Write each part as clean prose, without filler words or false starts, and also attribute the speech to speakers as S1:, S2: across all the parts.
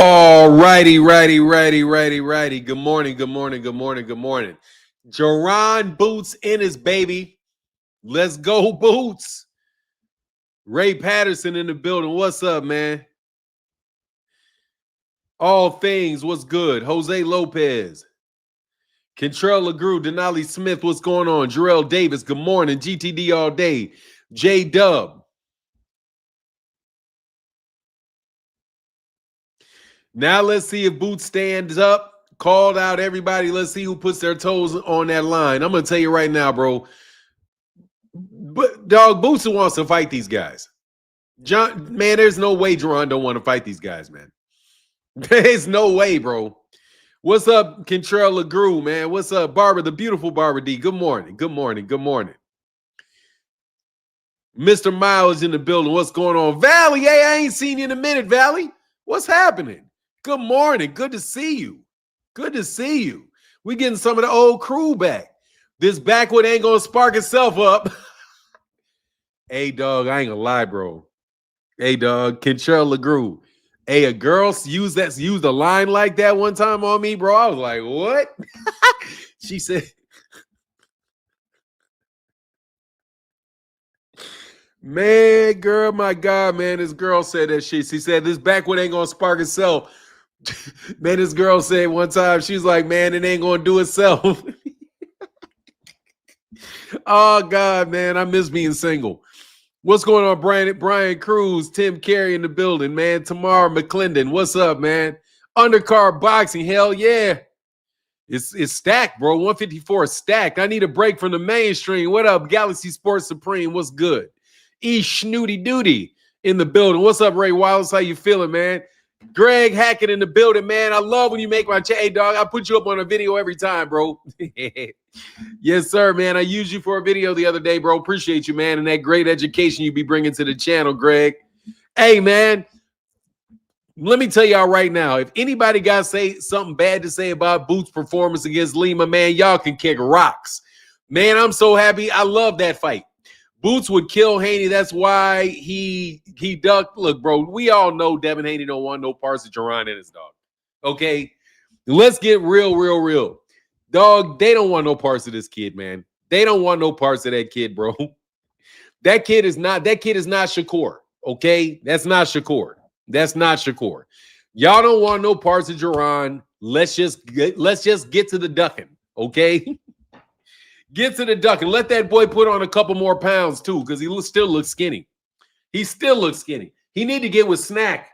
S1: All righty. Good morning. Jaron Boots Ennis, baby. Let's go, Boots. Ray Patterson in the building. What's up, man? All things, what's good? Jose Lopez. Kentrell LeGrew, Denali Smith, what's going on? Jarrell Davis, good morning. GTD all day. J-Dub. Now let's see if Boots stands up, called out everybody. Let's see who puts their toes on that line. I'm going to tell you right now, bro. But dog, Boots wants to fight these guys. Man, there's no way Jaron don't want to fight these guys, man. There's no way, bro. What's up, Kentrell LeGrew, man? What's up, Barbara, the beautiful Barbara D? Good morning. Mr. Miles in the building. What's going on? Valley, hey, I ain't seen you in a minute, Valley. What's happening? Good morning. Good to see you. We getting some of the old crew back. This backwood ain't gonna spark itself up. Hey, dog, I ain't gonna lie, bro. Hey, dog, Kentrell LeGrew. Hey, a girl used a line like that one time on me, bro. I was like, what? She said, man, girl, my God, man, this girl said that shit. She said, this backwood ain't gonna spark itself. Man, this girl said one time, she's like, man, it ain't gonna do itself. Oh, God, man, I miss being single. What's going on, Brian Cruz, Tim Carey in the building, man. Tamara McClendon, what's up, man? Undercard boxing, hell yeah. It's stacked, bro. 154 stacked. I need a break from the mainstream. What up, Galaxy Sports Supreme? What's good? E Snooty Duty in the building. What's up, Ray Wallace? How you feeling, man? Greg Hackett in the building, man. I love when you make my chat. Hey, dog, I put you up on a video every time, bro. Yes, sir, man. I used you for a video the other day, bro. Appreciate you, man, and that great education you be bringing to the channel, Greg. Hey, man, let me tell y'all right now, if anybody got something bad to say about Boots' performance against Lima, man, y'all can kick rocks. Man, I'm so happy. I love that fight. Boots would kill Haney. That's why he ducked. Look, bro, we all know Devin Haney don't want no parts of Jaron and his dog. Okay? Let's get real. Dog, they don't want no parts of this kid, man. They don't want no parts of that kid, bro. That kid is not Shakur. Okay? That's not Shakur. Y'all don't want no parts of Jaron. Let's just get to the ducking. Okay? Get to the duck and let that boy put on a couple more pounds too, because he still looks skinny. He need to get with Snack.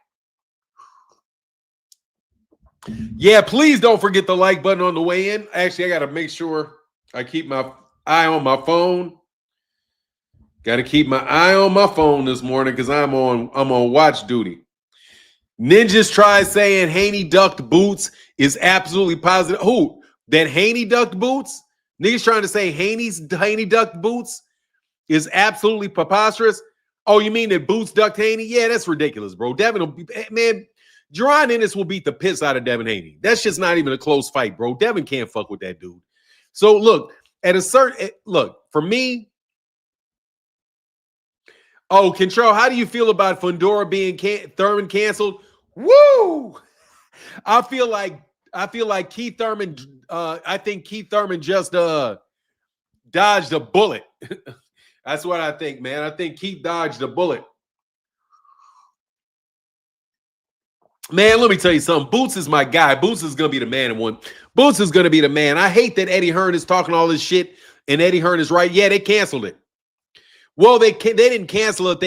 S1: Yeah, please don't forget the like button on the way in. Actually, I got to make sure I keep my eye on my phone. Got to keep my eye on my phone this morning because I'm on watch duty. Ninjas tried saying Haney ducked Boots is absolutely positive. Who? That Haney ducked Boots? Niggas trying to say Haney ducked Boots is absolutely preposterous. Oh, you mean that Boots ducked Haney? Yeah, that's ridiculous, bro. Man, Jaron Ennis will beat the piss out of Devin Haney. That's just not even a close fight, bro. Devin can't fuck with that dude. So look, for me. Oh, Control, how do you feel about Fundora being Thurman canceled? Woo! I feel like Keith Thurman. I think Keith Thurman just dodged a bullet. That's what I think, man. I think Keith dodged a bullet. Man, let me tell you something. Boots is my guy. Boots is gonna be the man in one. Boots is gonna be the man. I hate that Eddie Hearn is talking all this shit, and Eddie Hearn is right. Yeah, they canceled it. Well, they didn't cancel it.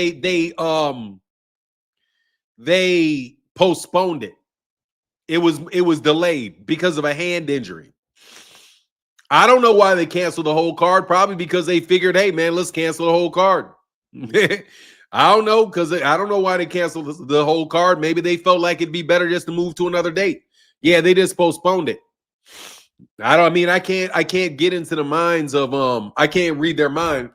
S1: They postponed it. It was delayed because of a hand injury. I don't know why they canceled the whole card. Probably because they figured, hey, man, let's cancel the whole card. I don't know, because I don't know why they canceled the whole card. Maybe they felt like it'd be better just to move to another date. Yeah, they just postponed it. I can't get into the minds of I can't read their mind.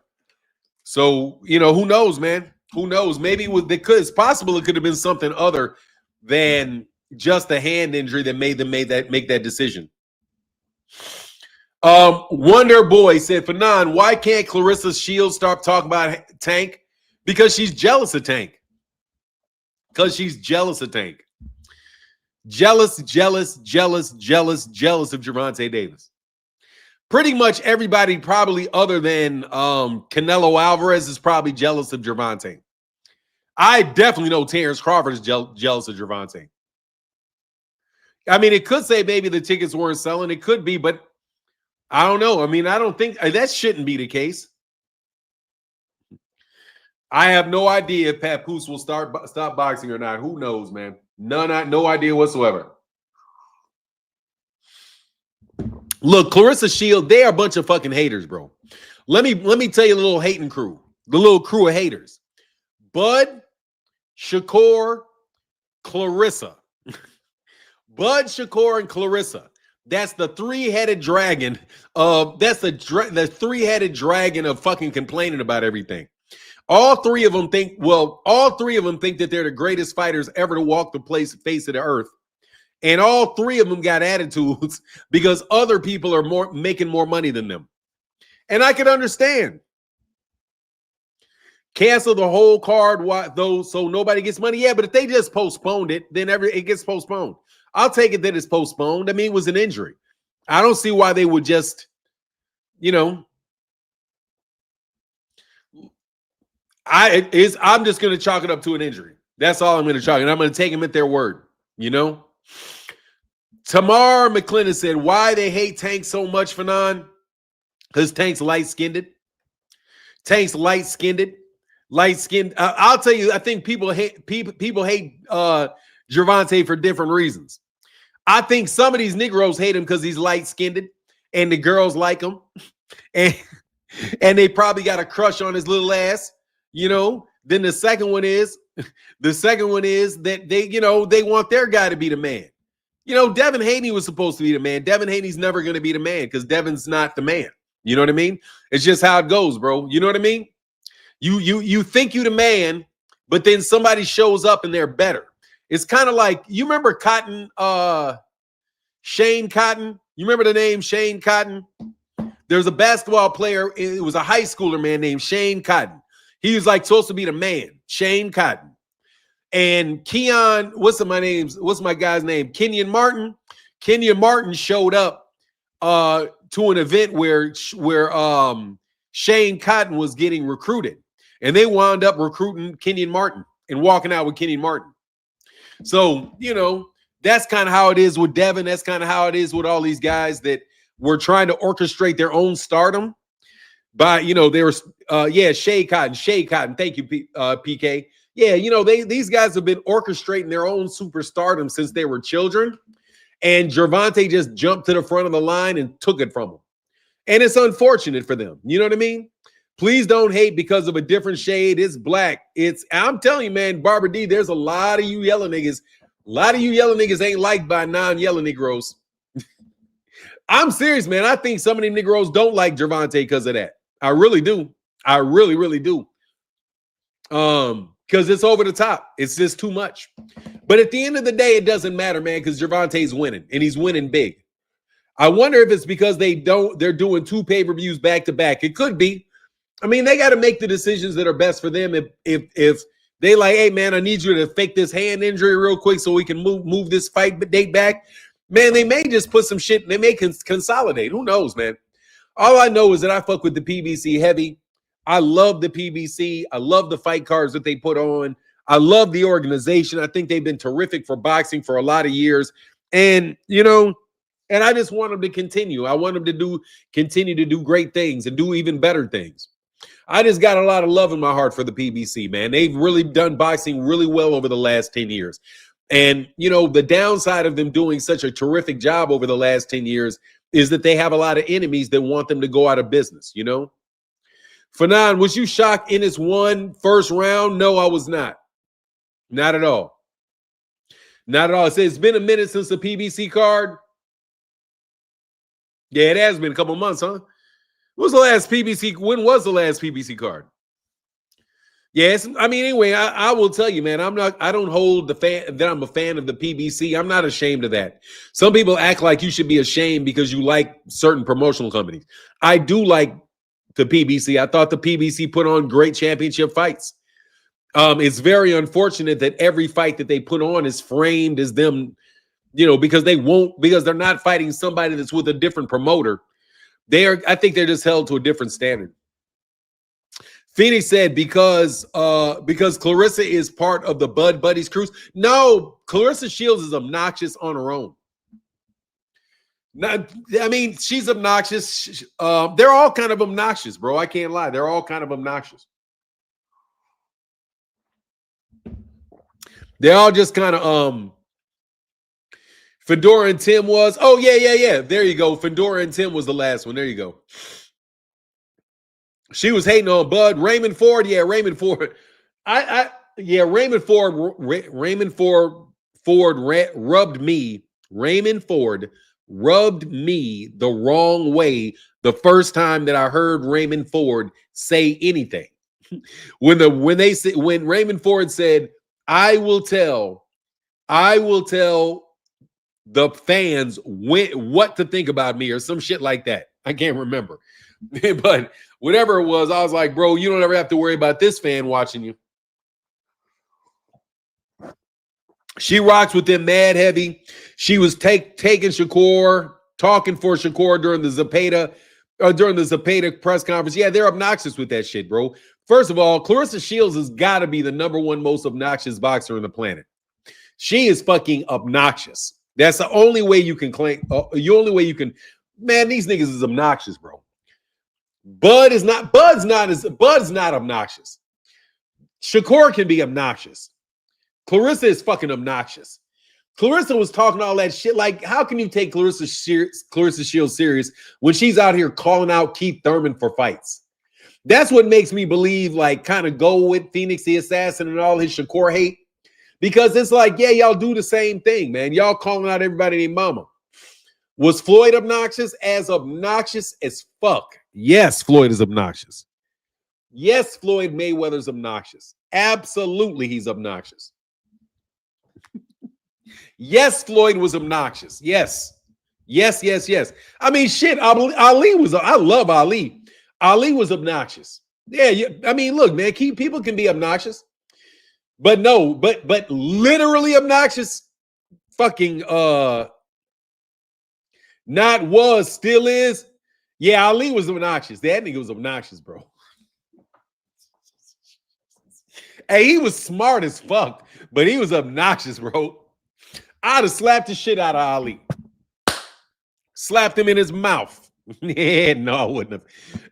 S1: So, who knows, man? Who knows? Maybe it's possible it could have been something other than just a hand injury that made them make that decision. Wonder Boy said, Fanon, why can't Clarissa Shields stop talking about Tank? Because she's jealous of Tank. Jealous of Gervonta Davis. Pretty much everybody, probably other than Canelo Alvarez, is probably jealous of Gervonta. I definitely know Terence Crawford is jealous of Gervonta. I mean, it could say maybe the tickets weren't selling. It could be, but I don't know. I mean, I don't think that shouldn't be the case. I have no idea if Papoose will stop boxing or not. Who knows, man? No idea whatsoever. Look, Clarissa Shield, they are a bunch of fucking haters, bro. Let me tell you a little hating crew, the little crew of haters. Bud, Shakur, Clarissa. Bud, Shakur, and Clarissa. That's the three-headed dragon. That's the three-headed dragon of fucking complaining about everything. All three of them think that they're the greatest fighters ever to walk the face of the earth. And all three of them got attitudes because other people are making more money than them. And I can understand. Cancel the whole card though, so nobody gets money. Yeah, but if they just postponed it, then it gets postponed. I'll take it that it's postponed. I mean, it was an injury. I don't see why they would just, I'm just going to chalk it up to an injury. That's all I'm going to chalk it. And I'm going to take them at their word, Tamar McClendon said, why they hate Tank so much, Fanon? Because Tank's light-skinned. Tank's light-skinned. Light-skinned. I'll tell you, I think people hate Gervonta for different reasons. I think some of these Negroes hate him because he's light-skinned and the girls like him. And they probably got a crush on his little ass, Then the second one is that they want their guy to be the man. Devin Haney was supposed to be the man. Devin Haney's never going to be the man because Devin's not the man. You know what I mean? It's just how it goes, bro. You know what I mean? You think you the man, but then somebody shows up and they're better. It's kind of like, you remember Cotton, Shane Cotton? You remember the name Shane Cotton? There's a basketball player. It was a high schooler man named Shane Cotton. He was like supposed to be the man, Shane Cotton. And Keon, what's my guy's name? Kenyon Martin. Kenyon Martin showed up to an event where Shane Cotton was getting recruited. And they wound up recruiting Kenyon Martin and walking out with Kenyon Martin. So, that's kind of how it is with Devin. That's kind of how it is with all these guys that were trying to orchestrate their own stardom. By, they were, Shea Cotton. Thank you, PK. Yeah, these guys have been orchestrating their own superstardom since they were children. And Gervonta just jumped to the front of the line and took it from them. And it's unfortunate for them. You know what I mean? Please don't hate because of a different shade. It's black. I'm telling you, man, Barbara D, there's a lot of you yellow niggas. A lot of you yellow niggas ain't liked by non-yellow Negroes. I'm serious, man. I think some of the Negroes don't like Gervonta because of that. I really do. I really, really do. Because it's over the top. It's just too much. But at the end of the day, it doesn't matter, man, because Gervonta's winning, and he's winning big. I wonder if it's because they're doing 2 pay-per-views back-to-back. It could be. I mean, they got to make the decisions that are best for them. If they like, hey, man, I need you to fake this hand injury real quick so we can move this fight date back, man, they may just put some shit. They may consolidate. Who knows, man? All I know is that I fuck with the PBC heavy. I love the PBC. I love the fight cards that they put on. I love the organization. I think they've been terrific for boxing for a lot of years. And, and I just want them to continue. I want them to continue to do great things and do even better things. I just got a lot of love in my heart for the PBC, man. They've really done boxing really well over the last 10 years. And, the downside of them doing such a terrific job over the last 10 years is that they have a lot of enemies that want them to go out of business, Fanon, was you shocked Ennis won first round? No, I was not. Not at all. Not at all. It says it's been a minute since the PBC card. Yeah, it has been a couple months, huh? When was the last PBC card? Yes, I mean, anyway, I will tell you, man, I don't hold that I'm a fan of the PBC. I'm not ashamed of that. Some people act like you should be ashamed because you like certain promotional companies. I do like the PBC. I thought the PBC put on great championship fights. It's very unfortunate that every fight that they put on is framed as them because they're not fighting somebody that's with a different promoter. I think they're just held to a different standard. Phoenix said because Clarissa is part of the Bud Buddies cruise. No, Clarissa Shields is obnoxious on her own. She's obnoxious. They're all kind of obnoxious, bro. I can't lie. They're all kind of obnoxious. They're all just kind of Fundora and Tim was. Oh, yeah. There you go. Fundora and Tim was the last one. There you go. She was hating on Bud. Raymond Ford. Yeah, Raymond Ford. Raymond Ford rubbed me. Raymond Ford rubbed me the wrong way the first time that I heard Raymond Ford say anything. When Raymond Ford said, I will tell the fans what to think about me or some shit like that. I can't remember. But whatever it was, I was like, bro, you don't ever have to worry about this fan watching you. She rocks with them mad heavy. She was taking Shakur, talking for Shakur during the Zepeda press conference. Yeah, they're obnoxious with that shit, bro. First of all, Clarissa Shields has got to be the #1 most obnoxious boxer on the planet. She is fucking obnoxious. That's the only way you can claim. The only way you can. Man, these niggas is obnoxious, bro. Bud's not obnoxious. Shakur can be obnoxious. Clarissa is fucking obnoxious. Clarissa was talking all that shit. Like, how can you take Clarissa Shields serious when she's out here calling out Keith Thurman for fights? That's what makes me believe, like, kind of go with Phoenix the Assassin and all his Shakur hate. Because it's like, yeah, y'all do the same thing, man. Y'all calling out everybody named mama. Was Floyd obnoxious? As fuck. Yes, Floyd is obnoxious. Yes, Floyd Mayweather's obnoxious. Absolutely, he's obnoxious. Yes, Floyd was obnoxious. Yes. I mean, shit, Ali was, I love Ali. Ali was obnoxious. Yeah, I mean, look, man, people can be obnoxious. But no, but literally obnoxious, fucking not was, still is. Yeah, Ali was obnoxious. That nigga was obnoxious, bro. Hey, he was smart as fuck, but he was obnoxious, bro. I'd have slapped the shit out of Ali. Slapped him in his mouth. Yeah, no, I wouldn't have.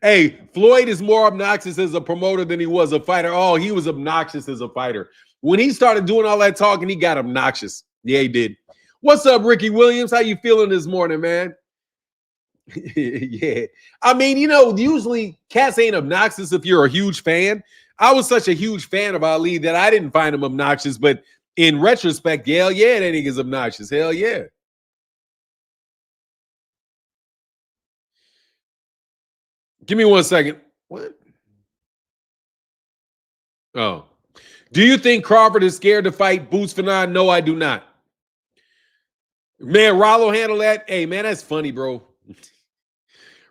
S1: Hey, Floyd is more obnoxious as a promoter than he was a fighter. Oh, he was obnoxious as a fighter. When he started doing all that talking, he got obnoxious. Yeah, he did. What's up, Ricky Williams? How you feeling this morning, man? Yeah. I mean, usually cats ain't obnoxious if you're a huge fan. I was such a huge fan of Ali that I didn't find him obnoxious, but in retrospect, hell yeah, that nigga's obnoxious. Hell yeah. Give me 1 second. What? Oh. Do you think Crawford is scared to fight Boots Fanon? No, I do not. Man, Rollo handled that. Hey, man, that's funny, bro.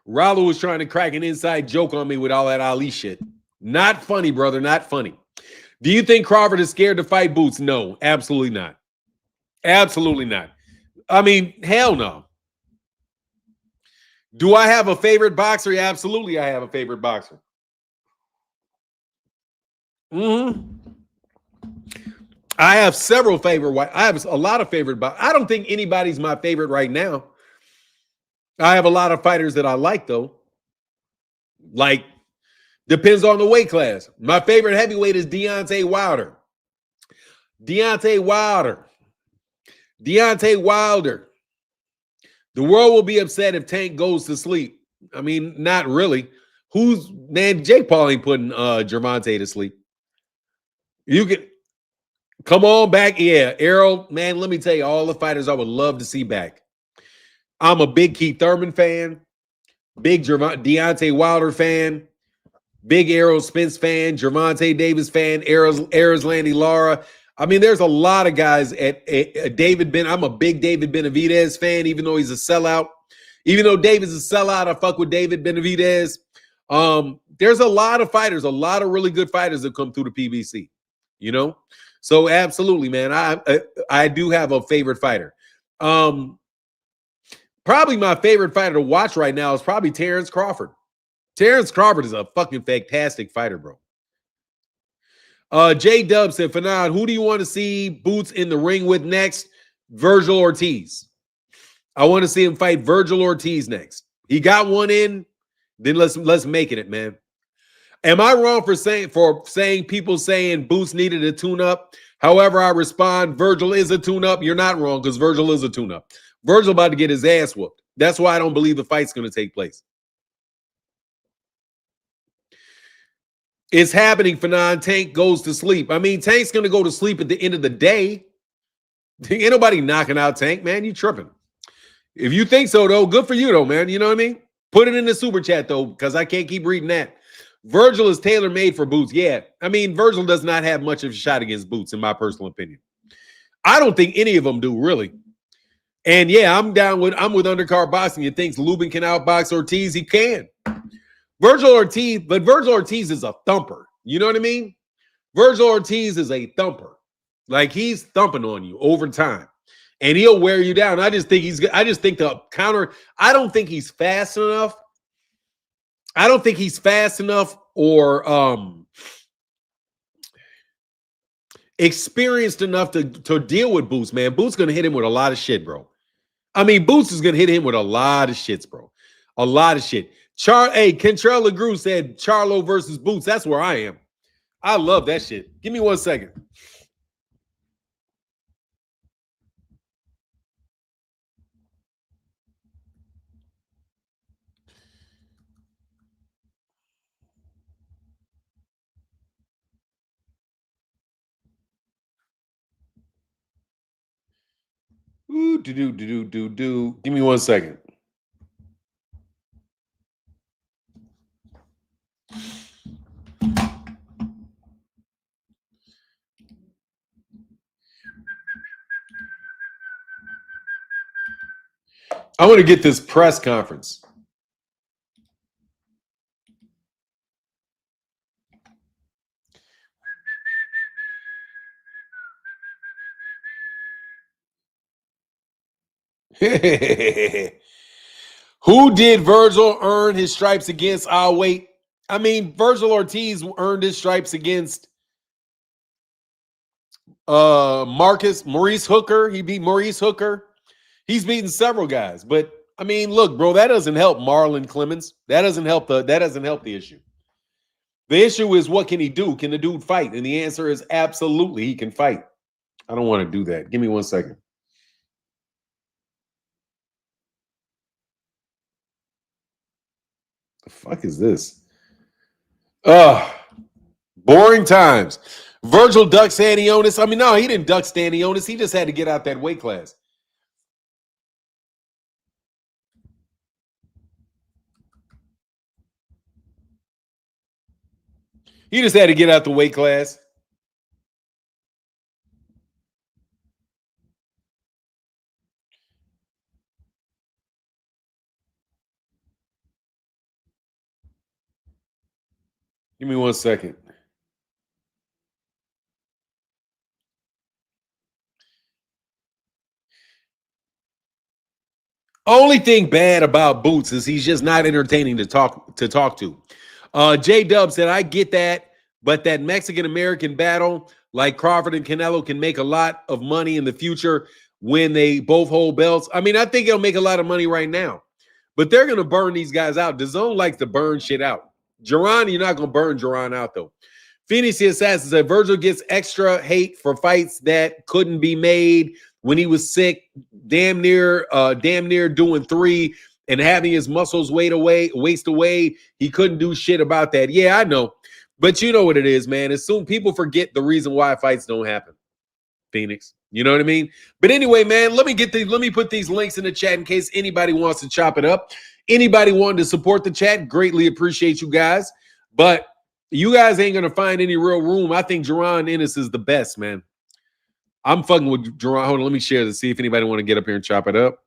S1: Rollo was trying to crack an inside joke on me with all that Ali shit. Not funny, brother. Not funny. Do you think Crawford is scared to fight Boots? No, absolutely not. Absolutely not. I mean, hell no. Do I have a favorite boxer? Yeah, absolutely, I have a favorite boxer. I have several favorite. I have a lot of favorite. I don't think anybody's my favorite right now. I have a lot of fighters that I like, though. Like, depends on the weight class. My favorite heavyweight is Deontay Wilder. Deontay Wilder. The world will be upset if Tank goes to sleep. I mean, not really. Jake Paul ain't putting Gervonta to sleep. You can come on back. Yeah, Errol, man, let me tell you, all the fighters I would love to see back. I'm a big Keith Thurman fan, big Deontay Wilder fan, big Errol Spence fan, Gervonta Davis fan, Landy Lara. I mean, there's a lot of guys at David Ben. I'm a big David Benavidez fan, even though he's a sellout. Even though David's a sellout, I fuck with David Benavidez. There's a lot of fighters, a lot of really good fighters that come through the PBC, So absolutely, man, I do have a favorite fighter. Probably my favorite fighter to watch right now is probably Terence Crawford. Terence Crawford is a fucking fantastic fighter, bro. J Dub said, Fanon, who do you want to see Boots in the ring with next? Virgil Ortiz. I want to see him fight Virgil Ortiz next. He got one in, then let's make it, man. Am I wrong for saying people saying Boots needed a tune-up? However, I respond, Virgil is a tune-up. You're not wrong because Virgil is a tune-up. Virgil about to get his ass whooped. That's why I don't believe the fight's going to take place. It's happening, Fanon. Tank goes to sleep. I mean, Tank's going to go to sleep at the end of the day. Ain't nobody knocking out Tank, man. You tripping. If you think so, though, good for you, though, man. You know what I mean? Put it in the super chat, though, because I can't keep reading that. Virgil is tailor-made for Boots. Yeah, I mean, Virgil does not have much of a shot against Boots, in my personal opinion. I don't think any of them do, really. And yeah, I'm with undercard boxing. You think Lubin can outbox Ortiz? He can. Virgil Ortiz is a thumper. You know what I mean? Virgil Ortiz is a thumper. Like, he's thumping on you over time. And he'll wear you down. I just think the counter, I don't think he's fast enough. I don't think he's fast enough or experienced enough to deal with Boots, man. Boots going to hit him with a lot of shit, bro. I mean, Boots is going to hit him with a lot of shits, bro. A lot of shit. Kentrell LeGroux said Charlo versus Boots. That's where I am. I love that shit. Give me 1 second. Ooh, do. Give me 1 second. I want to get this press conference. Who did Virgil earn his stripes against? I'll wait. I mean, Virgil Ortiz earned his stripes against Maurice Hooker. He beat Maurice Hooker. He's beaten several guys. But I mean, look, bro, that doesn't help Marlon Clemens. That doesn't help the issue. The issue is, what can he do? Can the dude fight? And the answer is absolutely he can fight. I don't want to do that. Give me 1 second. The fuck is this? Boring times. Virgil ducked Stanionis. I mean, no, he didn't duck Stanionis. He just had to get out that weight class. He just had to get out the weight class. Give me 1 second. Only thing bad about Boots is he's just not entertaining to talk to. J Dub said, I get that, but that Mexican-American battle, like Crawford and Canelo, can make a lot of money in the future when they both hold belts. I mean, I think it'll make a lot of money right now, but they're going to burn these guys out. DAZN likes to burn shit out. Jaron, you're not going to burn Jaron out, though. Phoenix the Assassin said, Virgil gets extra hate for fights that couldn't be made when he was sick, damn near doing 3 and having his muscles waste away. He couldn't do shit about that. Yeah, I know. But you know what it is, man. As soon people forget the reason why fights don't happen. Phoenix. You know what I mean? But anyway, man, let me put these links in the chat in case anybody wants to chop it up. Anybody wanting to support the chat, greatly appreciate you guys. But you guys ain't going to find any real room. I think Jaron Ennis is the best, man. I'm fucking with Jaron. Hold on, let me share this, see if anybody want to get up here and chop it up.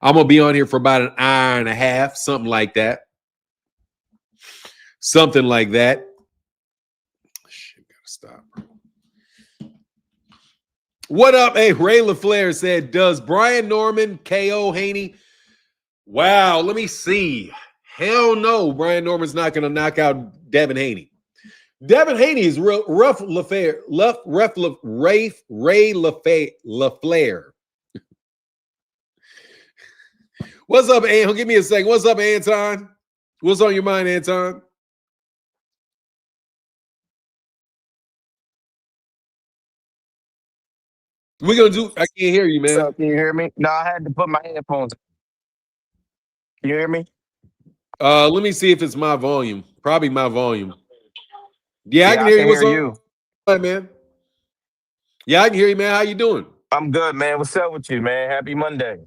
S1: I'm going to be on here for about an hour and a half, something like that. Something like that. Shit, gotta stop. What up? Hey, Ray LaFleur said, does Brian Norman KO Haney? Wow, let me see. Hell no, Brian Norman's not going to knock out Devin Haney. Devin Haney is real rough LaFleur. Ray LaFleur. What's up, Anton? Give me a second. What's up, Anton? What's on your mind, Anton? We're going to do, I can't hear you, man.
S2: So, can you hear me? No, I had to put my headphones on. Can you hear me?
S1: Let me see if it's my volume. Probably my volume. Yeah, I can hear you. What's
S2: you.
S1: Up, man? Yeah, I can hear you, man. How you doing?
S2: I'm good, man. What's up with you, man? Happy Monday.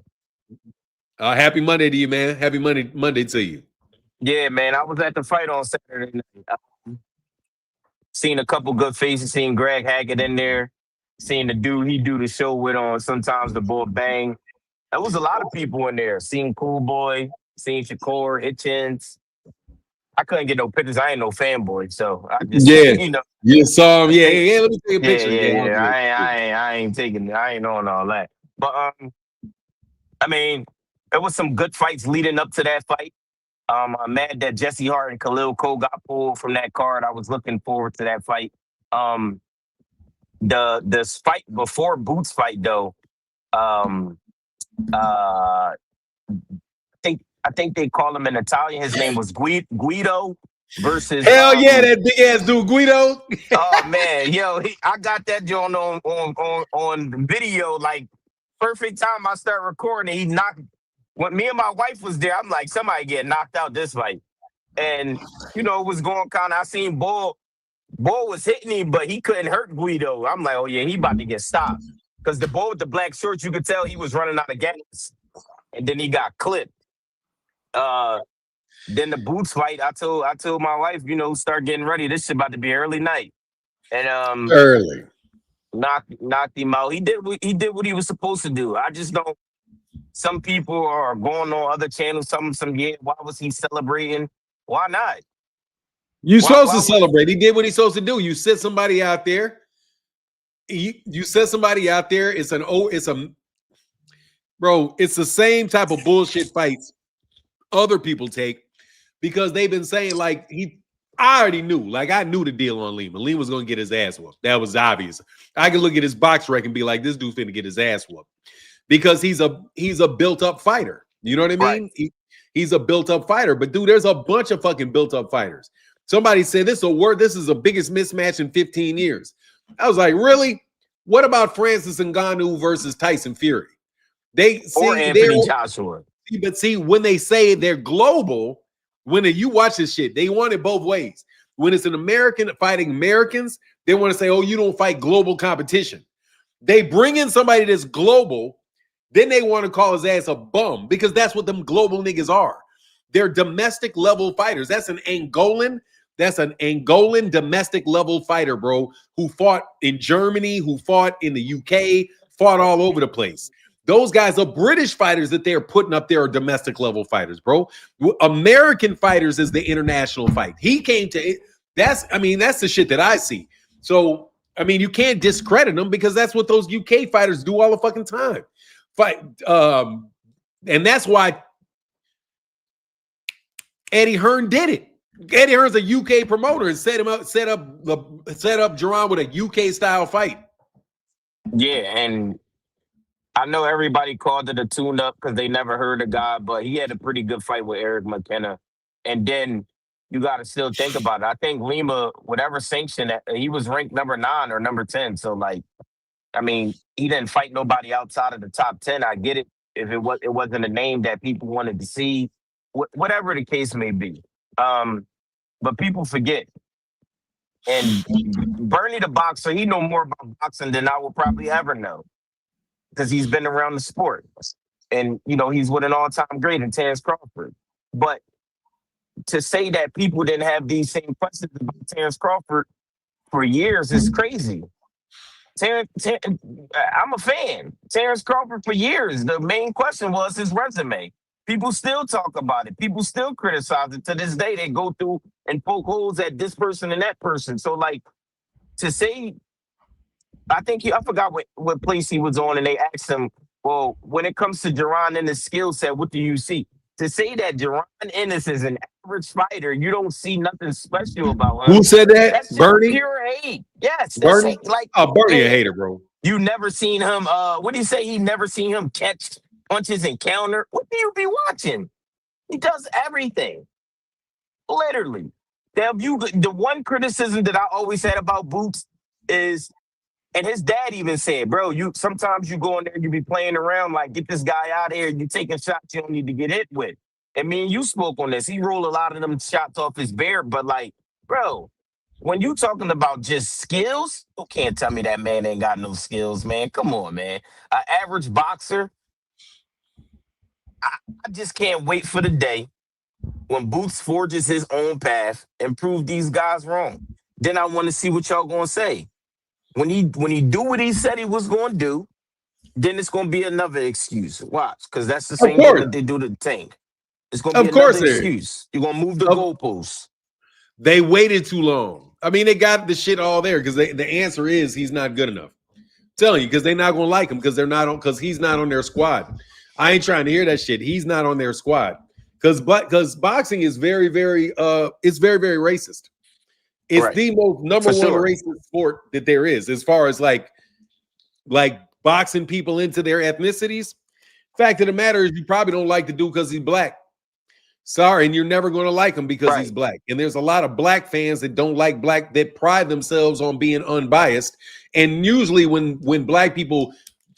S1: Happy Monday to you, man. Happy Monday to you.
S2: Yeah, man. I was at the fight on Saturday night. Seen a couple good faces. Seen Greg Hackett in there. Seen the dude he do the show with on Sometimes the Bull Bang. There was a lot of people in there. Seen Cool Boy. Seen Shakur, Hitchens. I couldn't get no pictures. I ain't no fanboy, so I just
S1: You saw him. Yeah. Let me take a picture.
S2: Yeah. I ain't taking. I ain't on all that. But I mean, there was some good fights leading up to that fight. I'm mad that Jesse Hart and Khalil Cole got pulled from that card. I was looking forward to that fight. The fight before Boots fight though. I think they call him in Italian. His name was Guido versus.
S1: Hell yeah, that big ass dude Guido.
S2: Oh man, yo, I got that joint on video. Like perfect time I start recording. He knocked. When me and my wife was there, I'm like, somebody get knocked out this fight, and it was going kind of. I seen Bull was hitting him, but he couldn't hurt Guido. I'm like, oh yeah, he about to get stopped because the Bull with the black shorts, you could tell he was running out of gas, and then he got clipped. Then the Boots fight, I told my wife, start getting ready. This shit about to be early night, and
S1: early
S2: knocked him out. He did what he was supposed to do. I just don't. Some people are going on other channels. Why was he celebrating? Why not?
S1: You're supposed to celebrate. He did what he's supposed to do. You set somebody out there. You set somebody out there. It's the same type of bullshit fights other people take because they've been saying I already knew. Like I knew the deal on Lima. Lima was gonna get his ass whooped. That was obvious. I can look at his box rec and be like, this dude's finna get his ass whooped. Because he's a built-up fighter. You know what I mean?
S2: Right.
S1: He's a built-up fighter. But dude, there's a bunch of fucking built-up fighters. Somebody said this is the biggest mismatch in 15 years. I was like, really? What about Francis Ngannou versus Tyson Fury?
S2: Or Anthony Joshua.
S1: But see, when they say they're global, when you watch this shit, they want it both ways. When it's an American fighting Americans, they want to say, oh, you don't fight global competition. They bring in somebody that's global, then they want to call his ass a bum because that's what them global niggas are. They're domestic level fighters. That's an Angolan domestic level fighter, bro, who fought in Germany, who fought in the UK, fought all over the place. Those guys are British fighters that they're putting up there are domestic level fighters, bro. American fighters is the international fight. He came to it. That's the shit that I see. So, you can't discredit them because that's what those UK fighters do all the fucking time. Fight, and that's why Eddie Hearn did it. Eddie Hearn's a UK promoter and set up Jaron with a UK style fight.
S2: Yeah, and I know everybody called it a tune-up because they never heard the guy, but he had a pretty good fight with Eric McKenna. And then you got to still think about it. I think Lima, whatever sanction, he was ranked number 9 or number 10. So, he didn't fight nobody outside of the top 10. I get it if it wasn't a name that people wanted to see, whatever the case may be. But people forget. And Bernie the boxer, he know more about boxing than I will probably ever know because he's been around the sport. And, he's with an all-time great in Terence Crawford. But to say that people didn't have these same questions about Terence Crawford for years is crazy. I'm a fan. Terence Crawford for years. The main question was his resume. People still talk about it. People still criticize it. To this day, they go through and poke holes at this person and that person. So, to say I think I forgot what place he was on, and they asked him, well, when it comes to Jaron and his skill set, what do you see? To say that Jaron Ennis is an average fighter, you don't see nothing special about
S1: Who
S2: him.
S1: said that?
S2: That's just
S1: Bernie?
S2: pure hate. Yes, that's
S1: Bernie?
S2: hate. Like,
S1: Oh, Bernie a
S2: yeah,
S1: hater, bro.
S2: you never seen him. What do you say? He never seen him catch punches and counter. What do you be watching? He does everything, literally. Now, the one criticism that I always had about Boots is, and his dad even said, bro, you sometimes you go in there, you be playing around, like, get this guy out of here, you taking shots you don't need to get hit with. And me and you spoke on this. He rolled a lot of them shots off his bear, but like, bro, when you talking about just skills, you can't tell me that man ain't got no skills, man. Come on, man. An average boxer, I just can't wait for the day when Boots forges his own path and prove these guys wrong. Then I want to see what y'all gonna say. When he do what he said he was gonna do, then it's gonna be another excuse. Watch, because that's the
S1: Of
S2: same thing
S1: course.
S2: that they do to Tank. It's gonna be
S1: Of course
S2: another
S1: there is.
S2: excuse. You're gonna move the
S1: Of-
S2: goalposts.
S1: They waited too long. I mean, they got the shit all there because the answer is he's not good enough. I'm telling you, because they're not gonna like him because they're not on because he's not on their squad. I ain't trying to hear that shit. He's not on their squad. Because boxing is very, very it's very, very racist. It's
S2: Right.
S1: the most number
S2: For
S1: one
S2: sure.
S1: racist sport that there is, as far as like boxing people into their ethnicities. Fact of the matter is, you probably don't like the dude because he's black. Sorry, and you're never going to like him because he's
S2: Right.
S1: black. And there's a lot of black fans that don't like black, that pride themselves on being unbiased. And usually, when black people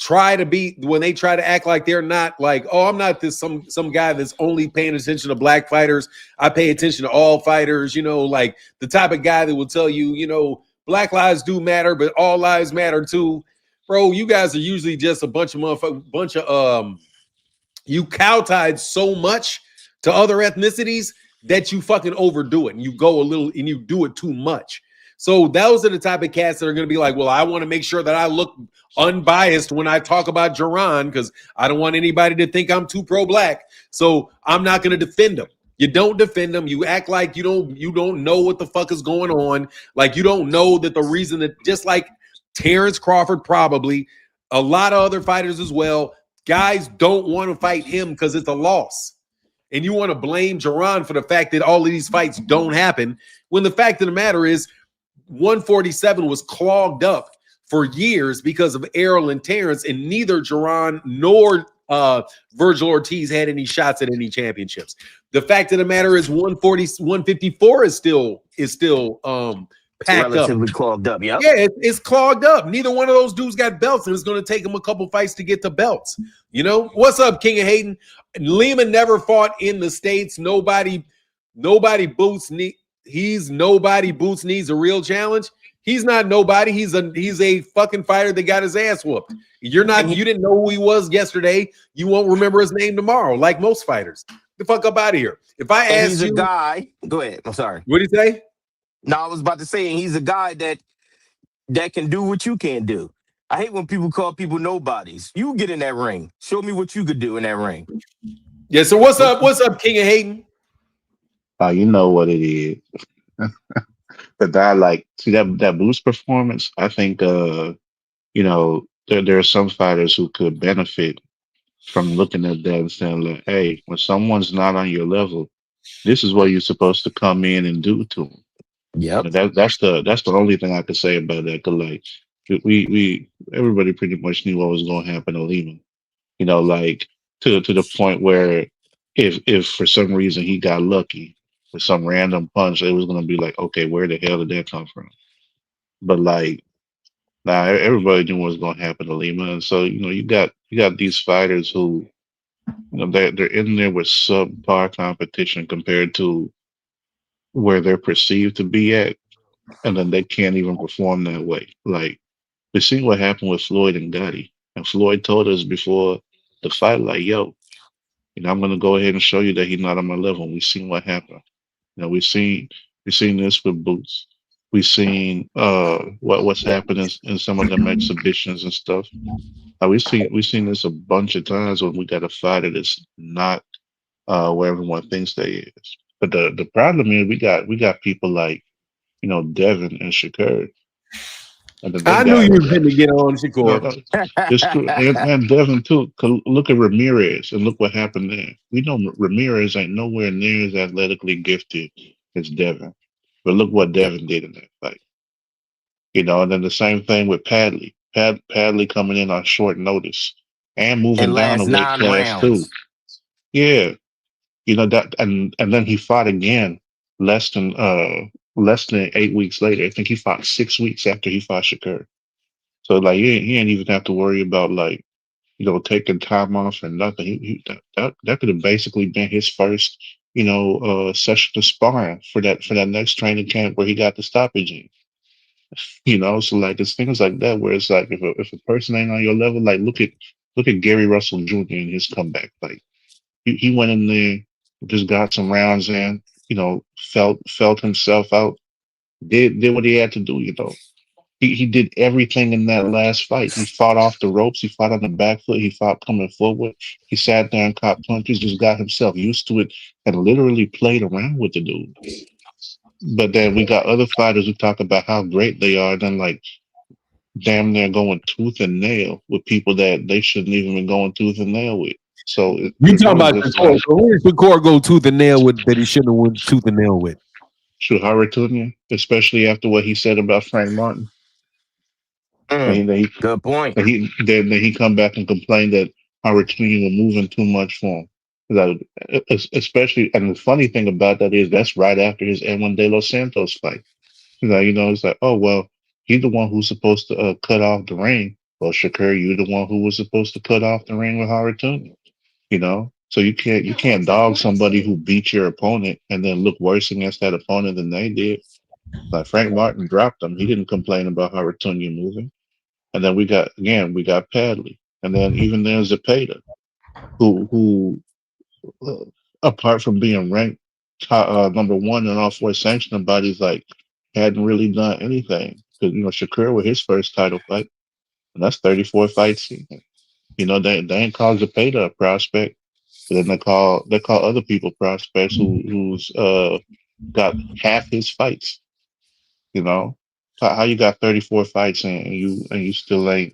S1: when they try to act like they're not, like, oh, I'm not this some guy that's only paying attention to black fighters. I pay attention to all fighters. Like the type of guy that will tell you, black lives do matter, but all lives matter too. Bro, you guys are usually just a bunch of you kowtied so much to other ethnicities that you fucking overdo it and you go a little and you do it too much. So those are the type of cats that are going to be like, well, I want to make sure that I look unbiased when I talk about Jaron because I don't want anybody to think I'm too pro-black. So I'm not going to defend him. You don't defend them. You act like you don't know what the fuck is going on. Like you don't know that the reason that, just like Terence Crawford, probably a lot of other fighters as well, guys don't want to fight him because it's a loss. And you want to blame Jaron for the fact that all of these fights don't happen, when the fact of the matter is 147 was clogged up for years because of Errol and Terence, and neither Jaron nor Virgil Ortiz had any shots at any championships. The fact of the matter is 154 is still packed
S2: Relatively
S1: up.
S2: clogged up. Yep.
S1: Yeah, it's clogged up. Neither one of those dudes got belts, and it's going to take them a couple fights to get the belts. What's up, King of Hayden? Lima never fought in the States. Nobody boots needs a real challenge. He's not nobody. He's a fucking fighter that got his ass whooped. You didn't know who he was yesterday. You won't remember his name tomorrow, like most fighters. Get the fuck up out of here. If I ask
S2: he's
S1: you,
S2: a guy. Go ahead. I'm sorry.
S1: what did he say?
S2: No, I was about to say, and he's a guy that can do what you can't do. I hate when people call people nobodies. You get in that ring. Show me what you could do in that ring.
S1: Yeah. So what's up? What's up, King of Hayden?
S3: You know what it is. But see that Boost performance. I think there are some fighters who could benefit from looking at that and saying, like, hey, when someone's not on your level, this is what you're supposed to come in and do to them.
S2: Yep.
S3: That's the only thing I could say about that. Cause like we everybody pretty much knew what was going to happen to Lima. Like to the point where if for some reason he got lucky with some random punch, it was going to be like, okay, where the hell did that come from? But like now, everybody knew what was going to happen to Lima, and so you got these fighters who they're in there with subpar competition compared to where they're perceived to be at, and then they can't even perform that way. Like we seen what happened with Floyd and Gotti, and Floyd told us before the fight, like, yo, I'm gonna go ahead and show you that he's not on my level. And we seen what happened. We seen this with Boots. We seen what's happening in some of them exhibitions and stuff. We seen this a bunch of times when we got a fighter that's not where everyone thinks they is. But the problem is we got people like Devin and Shakur. And then they
S1: I knew
S3: got
S1: you was going to get on
S3: no,
S1: Shakur.
S3: it's true, and Devin too. 'Cause look at Ramirez and look what happened there. We know Ramirez ain't nowhere near as athletically gifted as Devin, but look what Devin did in that fight. And then the same thing with Padley. Padley coming in on short notice and moving
S2: And
S3: down a
S2: last
S3: weight
S2: 9
S3: class too.
S2: rounds.
S3: Yeah, that, and then he fought again less than 8 weeks later. I think he fought 6 weeks after he fought Shakur. So like he ain't even have to worry about like taking time off or nothing. That could have basically been his first session of sparring for that next training camp where he got the stoppage in. So like it's things like that where it's like if a person ain't on your level, like look at Gary Russell Jr. in his comeback fight. He went in there, just got some rounds in, felt himself out, did what he had to do. He did everything in that last fight. He fought off the ropes. He fought on the back foot. He fought coming forward. He sat there and caught punches, just got himself used to it and literally played around with the dude. But then we got other fighters who talk about how great they are, then like damn near going tooth and nail with people that they shouldn't even be going tooth and nail with. So
S1: You
S3: it's
S1: talking
S3: really
S1: about
S3: just
S1: Shakur.
S3: like
S1: So who did Shakur go tooth and nail with that he shouldn't have went tooth and nail with?
S3: Shuhara Tunya, especially after what he said about Frank Martin. And
S2: Good point.
S3: then he come back and complain that Howard-Tunya were moving too much for him. Like, especially, and the funny thing about that is that's right after his Edwin De Los Santos fight. It's like, oh well, he's the one who's supposed to cut off the ring. Well, Shakur, you're the one who was supposed to cut off the ring with Howard-Tunya. So you can't dog somebody who beat your opponent and then look worse against that opponent than they did. Like Frank Martin dropped him. He didn't complain about Howard-Tunya moving. And then we got Padley, and then even there's Zepeda, who apart from being ranked number one in all four sanctioning bodies, like hadn't really done anything. Because Shakur with his first title fight, and that's 34 fights. They ain't called Zepeda a prospect, but then they call other people prospects who's got half his fights. How you got 34 fights and you still ain't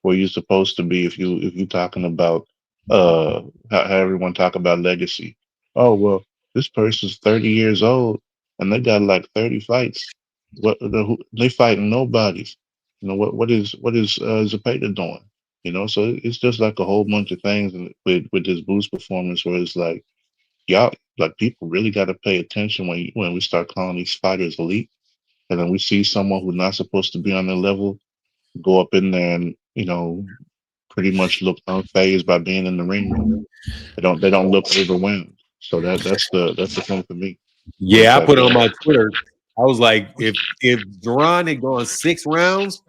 S3: where you're supposed to be if you're talking about how everyone talk about legacy. Oh well, this person's 30 years old and they got like 30 fights. They fighting nobodies. What is Zepeda doing? So it's just like a whole bunch of things with this boost performance where it's like y'all like people really got to pay attention when we start calling these fighters elite, and then we see someone who's not supposed to be on their level go up in there and pretty much look unfazed by being in the ring. They don't look overwhelmed. So that's the thing for me.
S1: Yeah, I put on my Twitter. I was like, if Jaron had gone 6 rounds,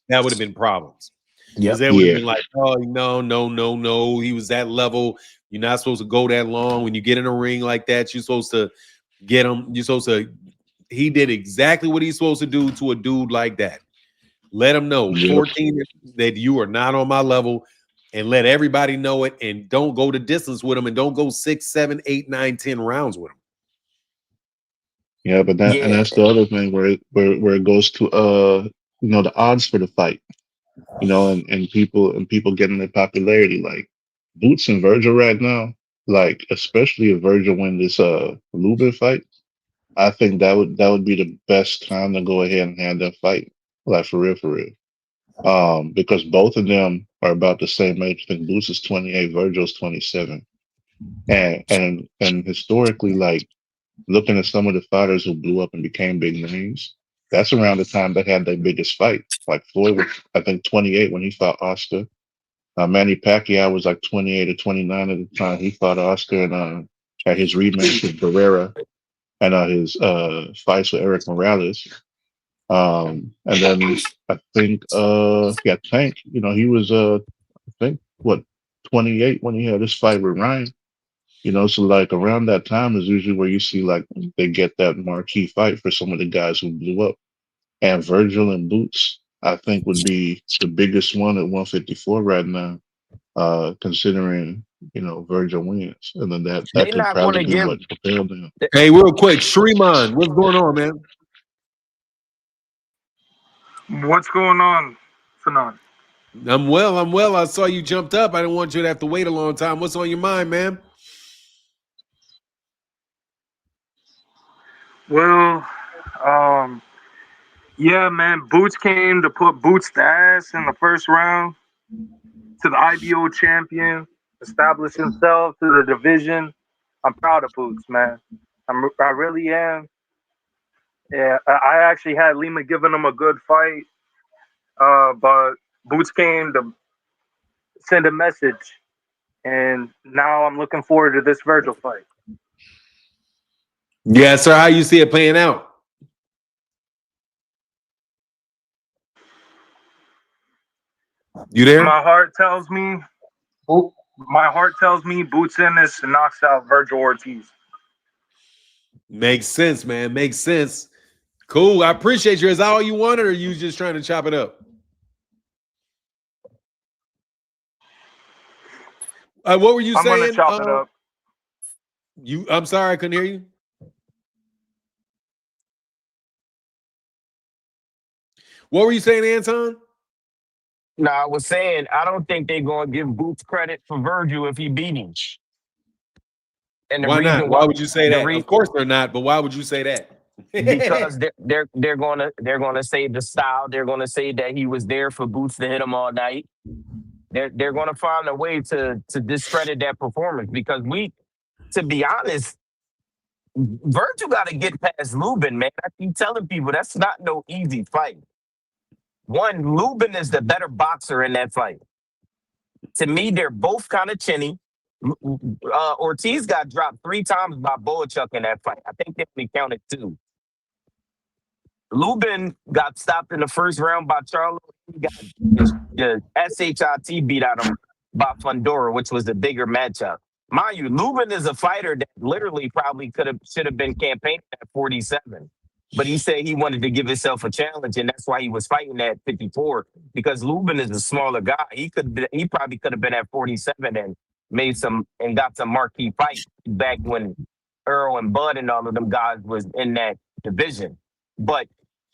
S1: that would have been problems. Because they would have been like, oh no, he was that level. You're not supposed to go that long. When you get in a ring like that, you're supposed to get him. You're supposed to. He did exactly what he's supposed to do to a dude like that. Let him know 14 that you are not on my level, and let everybody know it. And don't go the distance with him, and don't go 6, 7, 8, 9, 10 rounds with him.
S3: Yeah, but that's the other thing where it goes to the odds for the fight, and people getting their popularity like Boots and Virgil right now, like especially if Virgil win this Lubin fight, I think that would be the best time to go ahead and have that fight, like for real. Because both of them are about the same age. I think Boots is 28, Virgil's 27, and historically, like looking at some of the fighters who blew up and became big names, that's around the time they had their biggest fight. Like Floyd was, I think, 28 when he fought Oscar. Manny Pacquiao was like 28 or 29 at the time he fought Oscar, and had his rematch with Barrera, and his fights with Eric Morales. And then I think Tank, he was I think what 28 when he had his fight with Ryan. So like around that time is usually where you see like they get that marquee fight for some of the guys who blew up. And Virgil and Boots, I think, would be the biggest one at 154 right now, considering Virgil wins, and then that
S2: They
S3: could
S2: not going to
S3: probably be
S2: give.
S3: what propelled him.
S1: Hey, real quick, Shreeman, what's going on, man?
S4: What's going on, Fanon?
S1: I'm well. I'm well. I saw you jumped up. I didn't want you to have to wait a long time. What's on your mind, man?
S4: Well, yeah, man. Boots came to put Boots to ass in the first round to the IBO champion, establish himself to the division. I'm proud of Boots, man. I really am. Yeah, I actually had Lima giving him a good fight, but Boots came to send a message, and now I'm looking forward to this Virgil fight.
S1: Yeah, sir. How you see it playing out? You there?
S4: My heart tells me Boots Ennis knocks out Virgil Ortiz.
S1: Makes sense, man. Makes sense. Cool. I appreciate you. Is that all you wanted, or are you just trying to chop it up? What were you saying?
S4: I'm gonna chop it up.
S1: I'm sorry, I couldn't hear you. What were you saying, Anton?
S2: No, I was saying I don't think they're gonna give Boots credit for Virgil if he beat him. And the
S1: Why
S2: reason
S1: not? Why would you say that?
S2: of
S1: course they're not, but why would you say that?
S2: because they're gonna say the style. They're gonna say that he was there for Boots to hit him all night. They're gonna find a way to discredit that performance because to be honest, Virgil got to get past Lubin, man. I keep telling people that's not no easy fight. One, Lubin is the better boxer in that fight. To me, they're both kind of chinny. Ortiz got dropped 3 times by Boachuk in that fight. I think they only counted 2. Lubin got stopped in the first round by Charlo. He got the SHIT beat out him by Fundora, which was the bigger matchup. Mind you, Lubin is a fighter that literally probably should have been campaigning at 47. But he said he wanted to give himself a challenge, and that's why he was fighting at 54. Because Lubin is a smaller guy. He probably could have been at 47 and got some marquee fights back when Earl and Bud and all of them guys was in that division. But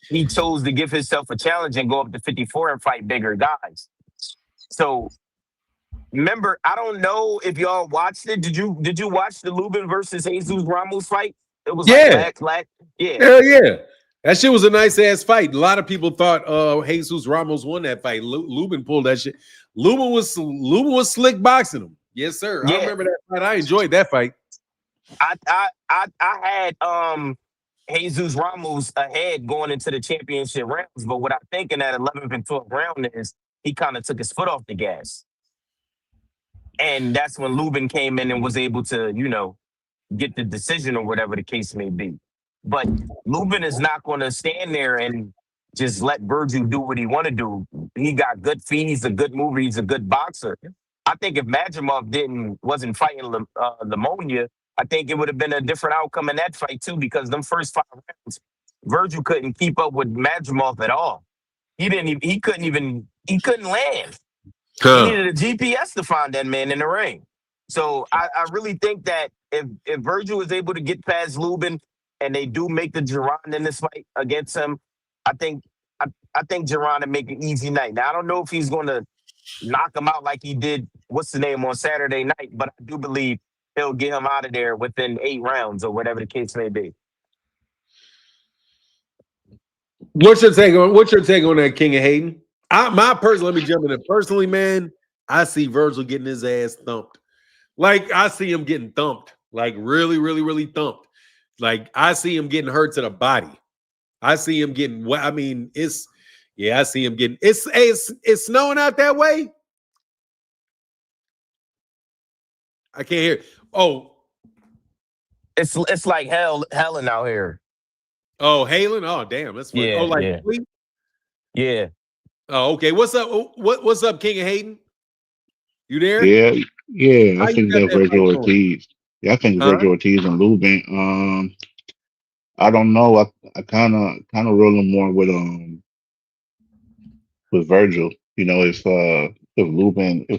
S2: he chose to give himself a challenge and go up to 54 and fight bigger guys. So remember, I don't know if y'all watched it. Did you watch the Lubin versus Jesus Ramos fight? It was yeah.
S1: Hell yeah. That shit was a nice ass fight. A lot of people thought Jesus Ramos won that fight. Lubin pulled that shit. Lubin was slick boxing him. Yes, sir. Yeah. I remember that fight. I enjoyed that fight.
S2: I had Jesus Ramos ahead going into the championship rounds, but what I think in that 11th and 12th round is he kind of took his foot off the gas. And that's when Lubin came in and was able to, get the decision or whatever the case may be. But Lubin is not going to stand there and just let Virgil do what he want to do. He got good feet. He's a good mover. He's a good boxer. I think if Madrimov wasn't fighting pneumonia, I think it would have been a different outcome in that fight too, because them first 5 rounds, Virgil couldn't keep up with Madrimov at all. He couldn't land. He needed a GPS to find that man in the ring. So I really think that if Virgil is able to get past Lubin and they do make the Jaron in this fight against him, I think Jaron will make an easy night. Now I don't know if he's going to knock him out like he did what's the name on Saturday night, but I do believe he'll get him out of there within 8 rounds or whatever the case may be.
S1: What's your take on that, King of Hayden? Let me jump in there. Personally, man, I see Virgil getting his ass thumped. Like, I see him getting thumped. Like, really, really, really thumped. Like, I see him getting hurt to the body. I see him getting, I see him getting, it's snowing out that way. I can't hear. Oh.
S2: It's like helen out here.
S1: Oh, hailing? Oh, damn. That's funny.
S2: Yeah,
S1: like
S2: yeah. Yeah.
S1: Oh, okay. What's up? What's up, King of Hayden? You there?
S3: Yeah. I think that Virgil Ortiz. Yeah, I think Virgil Ortiz and Lubin. I don't know. I kind of rolling more with Virgil. If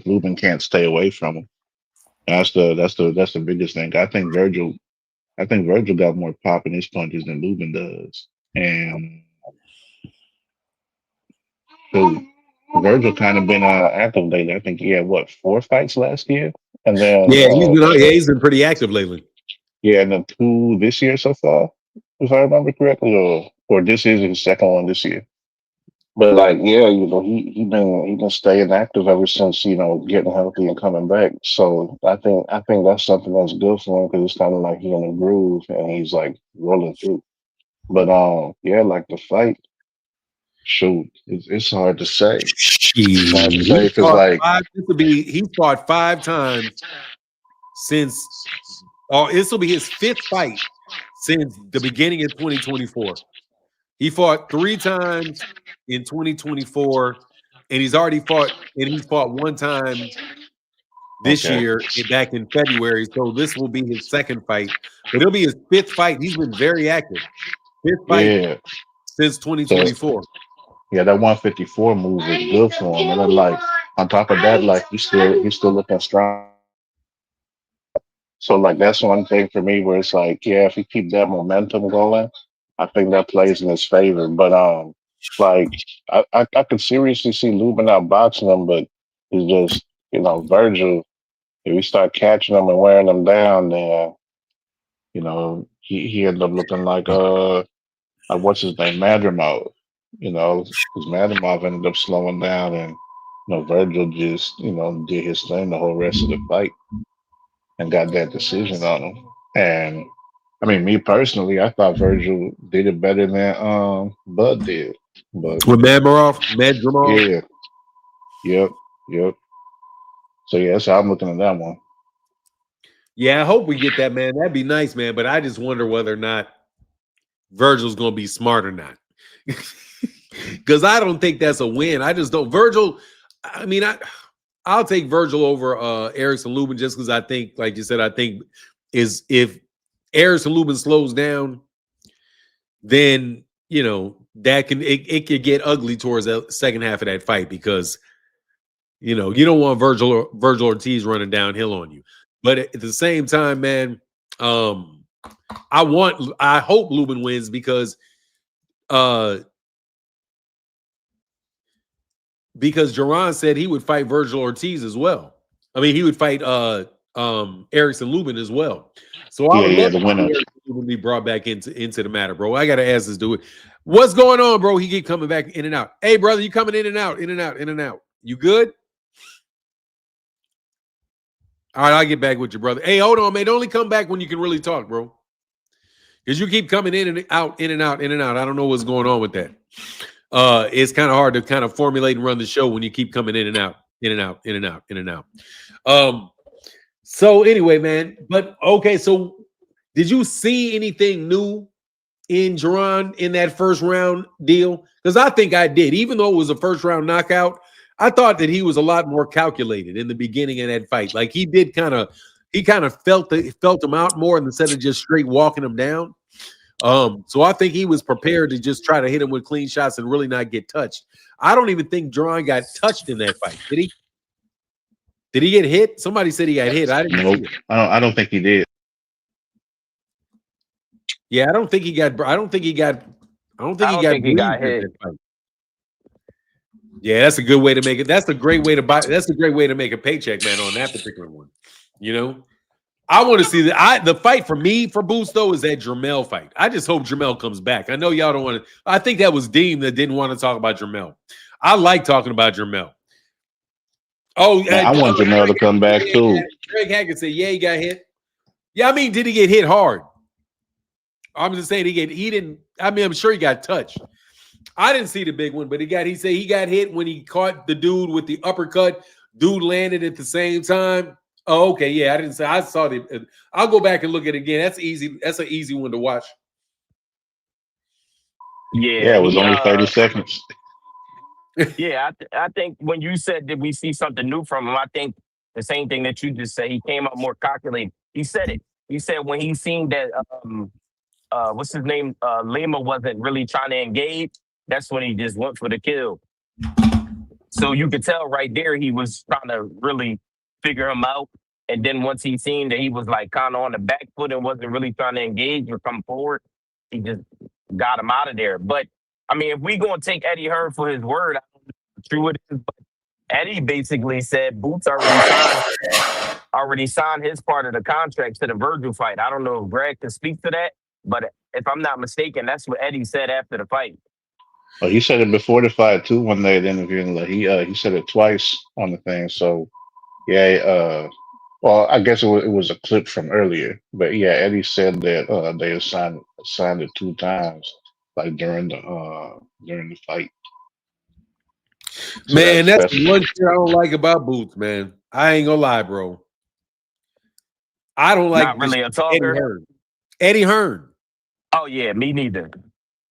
S3: Lubin can't stay away from him, that's the biggest thing. I think Virgil got more pop in his punches than Lubin does, and So Virgil kind of been active lately. I think he had 4 fights last year, and then
S1: he's been pretty active lately.
S3: yeah, and then 2 this year so far, if I remember correctly, or this is his second one this year. But like, yeah, he been staying active ever since getting healthy and coming back. So I think that's something that's good for him because it's kind of like he in a groove and he's like rolling through. But yeah, like the fight, shoot, it's hard to say. It's hard to say because like
S1: He fought 5 times since. Oh, this will be his 5th fight since the beginning of 2024. He fought 3 times in 2024, and he's fought 1 time this year, back in February. So this will be his 2nd fight, but it'll be his 5th fight. He's been very active. 5th fight since 2024.
S3: Yeah, that 154 move is good for him, and then like on top of that, like he's still looking strong. So like that's one thing for me where it's like, yeah, if he keep that momentum going, I think that plays in his favor. But like I could seriously see Lubin outboxing him, but it's just Virgil. If we start catching him and wearing him down, then he ended up looking like what's his name, Madrimov. Because Madrimov ended up slowing down, and Virgil just did his thing the whole rest of the fight and got that decision on him. And I mean, me personally, I thought Virgil did it better than Bud did. But
S1: with Madrimov?
S3: Yeah. Yep. So yeah, that's how I'm looking at that one.
S1: Yeah, I hope we get that, man. That'd be nice, man. But I just wonder whether or not Virgil's gonna be smart or not. Because I don't think that's a win. I just don't. Virgil, I mean, I'll take Virgil over Erickson Lubin just because I think, like you said, I think is if Erickson Lubin slows down, then that it could get ugly towards the second half of that fight because you don't want Virgil Ortiz running downhill on you. But at the same time, man, I hope Lubin wins because Jaron said he would fight Virgil Ortiz as well. I mean, he would fight Erickson Lubin as well. So I would love to see Erickson Lubin be brought back into the matter, bro. I gotta ask this dude, what's going on, bro? He keep coming back in and out. Hey, brother, you coming in and out, in and out, in and out. You good? All right, I'll get back with you, brother. Hey, hold on, man. Only come back when you can really talk, bro. Because you keep coming in and out, in and out, in and out. I don't know what's going on with that. It's kind of hard to kind of formulate and run the show when you keep coming in and out, in and out, in and out, in and out. So anyway, man, but okay, so did you see anything new in Jaron in that first round deal? Because I think I did. Even though it was a first round knockout, I thought that he was a lot more calculated in the beginning of that fight. Like he kind of felt him out more instead of just straight walking him down. So I think he was prepared to just try to hit him with clean shots and really not get touched. I don't even think Jaron got touched in that fight. Did he? Did he get hit? Somebody said he got hit. I didn't.
S3: Nope. I don't think he did.
S1: Yeah, I don't think he got hit. Yeah, that's a good way to make it. That's a great way to buy. That's a great way to make a paycheck, man, on that particular one. I want to see the fight for me for Boots though is that Jermell fight. I just hope Jermell comes back. I know y'all don't want to. I think that was Dean that didn't want to talk about Jermell. I like talking about Jermell. Oh,
S3: I want Jermell to come back too.
S1: Greg Hackett said, "Yeah, he got hit." Yeah, I mean, did he get hit hard? I'm just saying he didn't. I mean, I'm sure he got touched. I didn't see the big one, but he said he got hit when he caught the dude with the uppercut. Dude landed at the same time. Oh, okay. Yeah, I didn't say. I saw the. I'll go back and look at it again. That's easy. That's an easy one to watch.
S2: Yeah,
S3: it was only 30 seconds.
S2: Yeah, I think when you said did we see something new from him, I think the same thing that you just said. He came up more calculated. He said it. He said when he seen that what's his name, Lima wasn't really trying to engage. That's when he just went for the kill. So you could tell right there he was trying to really figure him out. And then once he seen that he was like kind of on the back foot and wasn't really trying to engage or come forward, he just got him out of there. But I mean, if we gonna take Eddie Hearn for his word, True it is. But Eddie basically said Boots already signed his part of the contract to the Virgil fight. I don't know if Greg can speak to that, but if I'm not mistaken, that's what Eddie said after the fight.
S3: Oh, he said it before the fight too. One day at the interview, and like he said it twice on the thing. So yeah, well, I guess it was a clip from earlier, but yeah, Eddie said that they had signed it 2 times, like during the fight. So
S1: Man, that's
S3: that's
S1: the one shit I don't like about Boots, man. I ain't gonna lie, bro. I don't like
S2: Not really a
S1: Eddie
S2: talker.
S1: Hearn. Eddie Hearn.
S2: Oh yeah, me neither.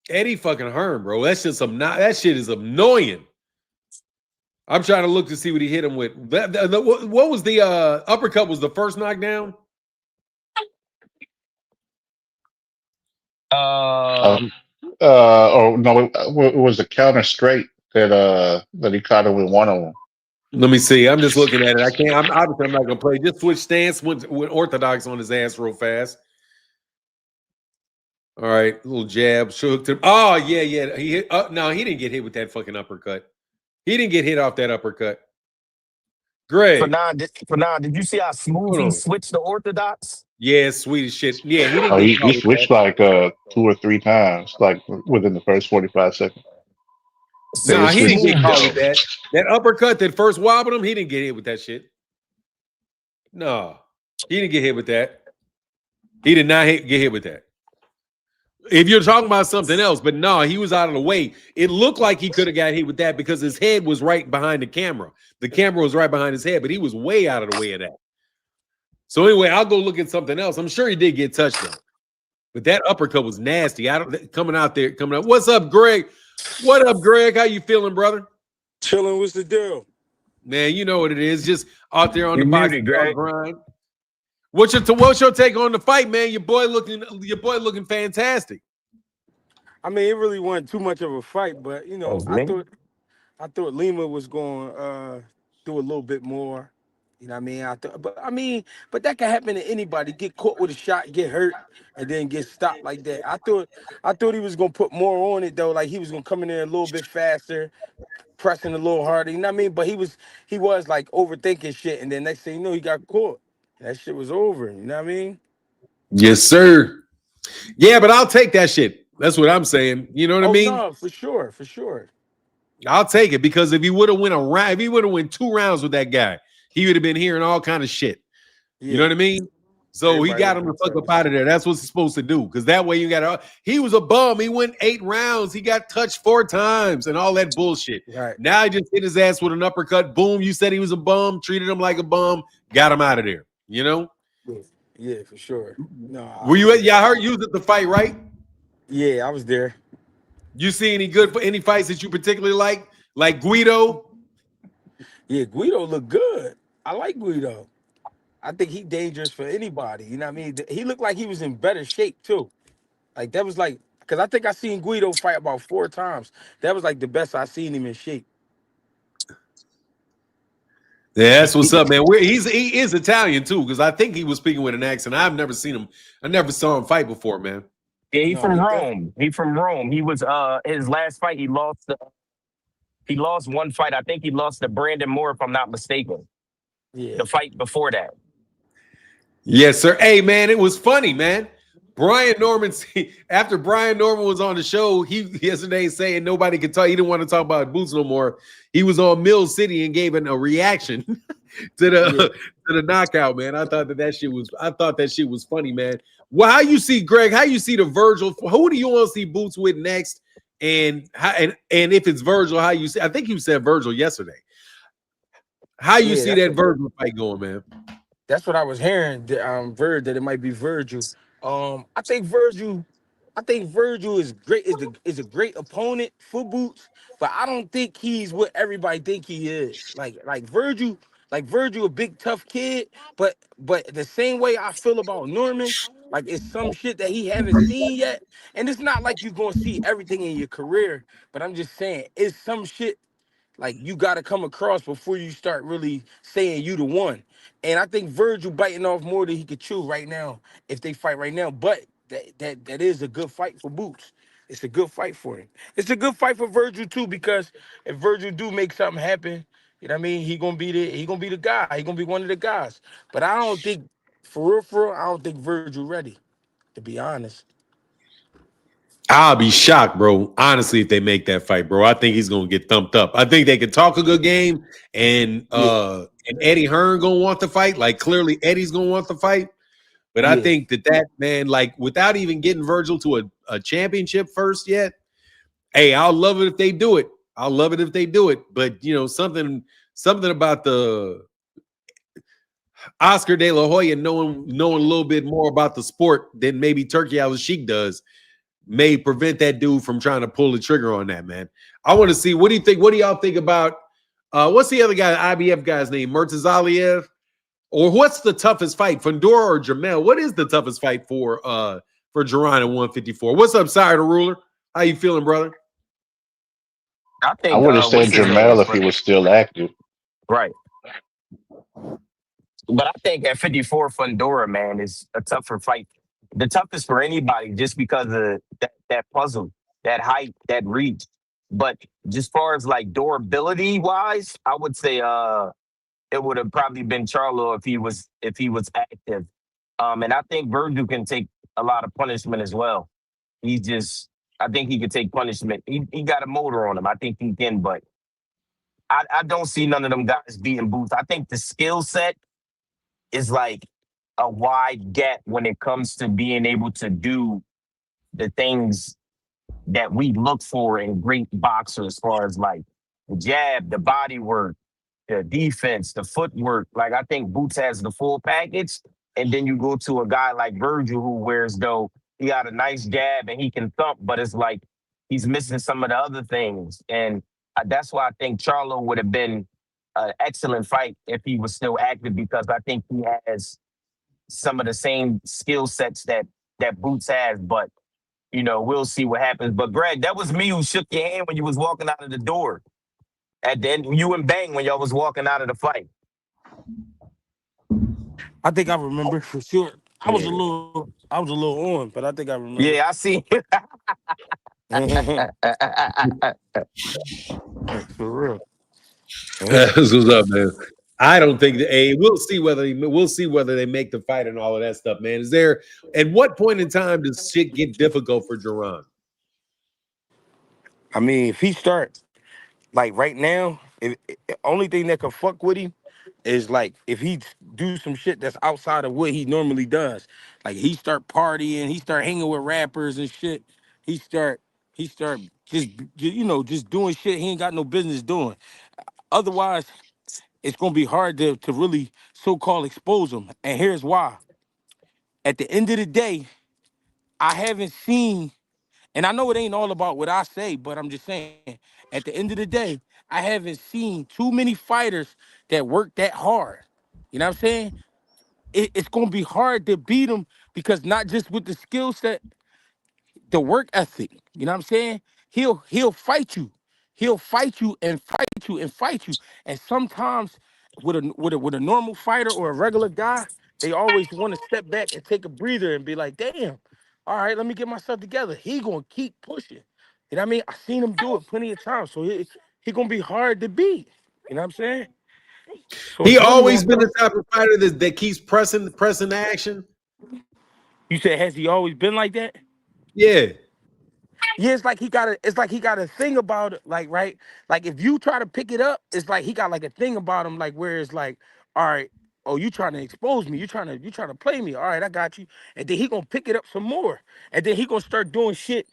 S1: Eddie fucking Hearn, bro. That's just that shit is annoying. I'm trying to look to see what he hit him with. What was the uppercut? Was the first knockdown?
S3: Oh no, it was the counter straight that he caught him with one of them.
S1: Let me see. I'm just looking at it. I can't. I'm not gonna play. Just switch stance with Orthodox on his ass real fast. All right, little jab. Shook to. Oh yeah. He hit. No, he didn't get hit with that fucking uppercut. He didn't get hit off that uppercut. Greg.
S2: Did you see how smooth he switched to Orthodox?
S1: Yeah, sweet as shit. Yeah, he didn't.
S3: He switched like 2 or 3 times, like within the first 45 seconds.
S1: Nah, he didn't get caught with that. That uppercut that first wobbled him, he didn't get hit with that shit. No, he didn't get hit with that. He did not get hit with that. If you're talking about something else, but no, he was out of the way. It looked like he could have got hit with that because his head was right behind the camera. The camera was right behind his head, but he was way out of the way of that. So anyway, I'll go look at something else. I'm sure he did get touched though. But that uppercut was nasty. Coming out. What's up, Greg? What up, Greg? How you feeling, brother?
S5: Chilling. What's the deal?
S1: Man, you know what it is. Just out there on the boxing grind. What's your take on the fight, man? Your boy looking fantastic.
S5: I mean, it really wasn't too much of a fight, but you know, I thought Lima was going do a little bit more. You know what I mean? But that can happen to anybody. Get caught with a shot, get hurt, and then get stopped like that. I thought he was gonna put more on it though. Like he was gonna come in there a little bit faster, pressing a little harder. You know what I mean? But he was like overthinking shit, and then next thing you know, he got caught. That shit was over. You know what I mean?
S1: Yes, sir. Yeah, but I'll take that shit. That's what I'm saying. You know what I mean?
S5: No, for sure.
S1: I'll take it because if he would have went 2 rounds with that guy, he would have been hearing all kind of shit. Yeah. You know what I mean? So everybody, he got him to fuck up out of there. That's what he's supposed to do. Because that way you got he was a bum. He went 8 rounds. He got touched 4 times and all that bullshit.
S5: Right.
S1: Now he just hit his ass with an uppercut. Boom. You said he was a bum, treated him like a bum, got him out of there. You know?
S5: Yeah, for sure. No.
S1: Were you at? Yeah, I heard you was at the fight, right?
S5: Yeah, I was there.
S1: You see any fights that you particularly like Guido?
S5: Yeah, Guido looked good. I like Guido. I think he's dangerous for anybody. You know what I mean? He looked like he was in better shape too. Like that was like, because I think I seen Guido fight about 4 times. That was like the best I seen him in shape.
S1: Yeah, that's what's up, man. He is Italian too, because I think he was speaking with an accent. I've never seen him. I never saw him fight before, man.
S2: Yeah, he's from Rome. He from Rome. He was his last fight. He lost one fight. I think he lost to Brandon Moore, if I'm not mistaken.
S5: Yeah.
S2: The fight before that.
S1: Yes, sir. Hey, man, it was funny, man. After Brian Norman was on the show, he yesterday saying nobody could talk. He didn't want to talk about Boots no more. He was on Mill City and gave a reaction to the knockout, man. I thought that shit was funny, man. Well, how you see Greg? How you see the Virgil? Who do you want to see Boots with next? And if it's Virgil, how you see? I think you said Virgil yesterday. How you see that Virgil fight going, man?
S5: That's what I was hearing. That it might be Virgil. I think Virgil is great. Is a great opponent for Boots, but I don't think he's what everybody think he is. Like Virgil, a big tough kid. But the same way I feel about Norman, like it's some shit that he haven't seen yet. And it's not like you're gonna see everything in your career, but I'm just saying it's some shit like you gotta come across before you start really saying you the one. And I think Virgil biting off more than he could chew right now if they fight right now. But that is a good fight for Boots. It's a good fight for him. It's a good fight for Virgil too, because if Virgil do make something happen, you know what I mean, he gonna be the guy. He gonna be one of the guys. But I don't think, for real, I don't think Virgil ready, to be honest.
S1: I'll be shocked, bro. Honestly, if they make that fight, bro, I think he's gonna get thumped up. I think they can talk a good game, and
S5: Yeah,
S1: Eddie Hearn gonna want the fight. Like clearly, Eddie's gonna want the fight. But I
S5: yeah.
S1: think that man, like without even getting Virgil to a championship first yet, hey, I'll love it if they do it. I'll love it if they do it. But you know, something about the Oscar De La Hoya knowing a little bit more about the sport than maybe Turkey Al-Sheikh does may prevent that dude from trying to pull the trigger on that, man. I want to see, what do you think? What do y'all think about what's the other guy, IBF guy's name? Murtazaliev? Or what's the toughest fight, Fundora or Jamel? What is the toughest fight for Jaron at 154? What's up, Sire the Ruler? How you feeling, brother?
S2: I
S3: I
S2: think
S3: would have said
S2: what's his name
S3: Jamel
S2: is
S3: if he was still active.
S2: right. But I think at 54, Fundora, man, is a tougher fight. The toughest for anybody, just because of that puzzle, that height, that reach. But just far as like durability wise, I would say it would have probably been Charlo if he was active. And I think Virgil can take a lot of punishment as well. I think he could take punishment. He got a motor on him. I think he can, but I don't see none of them guys beating Booth. I think the skill set is like a wide gap when it comes to being able to do the things that we look for in great boxers, as far as like the jab, the body work, the defense, the footwork. Like I think Boots has the full package. And then you go to a guy like Virgil, who wears though he got a nice jab and he can thump, but it's like he's missing some of the other things. And that's why I think Charlo would have been an excellent fight if he was still active, because I think he has some of the same skill sets that Boots has. But you know, we'll see what happens. But Greg, that was me who shook your hand when you was walking out of the door. At the end, you and Bang when y'all was walking out of the fight.
S5: I think I remember for sure. I was a
S2: Yeah,
S5: little on, but I think I remember.
S2: yeah, I see.
S5: For real.
S1: That's what's up, man. I don't think that. Hey, we'll see whether they make the fight and all of that stuff, man. Is there, at what point in time does shit get difficult for Jaron?
S5: I mean, if he starts like right now, only thing that can fuck with him is like if he do some shit that's outside of what he normally does. Like he start partying, he start hanging with rappers and shit. He start just doing shit he ain't got no business doing. Otherwise, it's gonna be hard to really so-called expose him. And here's why. At the end of the day, I haven't seen, and I know it ain't all about what I say, but I'm just saying, at the end of the day, I haven't seen too many fighters that work that hard. You know what I'm saying? It's gonna be hard to beat him, because not just with the skill set, the work ethic. You know what I'm saying? He'll fight you. He'll fight you and fight you and fight you. And sometimes with a normal fighter or a regular guy, they always want to step back and take a breather and be like, damn, all right, let me get myself together. He gonna keep pushing. You know what I mean? I've seen him do it plenty of times. So he gonna be hard to beat. You know what I'm saying? So
S1: He
S5: it's really
S1: always
S5: gonna
S1: been the
S5: come.
S1: type of fighter that keeps pressing action.
S5: You said, has he always been like that?
S1: Yeah.
S5: Yeah, it's like he got a thing about it, like, right? Like if you try to pick it up, it's like he got like a thing about him, like where it's like, all right, oh, you trying to expose me, you trying to play me. All right, I got you. And then he gonna pick it up some more. And then he gonna start doing shit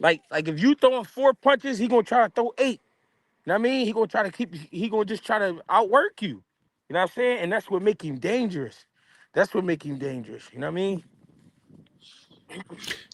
S5: like if you throwing 4 punches, he gonna try to throw 8. You know what I mean? He gonna just try to outwork you. You know what I'm saying? And that's what make him dangerous. That's what make him dangerous. You know what I mean?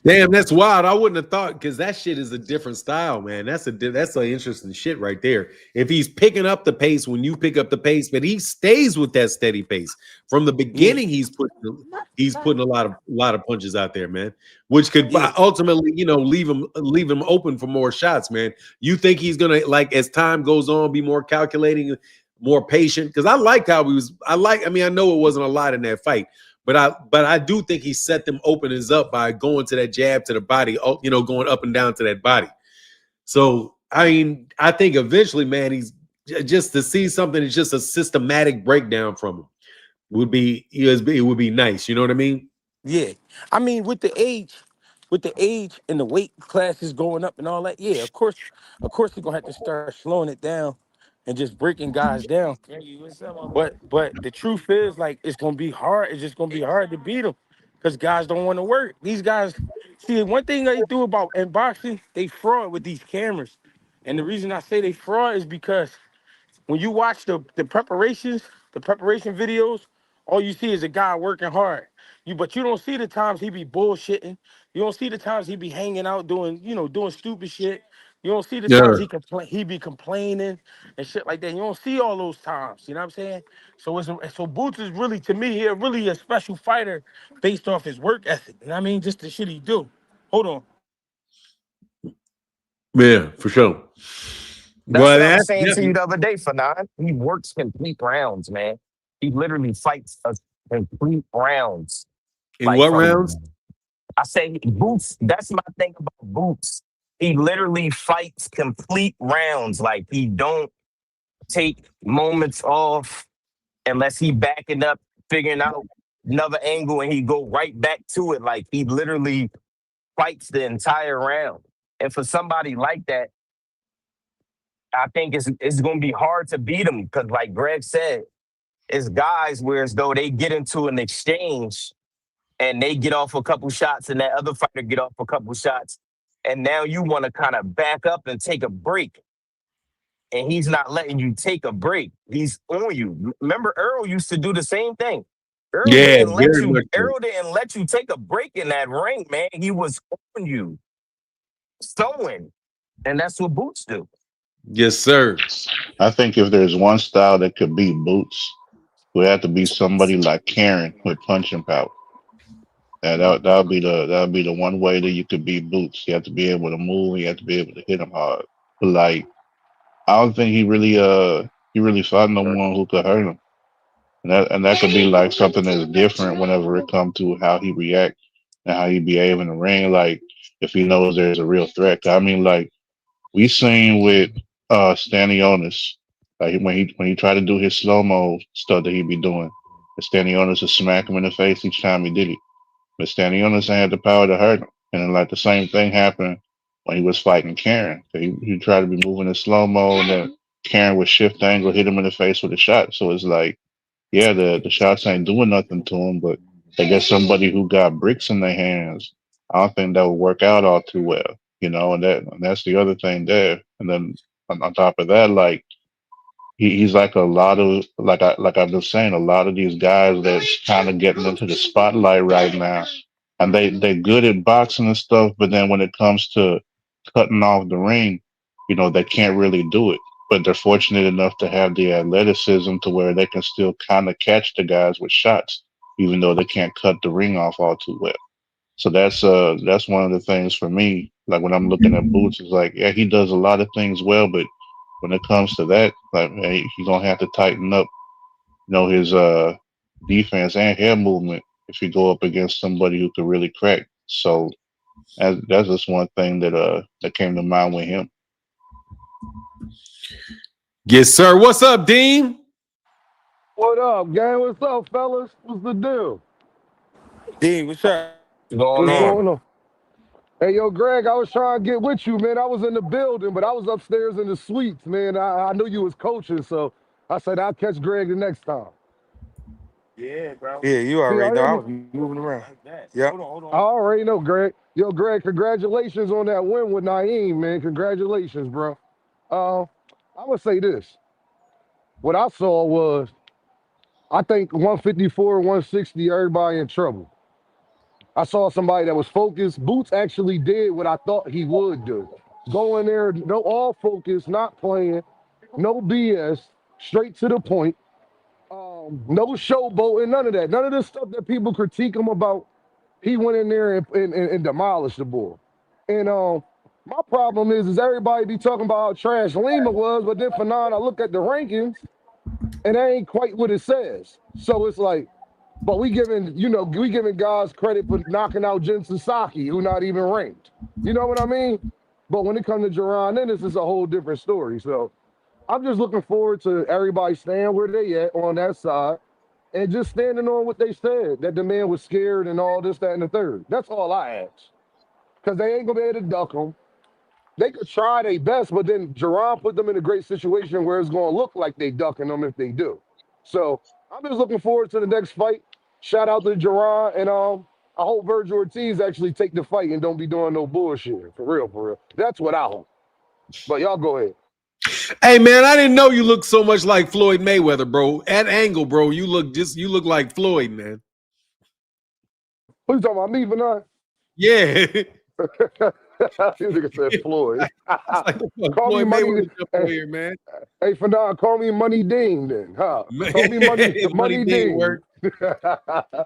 S1: Damn, that's wild. I wouldn't have thought, because that shit is a different style, man. That's an interesting shit right there. If he's picking up the pace when you pick up the pace, but he stays with that steady pace from the
S5: Yeah,
S1: beginning, he's putting a lot of punches out there, man, which could
S5: yeah.
S1: ultimately, leave him open for more shots, man. You think he's gonna, like, as time goes on, be more calculating, more patient? Because I liked how he was. I mean, I know it wasn't a lot in that fight, But I do think he set them openings up by going to that jab to the body, going up and down to that body. So I mean, I think eventually, man, he's just to see something that's just a systematic breakdown from him it would be nice. You know what I mean?
S5: Yeah. I mean, with the age and the weight classes going up and all that, yeah, of course he's gonna have to start slowing it down and just breaking guys down. But the truth is, like, it's gonna be hard. It's just gonna be hard to beat them because guys don't want to work. These guys, see, one thing they do about in boxing, they fraud with these cameras. And the reason I say they fraud is because when you watch the preparation videos, all you see is a guy working hard. But you don't see the times he be bullshitting. You don't see the times he be hanging out doing stupid shit. You don't see the
S1: Yeah.
S5: times he be complaining and shit like that. You don't see all those times. You know what I'm saying? So Boots is really, to me, he really a special fighter based off his work ethic. You know what I mean? Just the shit he do. Hold on.
S1: Yeah, for sure.
S2: That's
S1: Well,
S2: what I was
S1: that's
S2: saying to you
S1: definitely
S2: the other day, Fanon. He works complete rounds, man. He literally fights a complete rounds.
S1: in
S2: Like
S1: what
S2: from
S1: rounds?
S2: I say Boots, that's my thing about Boots. He literally fights complete rounds. Like he don't take moments off unless he backing up, figuring out another angle, and he go right back to it. Like he literally fights the entire round. And for somebody like that, I think it's going to be hard to beat him because, like Greg said, it's guys where as though they get into an exchange and they get off a couple shots and that other fighter get off a couple shots, and now you want to kind of back up and take a break, and he's not letting you take a break. He's on you. Remember, Earl used to do the same thing. Earl
S1: Yeah,
S2: didn't let
S1: very
S2: you.
S1: much so.
S2: Earl didn't let you take a break in that ring, man. He was on you, sewing, and that's what Boots do.
S1: Yes, sir.
S3: I think if there's one style that could beat Boots, it would have to be somebody like Karen with punching power. And that would be the one way that you could beat Boots. You have to be able to move. You have to be able to hit him hard. But like, I don't think he really fought no one who could hurt him. And that could be like something that's different whenever it comes to how he react and how he behave in the ring. Like if he knows there's a real threat. I mean, like we seen with Stanionis, like when he tried to do his slow mo stuff that he be doing, and Stanionis would smack him in the face each time he did it. But Stanionis had the power to hurt him, and then like the same thing happened when he was fighting Karen. He tried to be moving in slow mo, and then Karen would shift angle, hit him in the face with a shot. So it's like, yeah, the shots ain't doing nothing to him, but I guess somebody who got bricks in their hands, I don't think that would work out all too well, and that's the other thing there. And then on top of that, like he's like a lot of like I've been saying, a lot of these guys that's kind of getting into the spotlight right now, and they're good at boxing and stuff, but then when it comes to cutting off the ring, they can't really do it. But they're fortunate enough to have the athleticism to where they can still kind of catch the guys with shots, even though they can't cut the ring off all too well. So that's one of the things for me. Like when I'm looking at Boots, it's like, yeah, he does a lot of things well, but when it comes to that, like hey, he's gonna have to tighten up, his defense and head movement if you go up against somebody who could really crack. So that's just one thing that came to mind with him.
S1: Yes, sir. What's up, Dean?
S6: What up, gang? What's up, fellas? What's the deal?
S5: Dean, what's up?
S2: What's going
S6: What's
S5: Dean.
S2: on?
S6: going on? Hey, yo, Greg, I was trying to get with you, man. I was in the building, but I was upstairs in the suites, man. I knew you was coaching, so I said I'll catch Greg the next time.
S5: Yeah, you
S6: Can
S5: already
S6: y'all
S5: know.
S6: hear
S5: I
S6: me?
S5: was moving around. Yeah.
S6: I already know, Greg. Yo, Greg, congratulations on that win with Naeem, man. Congratulations, bro. Uh, I would say this. What I saw was, I think 154, 160, everybody in trouble. I saw somebody that was focused. Boots actually did what I thought he would do. Go in there, no all focus, not playing, no BS, straight to the point. No showboating, none of that. None of the stuff that people critique him about. He went in there and demolished the board. And my problem is everybody be talking about how trash Lima was, but then I look at the rankings and that ain't quite what it says. So it's like, But we giving guys credit for knocking out Jensen Saki, who not even ranked. You know what I mean? But when it comes to Jaron Ennis, it's a whole different story. So I'm just looking forward to everybody staying where they at on that side and just standing on what they said, that the man was scared and all this, that, and the third. That's all I ask. Because they ain't going to be able to duck him. They could try their best, but then Jaron put them in a great situation where it's going to look like they ducking them if they do. So I'm just looking forward to the next fight. Shout out to Jaron, and I hope Virgil Ortiz actually take the fight and don't be doing no bullshit. For real, for real. That's what I hope. But y'all go ahead.
S1: Hey man, I didn't know you look so much like Floyd Mayweather, bro. At angle, bro, you look like Floyd, man.
S6: Who you talking about, me, Fanon?
S1: Yeah.
S6: You nigga said Floyd.
S1: Like,
S6: Call me
S1: Floyd
S6: Money.
S1: Mayweather here, man.
S6: Hey, Fanon, call me Money Dean then, huh? Call me Money Dean.
S1: Work.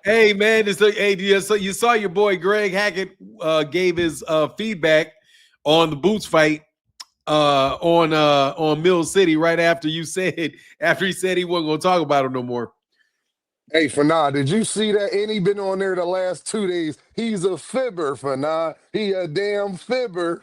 S1: Hey man, so you saw your boy Greg Hackett gave his feedback on the Boots fight on Mill City right after he said he wasn't gonna talk about it no more.
S6: Hey, Fanon, did you see that? And he been on there the last 2 days. He's a fibber, Fanon. He a damn fibber.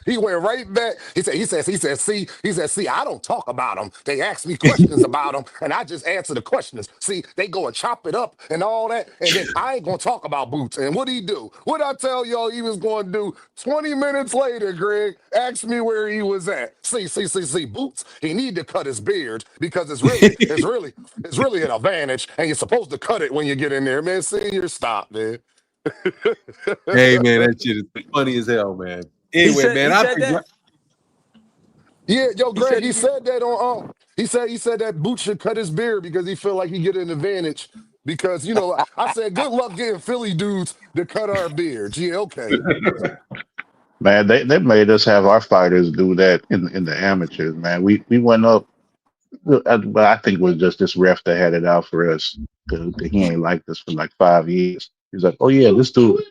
S6: He went right back. He said, see, I don't talk about them. They ask me questions about them, and I just answer the questions. See, they go and chop it up and all that, and then I ain't gonna talk about Boots. And what'd he do? What'd I tell y'all he was gonna do? 20 minutes later, Greg asked me where he was at. See, Boots, he need to cut his beard because it's really an advantage, and you're supposed to cut it when you get in there, man. Senior, stop, man.
S1: Hey man, that shit is funny as hell, man. Anyway,
S6: Yeah, yo, Greg, he said that on he said that Boots should cut his beard because he felt like he get an advantage because I said good luck getting Philly dudes to cut our beards. Yeah, okay.
S3: Man, they made us have our fighters do that in the amateurs, man. We went up, but I think it was just this ref that had it out for us because he ain't liked us for like 5 years. He's like, oh yeah, this dude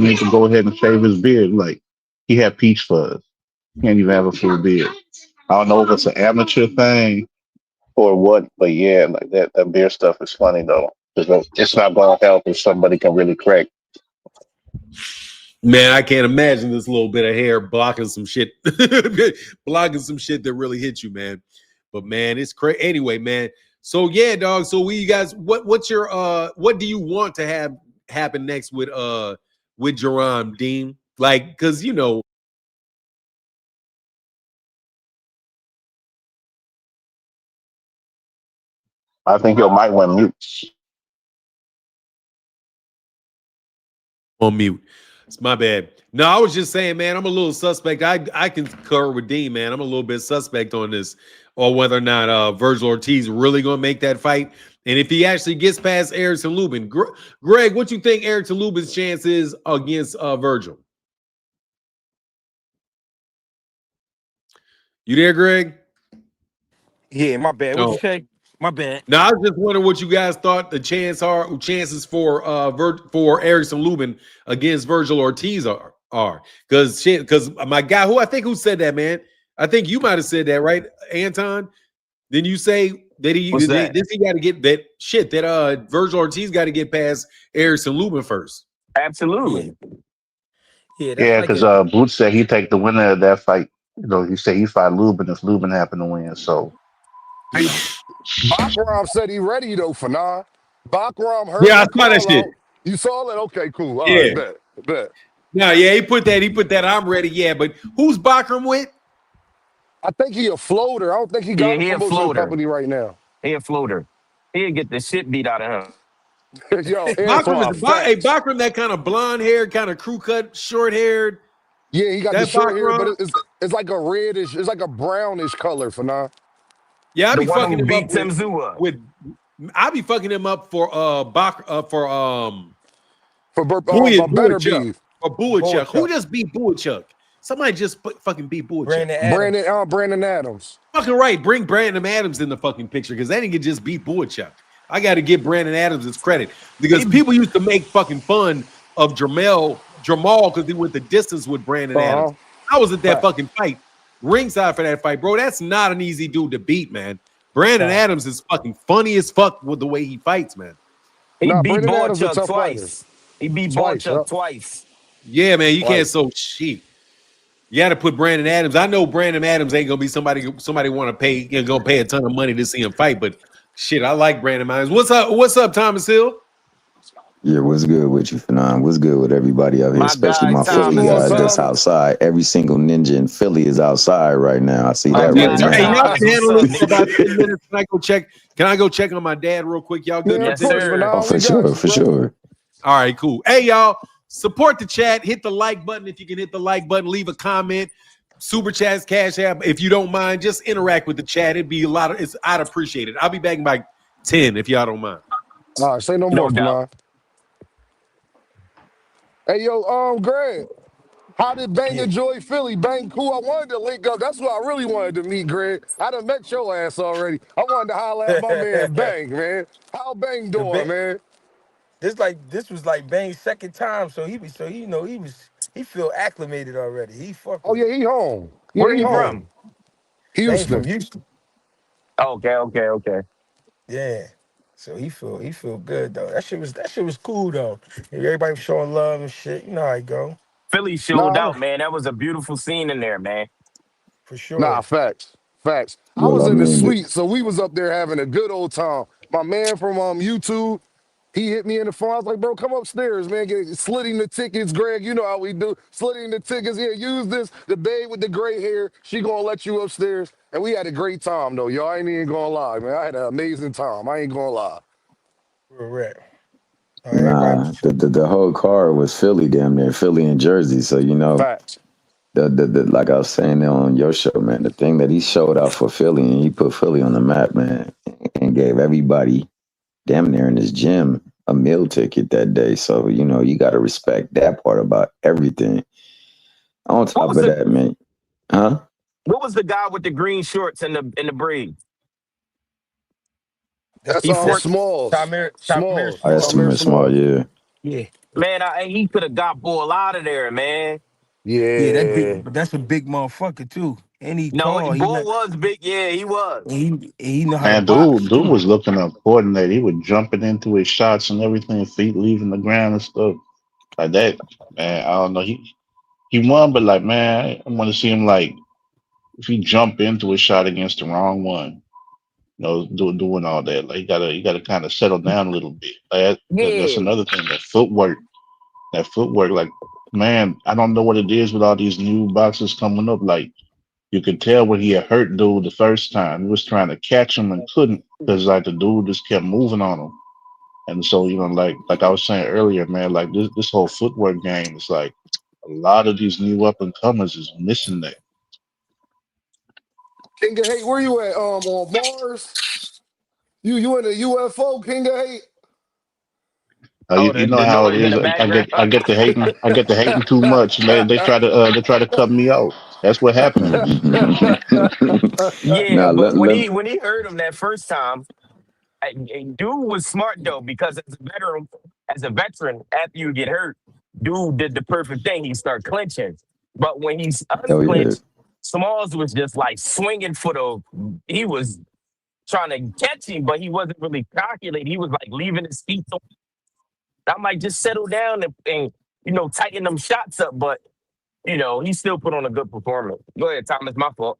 S3: needs to go ahead and shave his beard. Like he had peach fuzz. Can't even have a full beard. I don't know if it's an amateur thing or what, but yeah, like that beard stuff is funny though. Because it's not going to help if somebody can really crack.
S1: Man, I can't imagine this little bit of hair blocking some shit, that really hit you, man. But man, it's crazy. Anyway, man. So yeah, dog. So you guys, what do you want to have happen next with Jaron, Dean? Like, because
S3: I think you might win mute.
S1: On mute. It's my bad. No, I was just saying, man, I'm a little suspect. I concur with Dean, man. I'm a little bit suspect on this, or whether or not Virgil Ortiz really gonna make that fight. And if he actually gets past Erickson Lubin. Greg, what you think Erickson Lubin's chance is against Virgil? You there, Greg?
S5: Yeah, my bad. What you say? My bad.
S1: Now I was just wondering what you guys thought the chances for Erickson Lubin against Virgil Ortiz are. Because my guy who said that, man. I think you might have said that, right, Anton? Then you say that he got to get that shit that Virgil Ortiz got to get past Erickson Lubin first.
S2: Absolutely.
S3: Yeah, because Boots said he'd take the winner of that fight. He said he'd fight Lubin if Lubin happened to win. So
S6: Bakram said he ready though, Fanon. Bakram heard.
S1: Yeah, I saw that shit.
S6: You saw that? Okay, cool. All right, bet.
S1: No, yeah, he put that. I'm ready. Yeah, but who's Bakram with?
S6: I think he a floater. I don't think he got a promotion company right now.
S2: He a floater. He'll get the shit beat out of him.
S6: Yo,
S1: Bakram, that kind of blonde hair, kind of crew cut, short haired.
S6: Yeah, he got the short hair, but it's like a reddish, it's like a brownish color for now.
S1: Yeah, I'll be fucking him up
S2: with
S1: I'll be fucking him up for
S6: Bullachuk.
S1: For Bullachuk. Who just beat Bullachuk? Somebody just fucking beat Bullachuk.
S6: Brandon Adams.
S1: Fucking right. Bring Brandon Adams in the fucking picture because that nigga just beat Bullachuk. I got to give Brandon Adams his credit because people used to make fucking fun of Jamal because he went the distance with Brandon Adams. I was at that fucking fight, ringside for that fight, bro. That's not an easy dude to beat, man. Brandon Adams is fucking funny as fuck with the way he fights, man.
S2: He
S6: Nah,
S2: beat
S6: Brandon Adams a
S2: Chuck
S6: tough fighter.
S2: twice. He beat
S6: Twice,
S2: Chuck
S6: huh?
S2: twice.
S1: Yeah, man, you can't
S6: Twice.
S1: so shit. You got to put Brandon Adams. I know Brandon Adams ain't gonna be somebody want to pay. You're gonna pay a ton of money to see him fight, but shit, I like Brandon Adams. What's up? What's up, Thomas Hill?
S7: Yeah, what's good with you, Fanon? What's good with everybody out here,
S2: My
S7: especially
S2: guy,
S7: my Philly
S2: Thomas.
S7: guys
S2: What's
S7: that's
S2: up?
S7: outside. Every single ninja in Philly is outside right now. I see
S2: My
S7: that
S2: guy,
S7: right
S1: Hey,
S7: now.
S1: y'all
S2: Thomas.
S1: can
S2: What's
S1: handle
S2: up,
S1: this for about
S2: nigga?
S1: 10 minutes. Can I go check? Can I go check on my dad real quick? Y'all good?
S6: Yeah,
S1: for
S6: of
S2: Yes,
S1: 10
S6: course,
S1: minutes?
S2: sir.
S7: Oh,
S6: Fanon.
S7: for
S6: We got
S7: sure,
S6: you,
S7: for
S6: bro.
S7: sure.
S1: All right, cool. Hey, y'all, support the chat. Hit the like button if you can hit the like button. Leave a comment. Super chats, cash app. If you don't mind, just interact with the chat. It'd be a lot of. I'd appreciate it. I'll be back in by 10 if y'all don't mind.
S6: All right, say no
S2: No
S6: more,
S2: doubt.
S6: Fanon. Hey, yo, Greg, how did Bang
S5: Yeah.
S6: enjoy Philly? Bang, cool. I wanted to link up. That's who I really wanted to meet, Greg. I done met your ass already. I wanted to holler at my man Bang, man. How Bang
S5: The
S6: doing, man?
S5: this was like Bane's second time, so he feel acclimated already. He fuck
S6: Oh,
S5: with it.
S6: yeah, he home. Yeah,
S2: Where
S6: he
S2: he
S5: Yeah.
S2: from?
S6: home.
S5: Bane from
S6: Houston.
S5: Houston.
S2: Okay.
S5: Yeah. So he feel good though. That shit was cool though. Everybody was showing love and shit. You know how it go.
S2: Philly showed
S6: Nah,
S2: out, man. That was a beautiful scene in there, man.
S5: For
S6: nah,
S5: sure.
S6: facts. Facts. I
S7: Well,
S6: was
S7: I
S6: in the
S7: mean,
S6: suite, so we was up there having a good old time. My man from YouTube, he hit me in the phone. I was like, bro, come upstairs, man. Slitting the tickets, Greg. You know how we do. Slitting the tickets. Yeah, use this. The babe with the gray hair, she gonna let you upstairs. And we had a great time, though. Y'all ain't even gonna lie, man. I had an amazing time. I ain't gonna lie.
S5: Correct. Everybody
S7: nah,
S5: was
S7: the whole car was Philly, damn near Philly and Jersey. So
S6: Facts.
S7: the like I was saying on your show, man, the thing that he showed out for Philly and he put Philly on the map, man, and gave everybody damn near in his gym a meal ticket that day. So you got to respect that part about everything. On
S2: What
S7: top
S2: was
S7: of
S2: the
S7: that, man, huh?
S2: What was the guy with the green shorts and the braids?
S5: that's
S6: That's
S2: He fought.
S6: Smalls.
S5: Tamir
S6: Smalls.
S7: Oh, that's
S5: Small.
S7: too
S6: Tamir
S7: much small,
S6: Smalls.
S7: yeah.
S5: Yeah.
S2: Man, he could have got Bull out of there, man.
S5: Yeah,
S6: Yeah.
S5: but that's a big motherfucker too. And he
S2: No,
S5: tall.
S2: Bull was big. Yeah, he was.
S5: He know how to
S3: Man,
S5: box
S3: dude
S5: too.
S3: was looking up coordinated. He was jumping into his shots and everything, feet leaving the ground and stuff like that. Man, I don't know. He won, but like, man, I want to see him like if he jump into a shot against the wrong one. Doing all that. Like you gotta kind of settle down a little bit. That's
S2: Yeah.
S3: another thing. That footwork. That footwork. Like, man, I don't know what it is with all these new boxers coming up. Like, you could tell where he had hurt dude the first time. He was trying to catch him and couldn't because like the dude just kept moving on him. And so like I was saying earlier, man, like this whole footwork game is like a lot of these new up and comers is missing that.
S6: King of Hate, where you at? On Mars? You in the UFO, King of Hate?
S2: Oh,
S3: You know
S2: the
S3: how it
S2: noise in
S3: is.
S2: the background.
S3: I get to hating. I get to hating too much, and they try to cut me out. That's what happens.
S2: Yeah,
S7: Now
S2: but when
S7: let
S2: he heard him that first time, dude was smart though because as a veteran, after you get hurt, dude did the perfect thing. He start clinching, but when he's
S7: oh yeah.
S2: unclinched, Smalls was just like swinging for the. He was trying to catch him, but he wasn't really calculating. He was like leaving his feet. I might just settle down and tighten them shots up, but he still put on a good performance. Go ahead, Tom. It's my fault.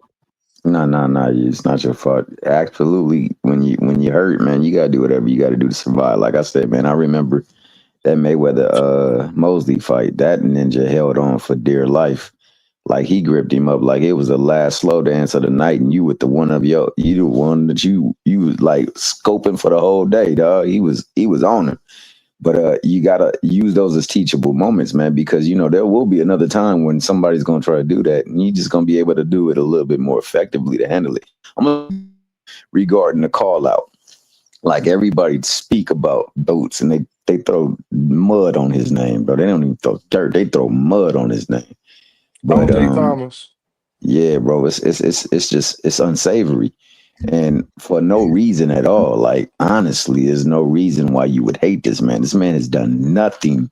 S7: No. It's not your fault. Absolutely. When you hurt, man, you gotta do whatever you gotta do to survive. Like I said, man, I remember that Mayweather Mosley fight. That ninja held on for dear life. Like he gripped him up like it was the last slow dance of the night, and you with the one that you was like scoping for the whole day, dog. He was on him. But you gotta use those as teachable moments, man, because there will be another time when somebody's gonna try to do that, and you're just gonna be able to do it a little bit more effectively to handle it. Regarding the call out, like everybody speak about Boots, and they throw mud on his name, bro. They don't even throw dirt; they throw mud on his name. But
S6: OJ Thomas.
S7: yeah, bro, it's unsavory. And for no reason at all. Like, honestly, there's no reason why you would hate this man. This man has done nothing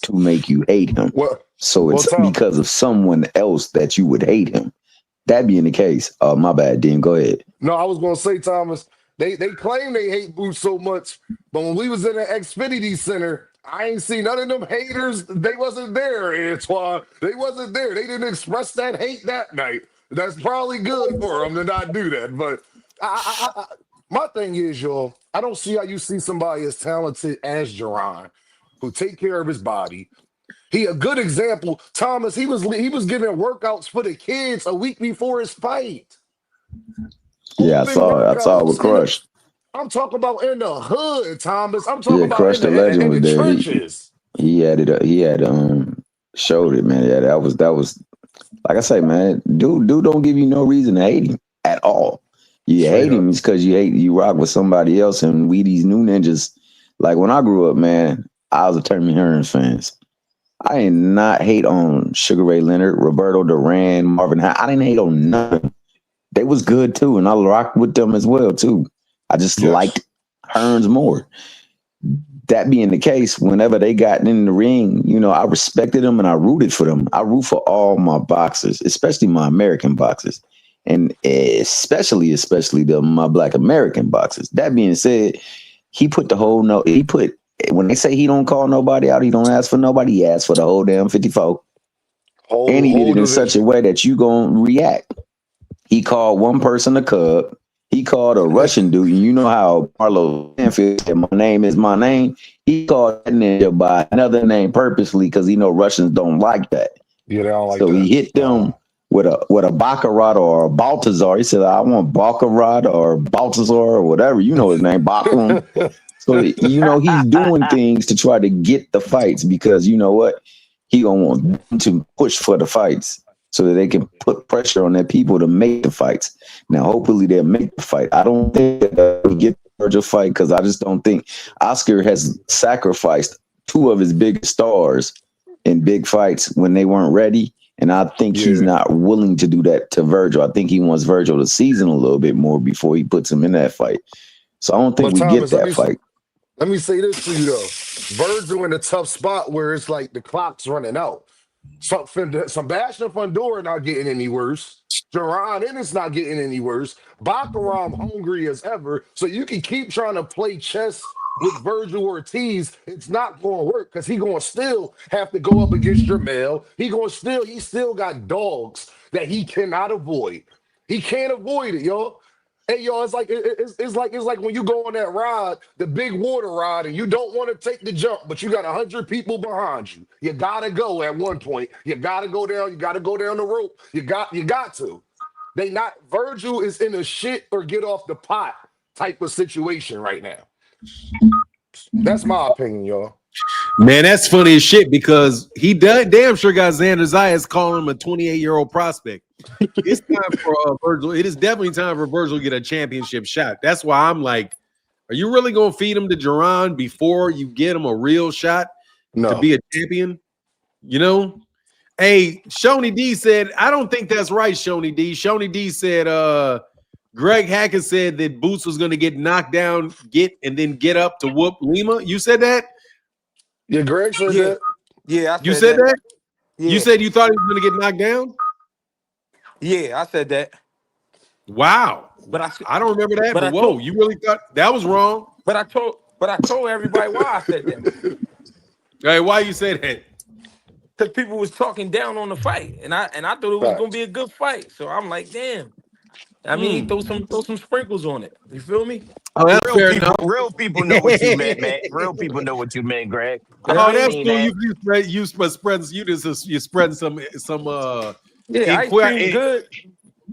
S7: to make you hate him. So
S6: Well,
S7: it's
S6: Tom,
S7: because of someone else that you would hate him. That being the case, my bad, Dean, go ahead.
S6: No, I was gonna say, Thomas, they claim they hate Boots so much, but when we was in the Xfinity Center, I ain't see none of them haters. They wasn't there, Antoine. They wasn't there. They didn't express that hate that night. That's probably good for them to not do that. But my thing is, y'all, I don't see how you see somebody as talented as Jaron, who take care of his body. He a good example. Thomas, he was giving workouts for the kids a week before his fight.
S7: Yeah, I saw it. I saw it with Crush.
S6: I'm talking about in the hood, Thomas. I'm talking about
S7: Crush the Legend was
S6: the
S7: there.
S6: trenches.
S7: He had showed it, man. Yeah, that was like I say, man. Dude don't give you no reason to hate him at all. You hate him because you rock with somebody else, and we these new ninjas. Like when I grew up, man, I was a Terry Hearns fans. I did not hate on Sugar Ray Leonard, Roberto Duran, Marvin High. I didn't hate on none. They was good too, and I rocked with them as well too. I just liked Hearns more. That being the case, whenever they got in the ring, I respected them and I rooted for them. I root for all my boxers, especially my American boxers, and especially my Black American boxers. That being said, he put the whole when they say he don't call nobody out, he don't ask for nobody, he asked for the whole damn 54. And he did it in such a way that you gonna react. He called one person a cub. He called a Russian dude. And you know how Marlo Stanfield said, my name is my name. He called that nigga by another name purposely because he know Russians don't like that.
S6: Yeah, they don't like
S7: that. So
S6: he
S7: hit them with a Baccarat or a Baltazar. He said, I want Baccarat or Baltazar or whatever. You know his name, Baccarat. So, he's doing things to try to get the fights because you know what? He gonna want them to push for the fights so that they can put pressure on their people to make the fights. Now, hopefully they'll make the fight. I don't think we get the Virgil fight because I just don't think Oscar has sacrificed two of his biggest stars in big fights when they weren't ready. And I think he's not willing to do that to Virgil. I think he wants Virgil to season a little bit more before he puts him in that fight. So I don't think get that fight.
S6: Let me say this to you, though. Virgil in a tough spot where it's like the clock's running out. Sebastian Fundora not getting any worse. Jaron Ennis not getting any worse. Baccarat hungry as ever. So you can keep trying to play chess with Virgil Ortiz. It's not going to work because he's going to still have to go up against Jermell. He still got dogs that he cannot avoid. He can't avoid it, y'all. Hey, y'all, it's like when you go on that ride, the big water ride, and you don't want to take the jump, but you got 100 people behind you. You gotta go at one point. You gotta go down. You gotta go down the rope. You got to. Virgil is in a shit or get off the pot type of situation right now. That's my opinion, y'all.
S1: Man, that's funny as shit because he damn sure got Xander Zayas calling him a 28-year-old prospect. It's time for Virgil. It is definitely time for Virgil to get a championship shot. That's why I'm like, are you really going to feed him to Jaron before you get him a real shot to be a champion? Hey, Shoney D said, I don't think that's right, Shoney D. Shoney D said, Greg Hackett said that Boots was going to get knocked down, and then get up to whoop Lima. You said that?
S6: Yeah, Greg said that.
S5: Yeah,
S1: you said that?
S5: Yeah.
S1: You said you thought he was going to get knocked down?
S5: Yeah, I said that.
S1: Wow. But I don't remember that. But whoa, you really thought that was wrong?
S5: But I told everybody why I said that.
S1: Hey, why you say that?
S5: Because people was talking down on the fight, and I thought it was gonna be a good fight. So I'm like, damn. I mean, throw some sprinkles on it. You feel me?
S1: Oh, that's fair enough.
S2: Real people know what you meant, man. Real people know what you meant, Greg.
S1: Oh, that's cool. You spread some
S5: yeah, ice cream good.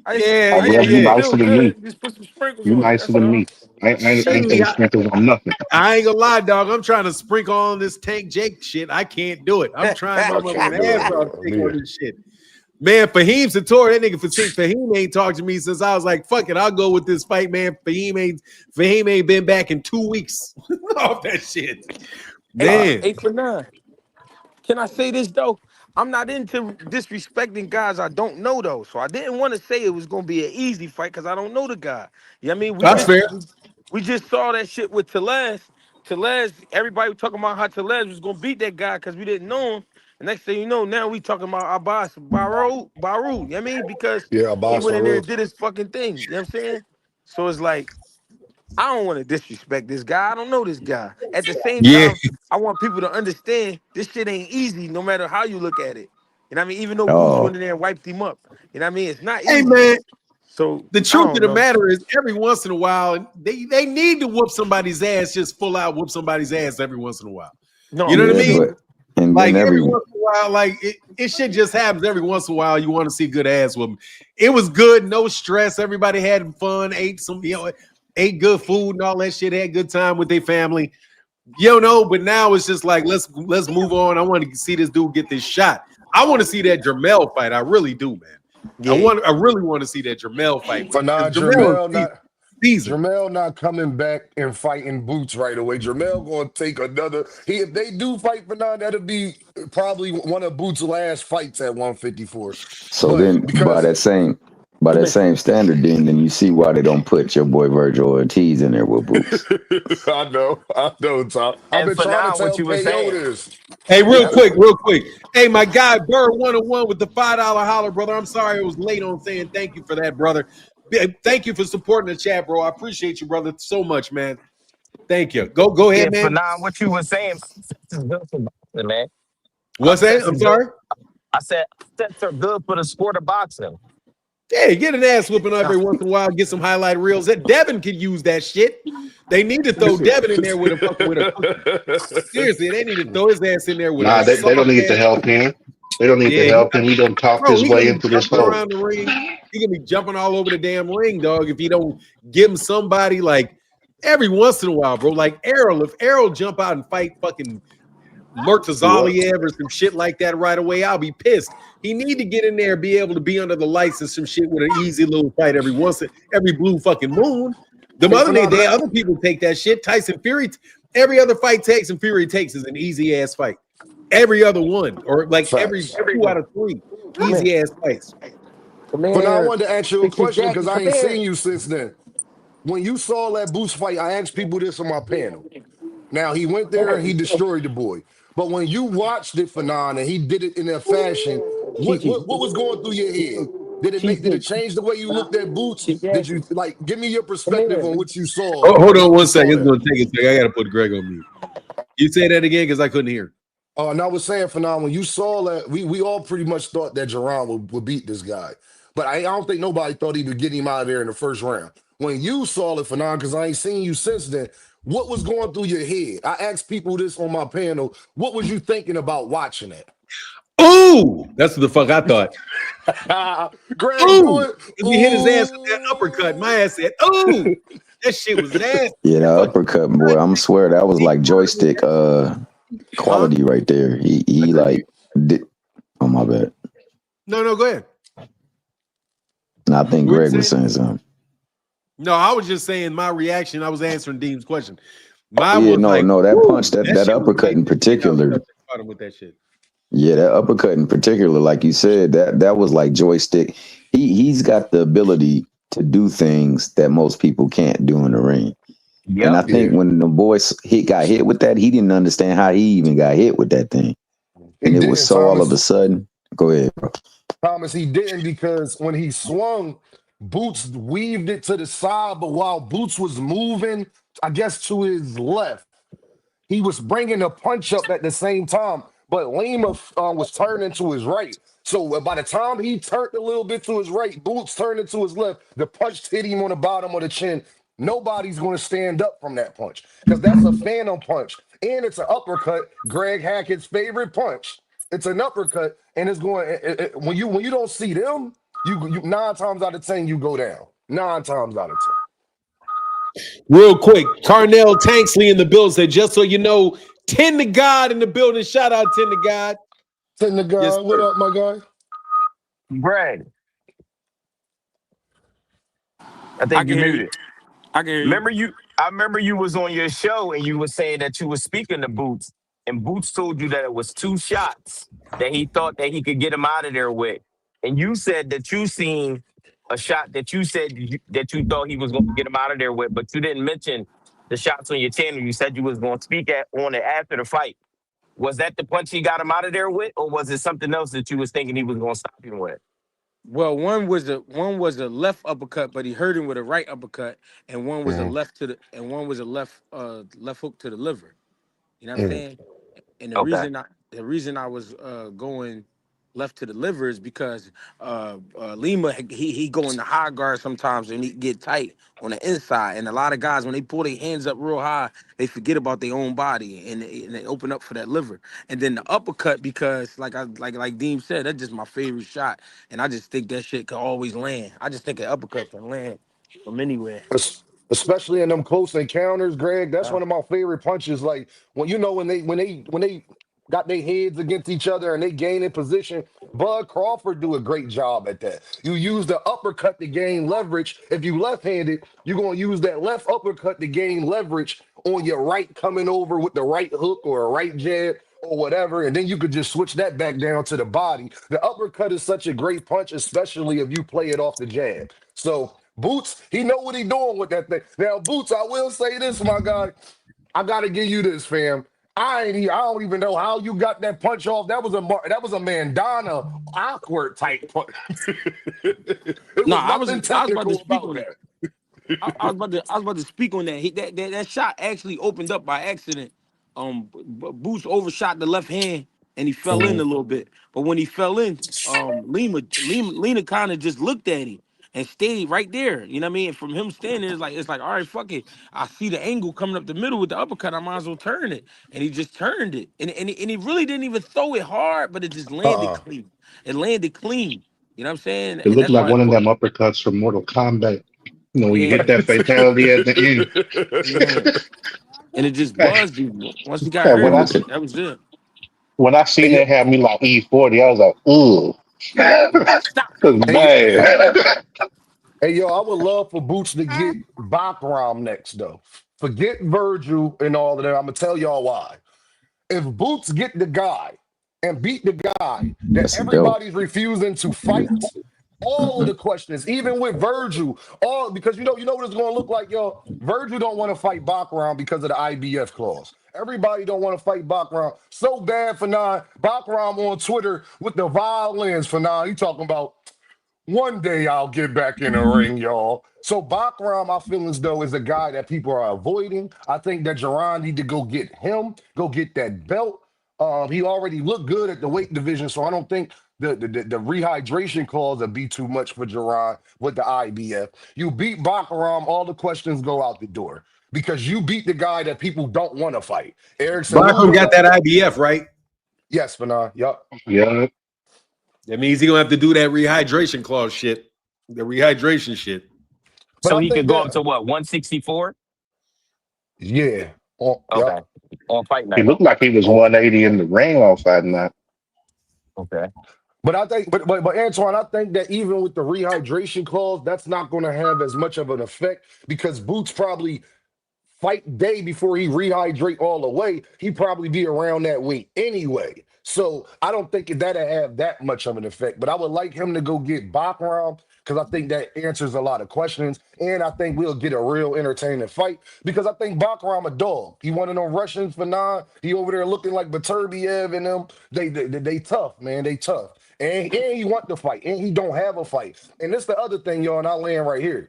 S3: You nicer than me.
S5: Just put some sprinkles
S3: you
S5: on
S3: nicer than me. I ain't putting sprinkles on nothing.
S1: I ain't gonna lie, dog. I'm trying to sprinkle on this Tank Jake shit. I can't do it. I'm trying my ass off to take on this shit. Man, Fahim Sator, that nigga Fahim ain't talked to me since I was like, fuck it, I'll go with this fight, man. Fahim ain't been back in 2 weeks off that shit. Man.
S5: 8 for 9. Can I say this though? I'm not into disrespecting guys I don't know though. So I didn't want to say it was gonna be an easy fight because I don't know the guy. You know what I mean?
S1: That's fair.
S5: We just saw that shit with Tellez. Everybody was talking about how Tellez was gonna beat that guy because we didn't know him. And next thing you know, now we talking about Abbas Baru. You know what I mean? Because he went in there and did his fucking thing. You know what I'm saying? So it's like I don't want to disrespect this guy. I don't know this guy. At the same
S1: Yeah.
S5: time, I want people to understand this shit ain't easy, no matter how you look at it. You know what I mean? Even though Boots went
S7: Oh,
S5: in there and wiped him up. You know what I mean? It's not
S1: Hey
S5: easy.
S1: man,
S5: So
S1: the
S5: I
S1: truth of
S5: don't
S1: the
S5: know.
S1: matter is, every once in a while, they need to whoop somebody's ass, just full out whoop somebody's ass every once in a while.
S5: No,
S1: You know what I
S7: yeah,
S1: mean?
S7: but and
S1: Like
S7: then
S1: every
S7: every
S1: once in a while, like it shit just happens every once in a while. You want to see good ass whooping. It was good, no stress. Everybody had fun, ate good food and all that shit. Had good time with their family. You know, but now it's just like let's move on. I want to see this dude get this shot. I want to see that Jermel fight. I really do, man.
S5: yeah.
S1: I really want to see that Jermel fight
S6: For now,
S1: because Jermel is seasoned.
S6: Jermel not coming back and fighting Boots right away. Jermel going to take another. If they do fight for now, that'll be probably one of Boots' last fights at 154.
S7: so
S6: But
S7: then by
S6: because
S7: that same standard, then you see why they don't put your boy Virgil Ortiz in there with Boots.
S6: I know, Tom. I've
S2: And
S6: been
S2: for
S6: trying to
S2: now, what
S6: tell
S2: you were
S6: KO
S2: saying,
S6: this.
S1: Hey, real quick. Hey, my guy Burr 101 with the $5 holler, brother. I'm sorry I was late on saying thank you for that, brother. Thank you for supporting the chat, bro. I appreciate you, brother, so much, man. Thank you. Go
S2: yeah,
S1: ahead,
S2: for
S1: man.
S2: now, what you were saying, upsets is good for boxing, man.
S1: What's that?
S2: Upsets
S1: I'm
S2: is good.
S1: sorry.
S2: I said upsets are good for the sport of boxing.
S1: Yeah, get an ass whooping every once in a while. Get some highlight reels. That Devin could use that shit. They need to throw Devin in there with a cookie. Seriously, they need to throw his ass in there with a
S3: Nah, they
S1: soft
S3: don't need to
S1: ass.
S3: help him. They don't need to
S1: Yeah,
S3: help him. He done talked
S1: bro,
S3: his
S1: he
S3: way
S1: gonna be
S3: into this
S1: jumping
S3: hole.
S1: around the ring. He gonna be jumping all over the damn ring, dog. If you don't give him somebody like every once in a while, bro. Like Errol, if Errol jump out and fight fucking Murtazaliev or some shit like that right away, I'll be pissed. He need to get in there, be able to be under the lights and some shit with an easy little fight every blue fucking moon. The other people take that shit. Tyson Fury, every other fight Tyson Fury takes is an easy ass fight. Every other one, or like every
S6: Facts.
S1: 2 out of 3
S5: Come here.
S1: easy ass fights.
S5: Come
S6: For now, I
S5: here.
S6: wanted to ask you a
S5: Fix your
S6: question because
S5: jacket.
S6: I
S5: Come
S6: ain't
S5: here.
S6: seen you since then. When you saw that Boots fight, I asked people this on my panel. Now he went there and he destroyed the boy. But when you watched it for and he did it in that fashion, what was going through your head? Did it change the way you looked at Boots? Did you like give me your perspective on what you saw
S1: Oh, hold on
S6: when you
S1: one
S6: saw
S1: second. It's
S6: that?
S1: gonna take a second. I gotta put Greg on mute. You say that again because I couldn't hear.
S6: And I was saying for when you saw that, we all pretty much thought that Jaron would beat this guy. But I don't think nobody thought he would get him out of there in the first round. When you saw it for because I ain't seen you since then, what was going through your head? I asked people this on my panel. What was you thinking about watching it?
S1: Ooh, that's what the fuck I thought.
S6: Greg, do
S1: Ooh,
S6: it.
S1: and he hit his ass with that uppercut. My ass said, "Ooh, that shit was nasty."
S7: Yeah, that uppercut, boy. I'm swear that was like joystick quality right there. He like did. Oh my bad.
S1: No, go ahead.
S7: And I think
S1: What you
S7: Greg was
S1: saying?
S7: saying something.
S1: No, I was just saying my reaction. I was answering Dean's question.
S7: Yeah, that punch, that uppercut in particular.
S1: Caught him with that shit.
S7: Yeah, that uppercut in particular, like you said, that was like joystick. He's got the ability to do things that most people can't do in the ring.
S2: Yep.
S7: And I think when the boy got hit with that, he didn't understand how he even got hit with that thing. And it was so all of a sudden. Go ahead, bro.
S6: Thomas, he didn't because when he swung, Boots weaved it to the side, but while Boots was moving, I guess to his left, he was bringing a punch up at the same time, but Lima was turning to his right. So by the time he turned a little bit to his right, Boots turned into his left, the punch hit him on the bottom of the chin. Nobody's going to stand up from that punch because that's a phantom punch. And it's an uppercut, Greg Hackett's favorite punch. It's an uppercut, and it's going when you don't see them, you 9 times out of 10 you go down. 9 times out of 10.
S1: Real quick, Carnell Tanksley in the building said, just so you know, 10 to God in the building. Shout out 10 to God.
S6: 10 to God.
S1: Yes,
S6: What up, my guy?
S2: Greg, I think you muted.
S5: I can hear you.
S2: I remember you was on your show and you were saying that you were speaking to Boots, and Boots told you that it was 2 shots that he thought that he could get him out of there with. And you said that you seen a shot that you said that you thought he was going to get him out of there with, but you didn't mention the shots on your channel. You said you was going to speak on it after the fight. Was that the punch he got him out of there with, or was it something else that you was thinking he was going to stop him with?
S5: Well, one was a left uppercut, but he hurt him with a right uppercut, and one was a
S6: Mm,
S5: left to the and one was a left hook to the liver. You know what I'm
S6: mm.
S5: saying? And
S2: Okay.
S5: the reason I was going left to the liver is because Lima he go in the high guard sometimes and he get tight on the inside, and a lot of guys when they pull their hands up real high, they forget about their own body and they open up for that liver. And then the uppercut because like Deem said, that's just my favorite shot, and I just think that shit could always land. I just think an uppercut can land from anywhere.
S6: Especially in them close encounters, Greg. That's one of my favorite punches. Like when when they got their heads against each other and they gain in position. Bud Crawford do a great job at that. You use the uppercut to gain leverage. If you left-handed, you're gonna use that left uppercut to gain leverage on your right coming over with the right hook or a right jab or whatever, and then you could just switch that back down to the body. The uppercut is such a great punch, especially if you play it off the jab. So Boots, he know what he doing with that thing. Now, Boots, I will say this, my guy. I gotta give you this, fam. I don't even know how you got that punch off. That was a Mandana awkward type punch. It
S5: No,
S6: was nothing
S5: I was about to
S6: technical
S5: speak
S6: about
S5: on it.
S6: that.
S5: I was about to speak on that. That shot actually opened up by accident. Boots overshot the left hand and he fell in
S6: Mhm.
S5: a little bit. But when he fell in, Lima kind of just looked at him and stayed right there. You know what I mean? From him standing, it's like, all right, fuck it. I see the angle coming up the middle with the uppercut. I might as well turn it. And he just turned it. And he really didn't even throw it hard, but it just landed
S6: Uh-uh.
S5: clean. It landed clean. You know what I'm saying?
S3: It
S5: And
S3: looked
S5: that's
S3: like
S5: why it's
S3: one of
S5: called.
S3: them uppercuts from Mortal Kombat. You know, when you
S5: Yeah,
S3: hit that fatality at the end.
S5: yeah. And it just
S3: Hey,
S5: buzzed you. Once he got
S3: hey,
S5: hurt,
S3: when
S7: And
S3: I
S7: look at
S5: that was it.
S3: when I
S6: Hey,
S3: seen
S6: yo,
S3: it have me like E40, I was like, ooh,
S5: Stop.
S3: that's
S6: hey,
S3: bad.
S6: hey, yo, I would love for Boots to get Bakram next, though. Forget Virgil and all of that. I'm gonna tell y'all why. If Boots get the guy and beat the guy that
S7: that's a belt.
S6: everybody's refusing to fight, all of
S7: Hmm.
S6: the questions, even with Virgil, all because you know what it's going to look like, yo. Virgil don't want to fight Bakram because of the IBF clause. Everybody don't want to fight Bakram. So bad for Bakram on Twitter with the violins for He talking about one day I'll get back in the ring, y'all. So Bakram, I feel as though is a guy that people are avoiding. I think that Jaron need to go get him, go get that belt. He already looked good at the weight division, so I don't think the rehydration clause would be too much for Jaron with the IBF. You beat Bakram, all the questions go out the door because you beat the guy that people don't want to fight. Erickson
S1: Bachman
S6: Lubin,
S1: got that IBF, right?
S6: yes, Fanon, yup.
S3: Yeah,
S1: That means he gonna have to do that rehydration clause shit. The rehydration shit.
S6: But
S2: So
S6: I
S2: he could
S6: think
S2: go up
S6: that,
S2: to what, 164?
S6: yeah, oh,
S2: Okay.
S6: yup.
S2: On fight
S3: he
S2: night.
S3: looked like he was 180 in the ring on Fight Night.
S2: Okay.
S6: But I think, but Antoine, I think that even with the rehydration clause, that's not going to have as much of an effect because Boots probably fight day before he rehydrate all the way, he probably be around that weight anyway. So I don't think that'll have that much of an effect. But I would like him to go get Bakram because I think that answers a lot of questions. And I think we'll get a real entertaining fight because I think Bakram a dog. He one of them Russians for He over there looking like Baturbiev and them. They tough, man. They tough. And he want to fight. And he don't have a fight. And this the other thing, y'all, and I land right here.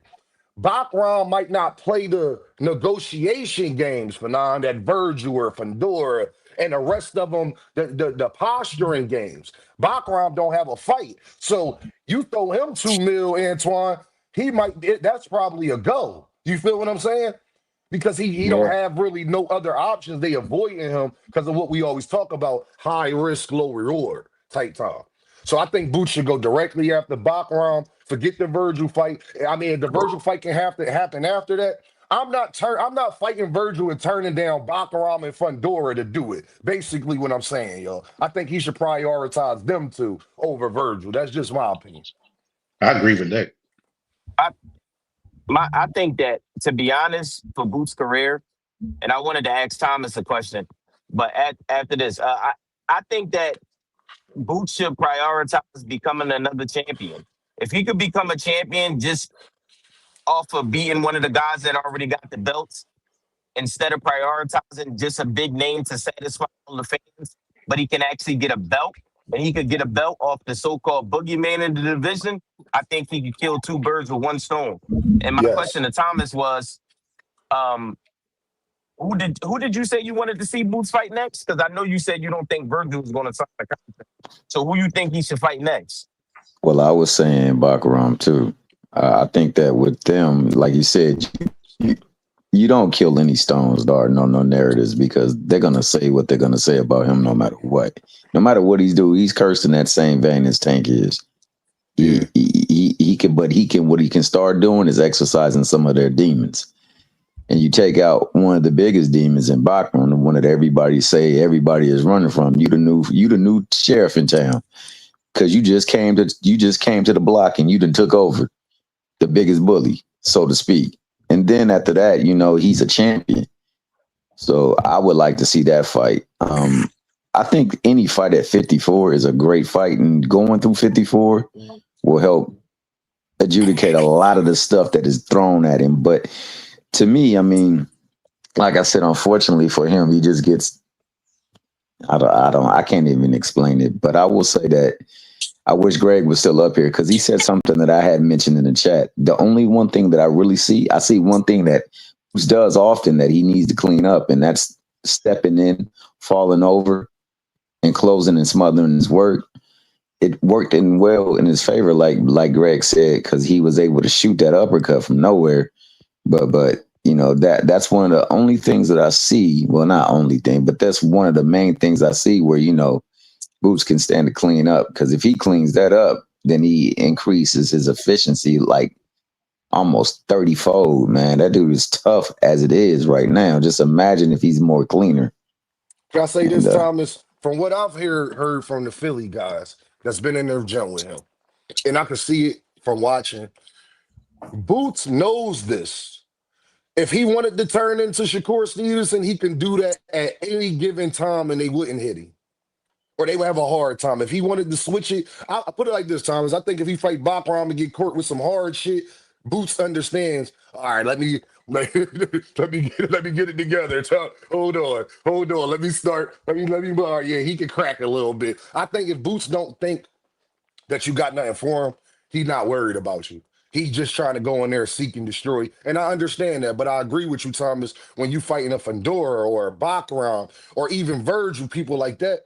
S6: Bakram might not play the negotiation games for that Virgil or Fundora and the rest of them, the posturing games. Bakram don't have a fight. So you throw him 2 mil, Antoine, that's probably a go. You feel what I'm saying? Because he don't
S2: Yeah.
S6: have really no other options. They avoiding him because of what we always talk about, high risk, low reward type time. So I think Boots should go directly after Bakram. Forget the Virgil fight. I mean, if the Virgil fight can have to happen after that. I'm not fighting Virgil and turning down Bakram and Fundora to do it. Basically, what I'm saying, yo. I think he should prioritize them two over Virgil. That's just my opinion.
S3: I agree with that.
S2: I I think that, to be honest, for Boots' career, and I wanted to ask Thomas a question, but after this, I think that Boots should prioritize becoming another champion. If he could become a champion just off of beating one of the guys that already got the belts, instead of prioritizing just a big name to satisfy all the fans, but he can actually get a belt, and he could get a belt off the so-called boogeyman in the division, I think he could kill two birds with one stone. And my
S6: Yes.
S2: question to Thomas was, um, who did you say you wanted to see Boots fight next? Because I know you said you don't think Virgil was going to sign a contract. So who you think he should fight next?
S7: Well, I was saying Bakaram too. I think that with them, like you said, you, you don't kill any stones, dog. No narratives, because they're gonna say what they're gonna say about him, no matter what. No matter what he's doing, he's cursed in that same vein as Tank is.
S6: Yeah.
S7: He can, but he can. What he can start doing is exercising some of their demons. And you take out one of the biggest demons in Bachman, the one that everybody is running from. You the new sheriff in town, because you just came to the block and you done took over the biggest bully, so to speak. And then after that, he's a champion. So I would like to see that fight. I think any fight at 54 is a great fight, and going through 54 will help adjudicate a lot of the stuff that is thrown at him. But to me, I mean, like I said, unfortunately for him, he just gets, I can't even explain it, but I will say that I wish Greg was still up here, because he said something that I had mentioned in the chat. The only one thing that I see one thing that Bruce does often that he needs to clean up, and that's stepping in, falling over, and closing and smothering his work. It worked well in his favor, like Greg said, because he was able to shoot that uppercut from nowhere. But that's one of the only things that I see. Well, not only thing, but that's one of the main things I see where Boots can stand to clean up, because if he cleans that up, then he increases his efficiency like almost 30-fold, man. That dude is tough as it is right now. Just imagine if he's more cleaner.
S6: Can I say
S7: And
S6: this, Thomas? From what I've heard from the Philly guys that's been in their gym with him, and I can see it from watching, Boots knows this. If he wanted to turn into Shakur Stevenson, he can do that at any given time and they wouldn't hit him. Or they would have a hard time. If he wanted to switch it, I put it like this, Thomas. I think if he fight Bachram and get caught with some hard shit, Boots understands. All right, let me get it together. Hold on. Let me start. Let me. All right, yeah, he can crack a little bit. I think if Boots don't think that you got nothing for him, he's not worried about you. He's just trying to go in there, seek and destroy. And I understand that, but I agree with you, Thomas. When you fighting a Fundora or a Bachram or even Virgil, people like that,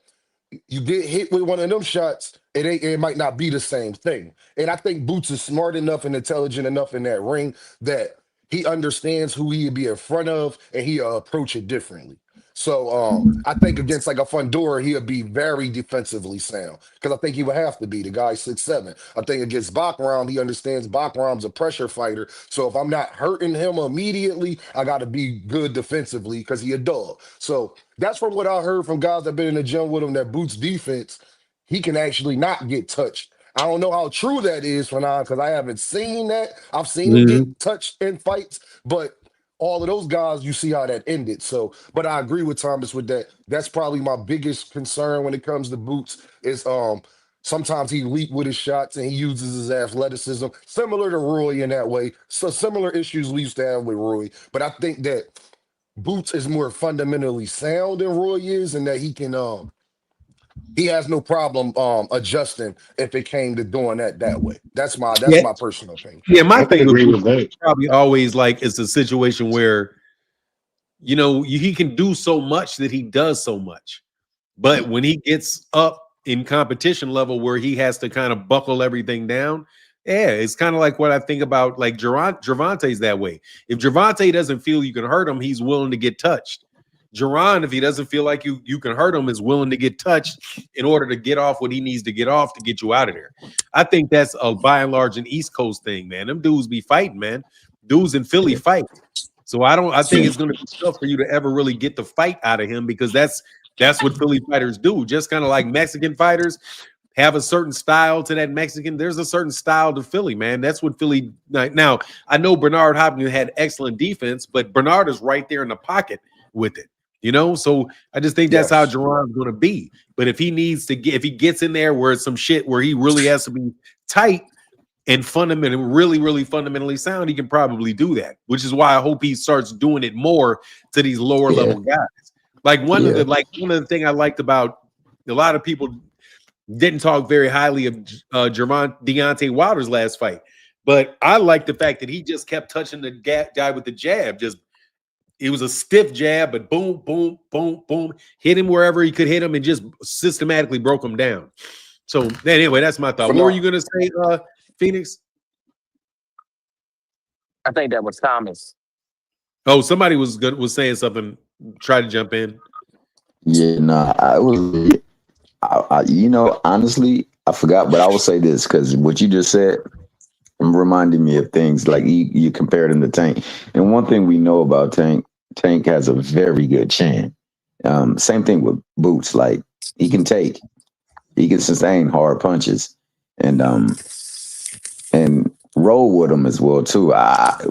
S6: you get hit with one of them shots, it might not be the same thing. And I think Boots is smart enough and intelligent enough in that ring that he understands who he'd be in front of and he'll approach it differently. So I think against like a Fundora, he'll be very defensively sound, because I think he would have to be. The guy's 6'7". I think against Bachram, he understands Bachram's a pressure fighter. So if I'm not hurting him immediately, I got to be good defensively because he a dog. So that's from what I heard from guys that been in the gym with him, that Boots defense, he can actually not get touched. I don't know how true that is for now, because I haven't seen that. I've seen him get touched in fights, but all of those guys, you see how that ended. So, but I agree with Thomas with that. That's probably my biggest concern when it comes to Boots is sometimes he leap with his shots and he uses his athleticism, similar to Roy in that way. So similar issues we used to have with Roy. But I think that Boots is more fundamentally sound than Roy is, and that he can he has no problem adjusting if it came to doing that way. That's my personal opinion.
S1: Yeah, my
S3: I can
S1: thing
S3: agree
S1: with
S3: with that.
S1: probably always like it's a situation where he can do so much that he does so much, but when he gets up in competition level where he has to kind of buckle everything down, yeah, it's kind of like what I think about like Gervonta's that way. If Gervonta doesn't feel you can hurt him, he's willing to get touched. Jaron, if he doesn't feel like you can hurt him, is willing to get touched in order to get off what he needs to get off to get you out of there. I think that's by and large an East Coast thing, man. Them dudes be fighting, man. Dudes in Philly fight. So I think it's going to be tough for you to ever really get the fight out of him, because that's what Philly fighters do. Just kind of like Mexican fighters have a certain style to that Mexican. There's a certain style to Philly, man. That's what Philly. Now I know Bernard Hopkins had excellent defense, but Bernard is right there in the pocket with it. So I just think that's how Jaron's going to be. But if he gets in there where it's some shit where he really has to be tight and really fundamentally sound, he can probably do that. Which is why I hope he starts doing it more to these lower level guys. Like one of the thing I liked about a lot of people Didn't talk very highly of Deontay Wilder's last fight, but I like the fact that he just kept touching the guy with the jab. Just it was a stiff jab, but boom, boom, boom, boom, hit him wherever he could hit him, and just systematically broke him down. So anyway, that's my thought. What were you gonna say, Phoenix?
S2: I think that was Thomas.
S1: Oh, somebody was saying something. Try to jump in.
S7: Yeah, no, you know, honestly, I forgot, but I will say this because what you just said reminded me of things like you compared him to Tank. And one thing we know about Tank has a very good chin. Same thing with Boots. Like he can sustain hard punches and roll with them as well too.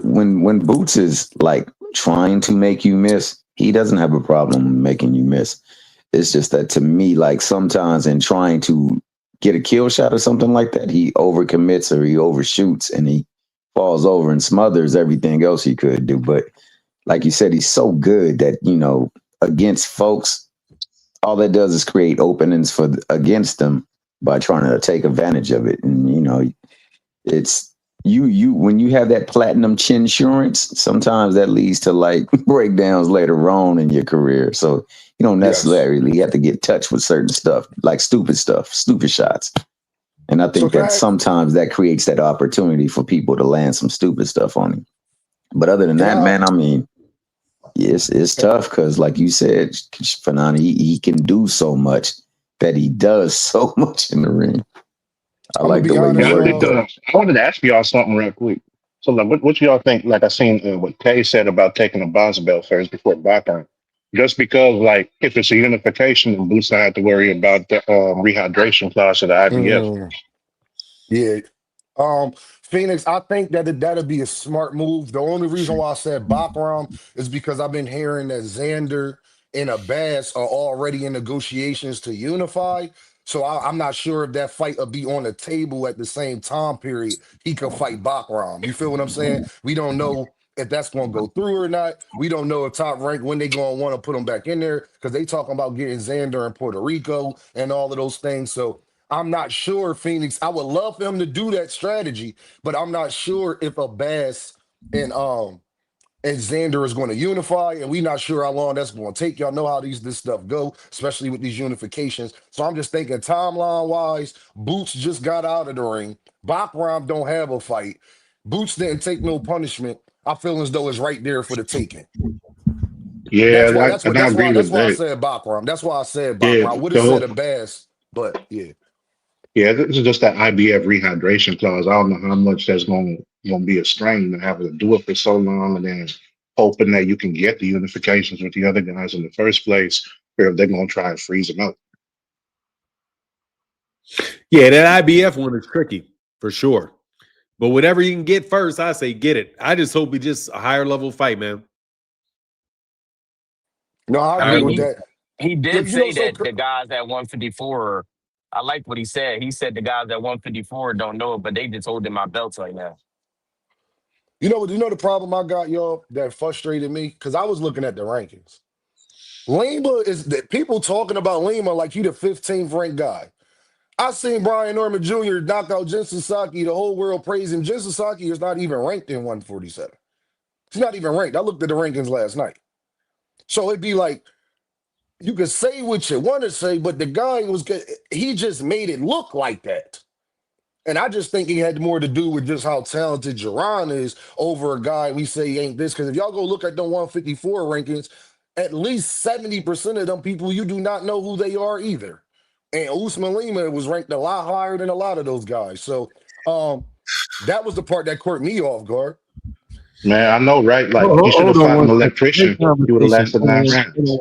S7: When Boots is like trying to make you miss, he doesn't have a problem making you miss. It's just that to me, like sometimes in trying to get a kill shot or something like that, he overcommits or he overshoots and he falls over and smothers everything else he could do. But like you said, he's so good that, you know, against folks, all that does is create openings against them by trying to take advantage of it. And, you know, it's you when you have that platinum chin insurance, sometimes that leads to like breakdowns later on in your career. So you don't necessarily have to get touched with certain stuff, like stupid shots. And I think that sometimes that creates that opportunity for people to land some stupid stuff on him. But other than that, man, I mean, it's tough because, like you said, Fanani, he can do so much that he does so much in the ring. I like the way you worded it.
S3: I wanted to ask y'all something real quick. So, like, what y'all think? Like, I seen what Kay said about taking a bounce belt first before background. Just because, like, if it's a unification, then Boots don't have to worry about the rehydration clause of the IBF.
S6: Yeah. Phoenix, I think that'd be a smart move. The only reason why I said Bakram is because I've been hearing that Xander and Abbas are already in negotiations to unify. So I'm not sure if that fight will be on the table at the same time period. He could fight Bakram. You feel what I'm saying? We don't know if that's going to go through or not. We don't know if Top Rank, when they going to want to put him back in there, because they talking about getting Xander in Puerto Rico and all of those things. So I'm not sure, Phoenix. I would love for him to do that strategy, but I'm not sure if Abbas and Xander is going to unify, and we're not sure how long that's going to take. Y'all know how this stuff go, especially with these unifications. So I'm just thinking timeline-wise, Boots just got out of the ring. Bakram don't have a fight. Boots didn't take no punishment. I feel as though it's right there for the taking.
S3: Yeah,
S6: that's why I
S3: that.
S6: said Bakram. That's why I said Bakram.
S3: Yeah,
S6: I would have said Abbas, but yeah.
S3: Yeah, this is just that IBF rehydration clause. I don't know how much that's going to be a strain to have to do it for so long, and then hoping that you can get the unifications with the other guys in the first place, or if they're going to try and freeze them out.
S1: Yeah, that IBF one is tricky for sure. But whatever you can get first, I say get it. I just hope it's just a higher level fight, man.
S6: No, I agree with that.
S2: He did say that the guys at 154. I like what he said. He said the guys at 154 don't know it, but they just holding my belts right now.
S6: You know the problem I got, y'all, that frustrated me? Because I was looking at the rankings. Lima is people talking about Lima like he the 15th ranked guy. I seen Brian Norman Jr. knock out Jin Sasaki. The whole world praised him. Jin Sasaki is not even ranked in 147. He's not even ranked. I looked at the rankings last night. So it'd be like, you could say what you want to say, but the guy he just made it look like that. And I just think he had more to do with just how talented Jaron is over a guy we say ain't this. Because if y'all go look at the 154 rankings, at least 70% of them people, you do not know who they are either. And Usman Lima was ranked a lot higher than a lot of those guys. So that was the part that caught me off guard.
S3: Man, I know, right? Like, you should have fought an electrician. You would have lasted 9 rounds.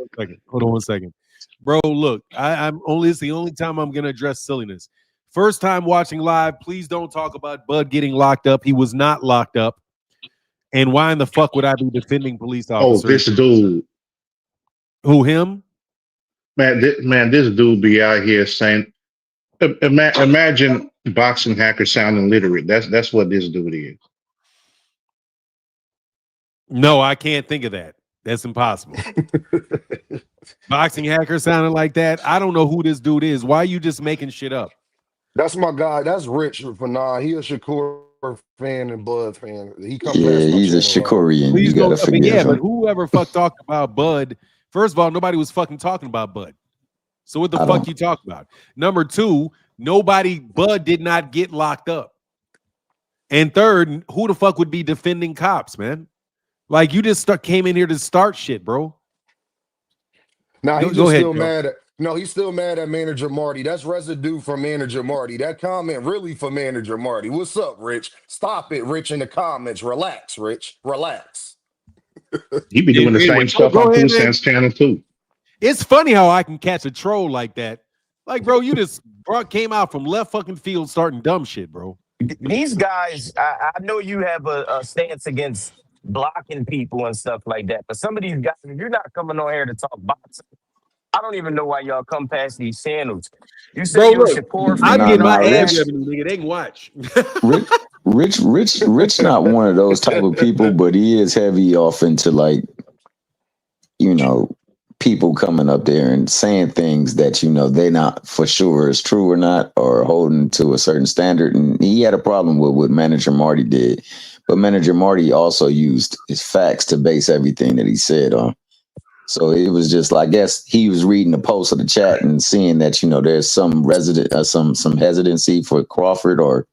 S1: Hold on one second. Bro, look, it's the only time I'm going to address silliness. First time watching live, please don't talk about Bud getting locked up. He was not locked up. And why in the fuck would I be defending police officers?
S3: Oh, this dude.
S1: Who, him?
S3: Man, this dude be out here saying, imagine boxing hacker sounding literate. That's what this dude is.
S1: No, I can't think of that. That's impossible. Boxing hacker sounded like that. I don't know who this dude is. Why are you just making shit up?
S6: That's my guy. That's Rich Fanon. He a Shakur fan and Bud fan. He come
S7: Yeah,
S6: past my
S7: he's a
S6: channel.
S7: Shakurian.
S1: Please
S7: You gotta
S1: don't.
S7: forgive
S1: Yeah, but
S7: him.
S1: whoever fuck talked about Bud. First of all, nobody was fucking talking about Bud. So what the
S7: I
S1: fuck
S7: don't-
S1: you talking about? Number two, Bud did not get locked up. And third, who the fuck would be defending cops, man? Like, you just came in here to start shit, bro.
S6: Now he's
S1: Go ahead,
S6: still
S1: Joe.
S6: mad at he's still mad at Manager Marty. That's residue from Manager Marty. That comment really for Manager Marty. What's up, Rich? Stop it, Rich, in the comments. Relax, Rich. Relax.
S3: He be doing the
S1: Anyway,
S3: same stuff
S1: go
S3: on
S1: ahead,
S3: 2 Cents channel too.
S1: It's funny how I can catch a troll like that. Like, bro, you just came out from left fucking field starting dumb shit, bro.
S2: These guys, I know you have a stance against blocking people and stuff like that, but some of these guys, if you're not coming on here to talk boxing, I don't even know why y'all come past these channels. You say
S1: Bro,
S2: you're
S1: look,
S2: Shakur
S1: I'm
S7: Nah,
S1: getting
S7: nah,
S1: my ad
S7: Rich.
S1: revenue, nigga. They can watch.
S7: Rich not one of those type of people, but he is heavy off into like, you know, people coming up there and saying things that, you know, they not for sure is true or not, or holding to a certain standard. And he had a problem with what Manager Marty did. But Manager Marty also used his facts to base everything that he said on. So it was just like, I guess he was reading the post of the chat and seeing that, you know, there's some some hesitancy for Crawford, or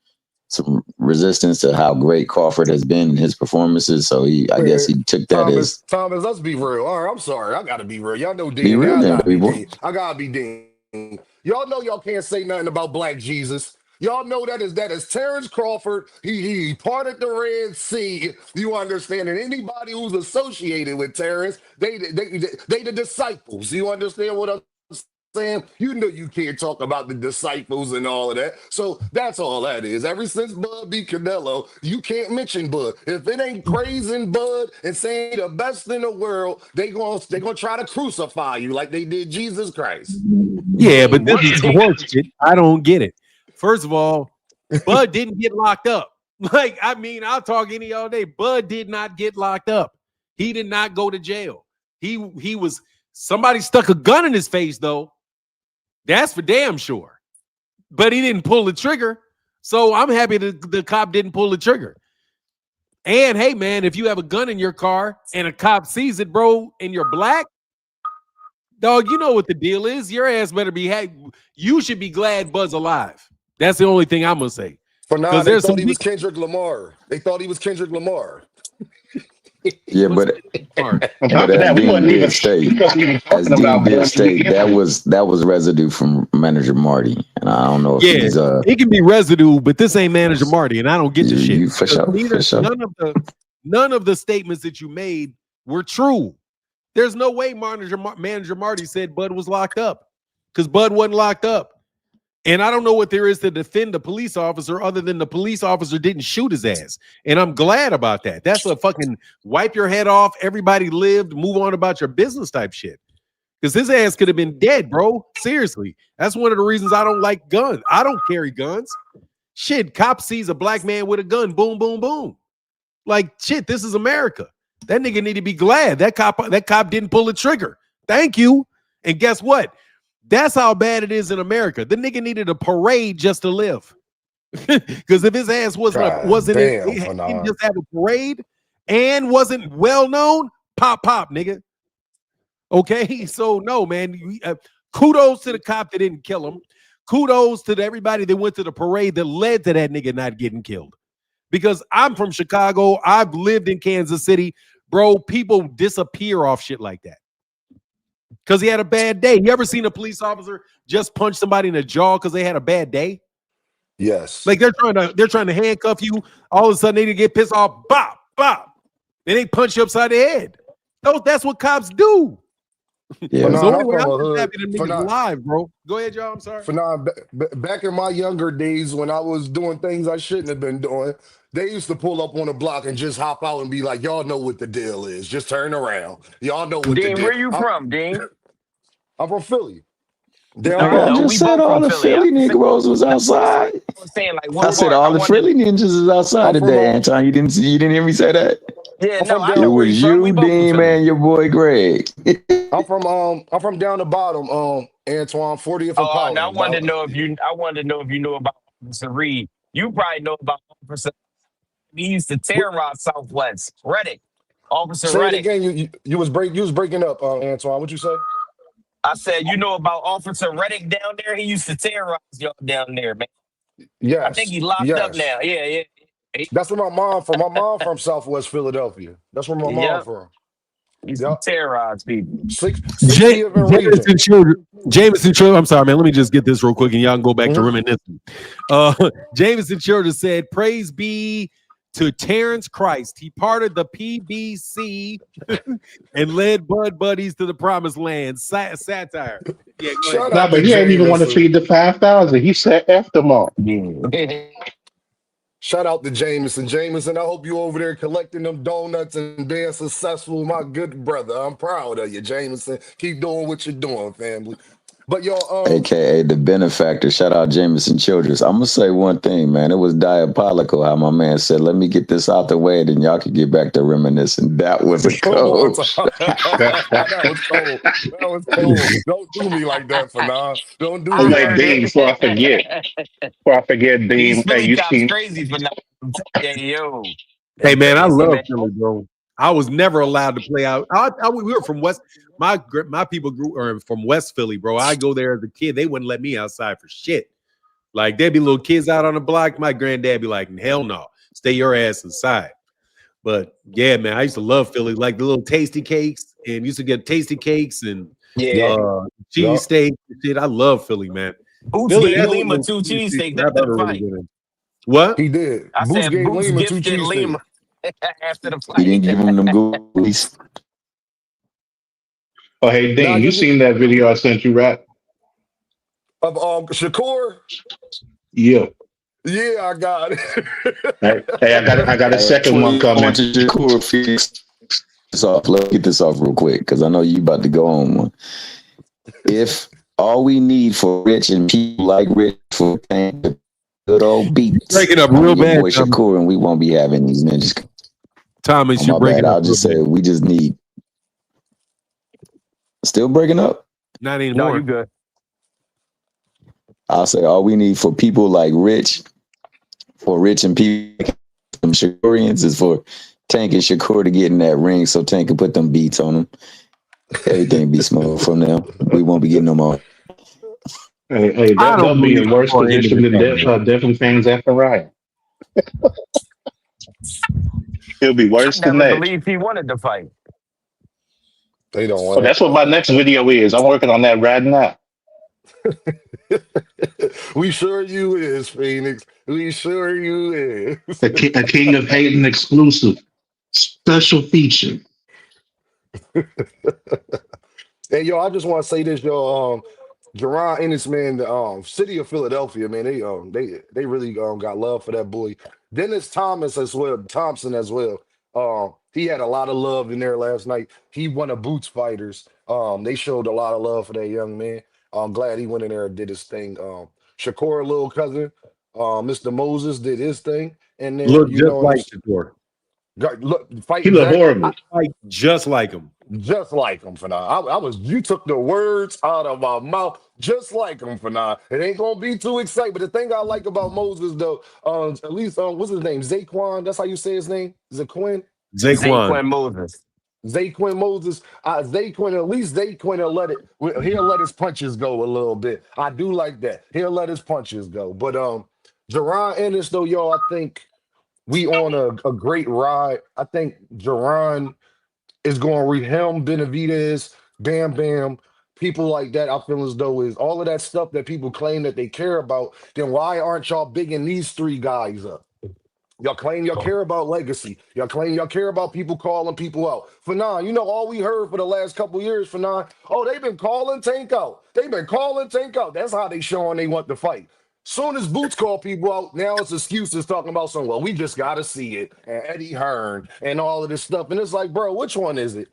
S7: some resistance to how great Crawford has been in his performances. So I guess he took that as
S6: Thomas, let's be real. All right, I'm sorry. I gotta be real. Y'all know
S7: be
S6: Dean.
S7: real,
S6: I
S7: then,
S6: gotta be
S7: people.
S6: Dean. I gotta be Dean. Y'all know y'all can't say nothing about Black Jesus. Y'all know that is Terence Crawford. He parted the Red Sea. You understand? And anybody who's associated with Terence, they the disciples. You understand what I'm saying? You know you can't talk about the disciples and all of that. So that's all that is. Ever since Bud beat Canelo, you can't mention Bud. If it ain't praising Bud and saying the best in the world, they gonna try to crucify you like they did Jesus Christ.
S1: Yeah, but this is some horse shit. I don't get it. First of all, Bud didn't get locked up. Like, I mean, I'll talk any all day. Bud did not get locked up. He did not go to jail. He was, somebody stuck a gun in his face, though. That's for damn sure. But he didn't pull the trigger. So I'm happy that the cop didn't pull the trigger. And hey, man, if you have a gun in your car and a cop sees it, bro, and you're black, dog, you know what the deal is. Your ass better be you should be glad Bud's alive. That's the only thing I'm gonna say.
S6: For now, they thought he was Kendrick Lamar. They thought he was Kendrick Lamar.
S7: Yeah, but
S3: On top of
S7: as
S3: that, we
S7: Dean
S3: wasn't even
S7: did state, that was residue from Manager Marty, and I don't know if he's
S1: it can be residue, but this ain't Manager Marty, and I don't get the shit.
S7: For sure.
S1: None of the statements that you made were true. There's no way Manager Marty said Bud was locked up, because Bud wasn't locked up. And I don't know what there is to defend the police officer other than the police officer didn't shoot his ass. And I'm glad about that. That's a fucking wipe your head off, everybody lived, move on about your business type shit. Because his ass could have been dead, bro. Seriously. That's one of the reasons I don't like guns. I don't carry guns. Shit, cop sees a black man with a gun, boom, boom, boom. Like, shit, this is America. That nigga need to be glad that cop didn't pull the trigger. Thank you. And guess what? That's how bad it is in America. The nigga needed a parade just to live. Because if his ass he didn't just have a parade and wasn't well known, pop, nigga. Okay, so no, man. Kudos to the cop that didn't kill him. Kudos to everybody that went to the parade that led to that nigga not getting killed. Because I'm from Chicago. I've lived in Kansas City. Bro, people disappear off shit like that. Because he had a bad day. You ever seen a police officer just punch somebody in the jaw because they had a bad day?
S6: Yes.
S1: Like they're trying to handcuff you. All of a sudden they get pissed off. Bop, bop. Then they punch you upside the head. That's what cops do.
S7: Yeah.
S1: So anyway, I'm just happy the nigga's alive, bro. Go ahead, y'all. I'm sorry.
S6: For now, back in my younger days when I was doing things I shouldn't have been doing, they used to pull up on the block and just hop out and be like, y'all know what the deal is. Just turn around. Y'all know what the deal is.
S2: Dean, where you from, Dean?
S6: I'm from Philly.
S7: I just said all the Philly Negroes was outside.
S2: I was saying, like,
S7: I said all the Philly ninjas is outside today, Anton. You didn't hear me say that?
S2: Yeah,
S6: I'm
S2: no,
S6: from
S2: I
S7: It
S2: know
S6: down.
S2: where you
S7: was
S2: from. We
S7: you,
S2: both from
S7: Dean,
S2: Philly.
S7: and your boy Greg.
S6: I'm from down the bottom. Antoine, 40th and
S2: Oh, now I
S6: Powder.
S2: wanted to know if you. I wanted to know if you knew about Officer Reed. You probably know about Officer. He used to terrorize Southwest Reddick. Officer
S6: Say it
S2: Reddick.
S6: again. You was breaking up, Antoine. What you say?
S2: I said, you know about Officer Reddick down there? He used to terrorize y'all down there, man. I think
S6: Yes,
S2: he locked up
S6: yes.
S2: now. Yeah, yeah.
S6: That's where my mom from. My mom from Southwest Philadelphia. That's where my mom
S2: Yep.
S6: from.
S2: He used to
S6: Yep.
S2: terrorize people.
S6: 60th and Regent.
S1: Jameson Children. Jameson Children. I'm sorry, man. Let me just get this real quick, and y'all can go back to
S6: Mhm.
S1: reminiscing. Jameson Children said, "Praise be to Terence Christ. He parted the PBC and led Bud Buddies to the promised land." Satire. Yeah, go ahead.
S6: Shout
S3: Nah,
S6: out to
S3: but he ain't even want to
S6: Jameson.
S3: feed the 5,000. He said F them all.
S2: Yeah.
S6: Shout out to Jameson. Jameson, I hope you over there collecting them donuts and being successful, my good brother. I'm proud of you, Jameson. Keep doing what you're doing, family. But yo,
S7: AKA the benefactor. Shout out Jameson Childress. I'm gonna say one thing, man. It was diabolical how my man said, "Let me get this out the way, then y'all can get back to reminiscing." That was a
S6: come on,
S7: cold.
S6: Tom. That was cold. That was cold. Don't do me like that for now. Don't do
S3: Oh
S6: me
S3: wait,
S6: like
S3: Dean,
S6: that.
S3: before I forget,
S2: These
S3: Dean. Hey,
S2: Philly
S3: you
S2: cops
S3: seen?
S2: crazy for now. Yeah, yo.
S1: Hey,
S2: They
S1: man, I
S2: crazy,
S1: love
S2: man.
S1: Philly, bro. I was never allowed to play out. We were from West. My people are from West Philly, bro. I go there as a kid. They wouldn't let me outside for shit. Like there'd be little kids out on the block. My granddad be like, "Hell no, stay your ass inside." But yeah, man, I used to love Philly, like the little tasty cakes, and used to get tasty cakes and
S2: Yeah.
S6: Yup, yup.
S1: cheesesteak and shit. I love Philly, man.
S2: Boots
S1: Philly,
S2: gave
S1: that's
S6: Yo,
S1: one of
S2: Lima
S1: those
S2: two
S1: cities
S2: cheesesteaks
S1: I've
S2: after the
S1: ever really
S2: fight.
S1: been in. What?
S6: he did.
S2: I
S6: Boots
S2: said
S6: gave
S2: Boots
S6: Lima 2
S2: gifted
S6: cheesesteaks.
S2: Lima after the
S7: He
S2: fight.
S7: didn't give him them goodies.
S3: Oh, hey,
S6: Now
S3: Dean, you
S6: you
S3: seen that video I sent you, right?
S6: of Shakur.
S3: Yeah.
S6: Yeah, I got it.
S3: Hey, I got a
S7: Hey,
S3: second
S7: before
S3: one
S7: you go
S3: coming.
S7: into Shakur, fix this off. Let's get this off real quick because I know you about to go on one. If all we need for Rich and people like Rich for good old beats
S1: Breaking up
S7: on
S1: real
S7: your
S1: bad,
S7: boy
S1: Thomas.
S7: Shakur, and we won't be having these ninjas.
S1: Thomas,
S7: Oh
S1: you're
S7: my bad.
S1: breaking up
S7: I'll
S1: real
S7: just say
S1: bad.
S7: we just need still breaking up.
S1: Not
S2: No, you
S1: anymore.
S2: good.
S7: I'll say all we need for people like Rich, for Rich and people like them Shakurians is for Tank and Shakur to get in that ring so Tank can put them beats on them. Everything be smooth from now. We won't be getting no more.
S3: Hey,
S1: I don't
S3: they'll be
S1: believe
S3: in worse
S1: for any of
S3: position
S1: this
S3: than
S1: stuff, man.
S3: Devin fans after Ryan. He'll be
S2: I
S3: worse than
S2: never
S3: that.
S2: believed he wanted to fight.
S6: They don't
S3: Oh,
S6: want
S3: that's what my next video is. I'm working on that right now.
S6: it. We sure you is, Phoenix. We sure you is.
S3: A King of Hating exclusive special feature.
S6: Hey, yo, I just want to say this, yo. Jaron Ennis, man, the city of Philadelphia, man, they really got love for that boy. Dennis Thompson as well. He had a lot of love in there last night. He won a Boots Fighters. They showed a lot of love for that young man. I'm glad he went in there and did his thing. Shakur, little cousin, Mr. Moses did his thing, and then
S1: Look just
S6: and
S1: like
S6: it's
S1: Shakur.
S6: fight
S3: He look
S6: exactly.
S3: horrible.
S1: Like just like him.
S6: Just like him for now. You took the words out of my mouth, just like him for now. It ain't gonna be too exciting. But the thing I like about Moses, though, at least what's his name? Zaquan. That's how you say his name? Zaquin?
S1: Zaquan.
S2: Zaquan Moses.
S6: Zaquin Moses. Zaquin, at least Zaquin will he'll let his punches go a little bit. I do like that. He'll let his punches go. But Jaron Ennis, though, yo, I think we on a great ride. I think Jaron is going to read him, Benavidez, Bam Bam, people like that. I feel as though is all of that stuff that people claim that they care about. Then why aren't y'all bigging these three guys up? Y'all claim y'all care about legacy. Y'all claim y'all care about people calling people out. For now, all we heard for the last couple years for now, oh, they've been calling Tank out. They've been calling Tank out. That's how they showing they want to fight. Soon as Boots call people out, now it's excuses talking about something. Well, we just got to see it. And Eddie Hearn and all of this stuff. And it's like, bro, which one is it?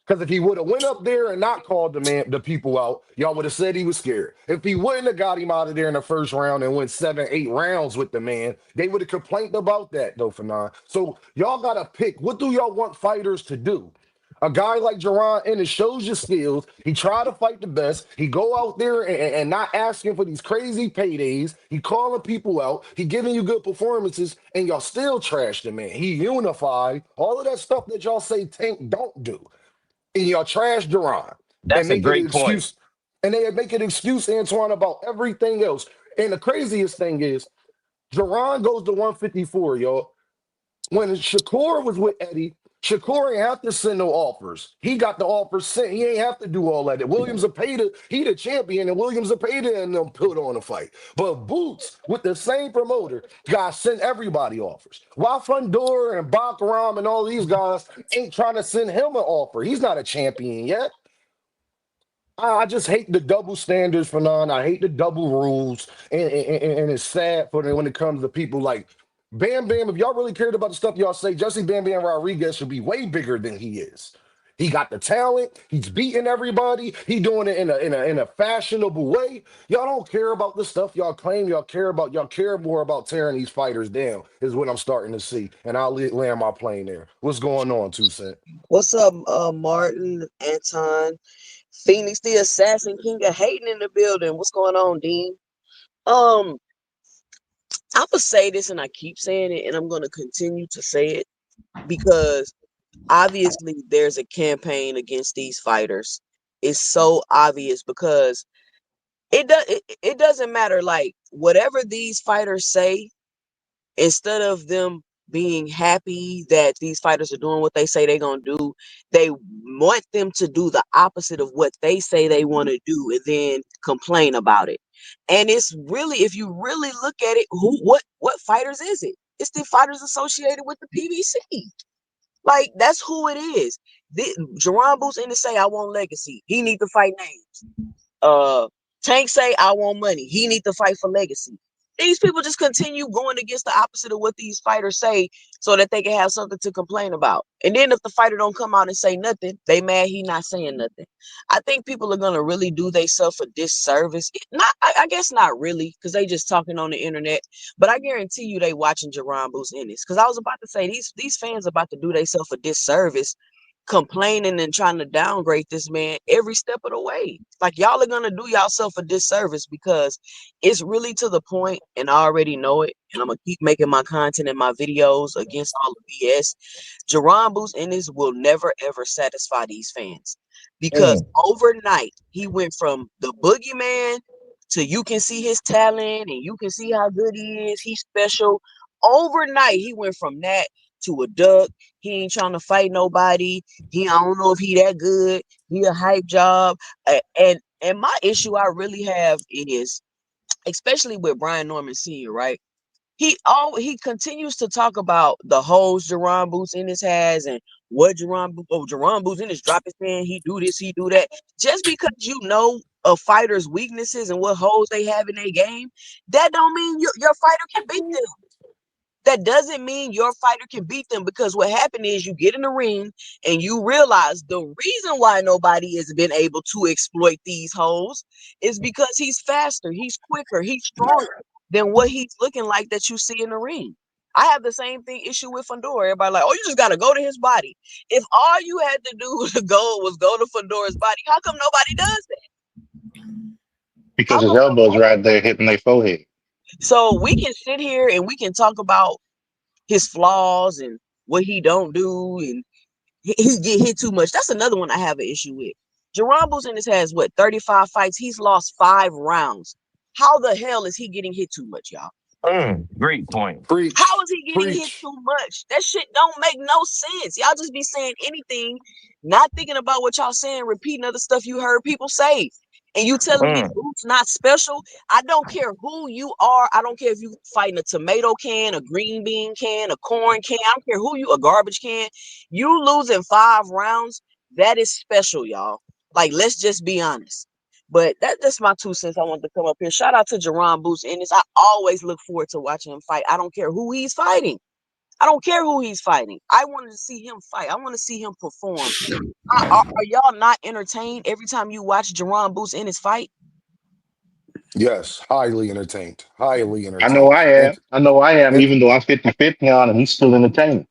S6: Because if he would have went up there and not called the people out, y'all would have said he was scared. If he wouldn't have got him out of there in the first round and went 7, 8 rounds with the man, they would have complained about that though, Fanon. So y'all gotta pick. What do y'all want fighters to do? A guy like Jaron Ennis shows your skills. He try to fight the best. He go out there and not asking for these crazy paydays. He calling people out. He giving you good performances, and y'all still trash the man. He unified. All of that stuff that y'all say Tank don't do, and y'all trash Jaron and
S2: That's a
S6: make it an
S2: great point.
S6: excuse. And they make an excuse, Antoine, about everything else. And the craziest thing is, Jaron goes to 154, y'all. When Shakur was with Eddie, Shakur ain't have to send no offers. He got the offers sent. He ain't have to do all that. Williams Zapata, he the champion, and Williams Zapata and them put on a fight. But Boots, with the same promoter, got sent everybody offers. While Fundora and Bakaram and all these guys ain't trying to send him an offer. He's not a champion yet. I just hate the double standards for none. I hate the double rules, and it's sad for when it comes to people like Bam Bam. If y'all really cared about the stuff y'all say, Jesse Bam Bam Rodriguez should be way bigger than he is. He got the talent. He's beating everybody. He doing it in a fashionable way. Y'all don't care about the stuff y'all claim y'all care about. Y'all care more about tearing these fighters down. Is what I'm starting to see. And I'll land my plane there. What's going on, 2 Cent?
S8: What's up, Martin, Anton, Phoenix, the Assassin King of Hating in the building? What's going on, Dean? I'm gonna say this, and I keep saying it, and I'm gonna continue to say it because obviously there's a campaign against these fighters. It's so obvious because it doesn't matter, like, whatever these fighters say, instead of them being happy that these fighters are doing what they say they're going to do, they want them to do the opposite of what they say they want to do and then complain about it. And it's really, if you really look at it, what fighters is it? It's the fighters associated with the PBC. Like, that's who it is. Jaron Boots in to say, I want legacy. He need to fight names. Tank say, I want money. He need to fight for legacy. These people just continue going against the opposite of what these fighters say so that they can have something to complain about. And then if the fighter don't come out and say nothing, they mad he not saying nothing. I think people are going to really do themselves a disservice. I guess not really, because they just talking on the internet. But I guarantee you they watching Jaron Boots Ennis. Because I was about to say, these fans about to do themselves a disservice complaining and trying to downgrade this man every step of the way. Like, y'all are gonna do yourself a disservice because it's really to the point, and I already know it, and I'm gonna keep making my content and my videos against all the BS. Jaron Boots Ennis will never ever satisfy these fans because overnight he went from the boogeyman to you can see his talent and you can see how good he is. He's special. Overnight he went from that to a duck. He ain't trying to fight nobody. I don't know if he that good. He a hype job. And my issue I really have is, especially with Brian Norman Sr., right? He continues to talk about the holes Jaron Boots Ennis has and what Jaron Boots Ennis drop his hand. He do this, he do that. Just because you know a fighter's weaknesses and what holes they have in their game, that don't mean your fighter can beat them. That doesn't mean your fighter can beat them, because what happened is you get in the ring and you realize the reason why nobody has been able to exploit these holes is because he's faster, he's quicker, he's stronger than what he's looking like that you see in the ring. I have the same issue with Fundora. Everybody like, oh, you just got to go to his body. If all you had to do was go to Fundora's body, how come nobody does that?
S3: Because his elbow's right there hitting their forehead.
S8: So we can sit here and we can talk about his flaws and what he don't do, and he get hit too much. That's another one I have an issue with. Jaron Boots Ennis has 35 fights. He's lost 5 rounds. How the hell is he getting hit too much, y'all?
S2: Great point.
S6: Preach.
S8: How is he getting hit
S6: Preach.
S8: too much? That shit don't make no sense. Y'all just be saying anything, not thinking about what y'all saying, repeating other stuff you heard people say. And you telling me Boots not special? I don't care who you are. I don't care if you fighting a tomato can, a green bean can, a corn can. I don't care who you, a garbage can. You losing 5 rounds, that is special, y'all. Like, let's just be honest. But that's my 2 cents. I wanted to come up here. Shout out to Jaron Boots Ennis. I always look forward to watching him fight. I don't care who he's fighting. I don't care who he's fighting. I wanted to see him fight. I want to see him perform. Are y'all not entertained every time you watch Jaron Boots in his fight?
S6: Yes, highly entertained. Highly
S3: I know
S6: entertained.
S3: I am. I know I am,
S6: And,
S3: even though I'm 50-50 on him, he's still entertaining.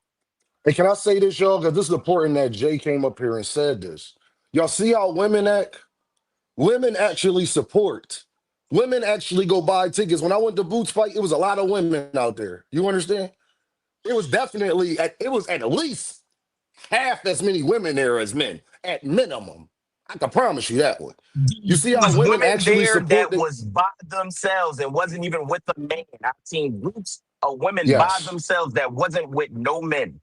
S6: and can I say this, y'all? Because this is important that Jay came up here and said this. Y'all see how women act? Women actually support. Women actually go buy tickets. When I went to Boots fight, it was a lot of women out there. You understand? It was definitely, it was at least half as many women there as men, at minimum. I can promise you that one. You see
S2: There
S6: how
S2: was
S6: women
S2: women
S6: actually
S2: there
S6: support
S2: that
S6: the,
S2: was by themselves and wasn't even with a man. I've seen groups of women by
S6: yes.
S2: themselves that wasn't with no men.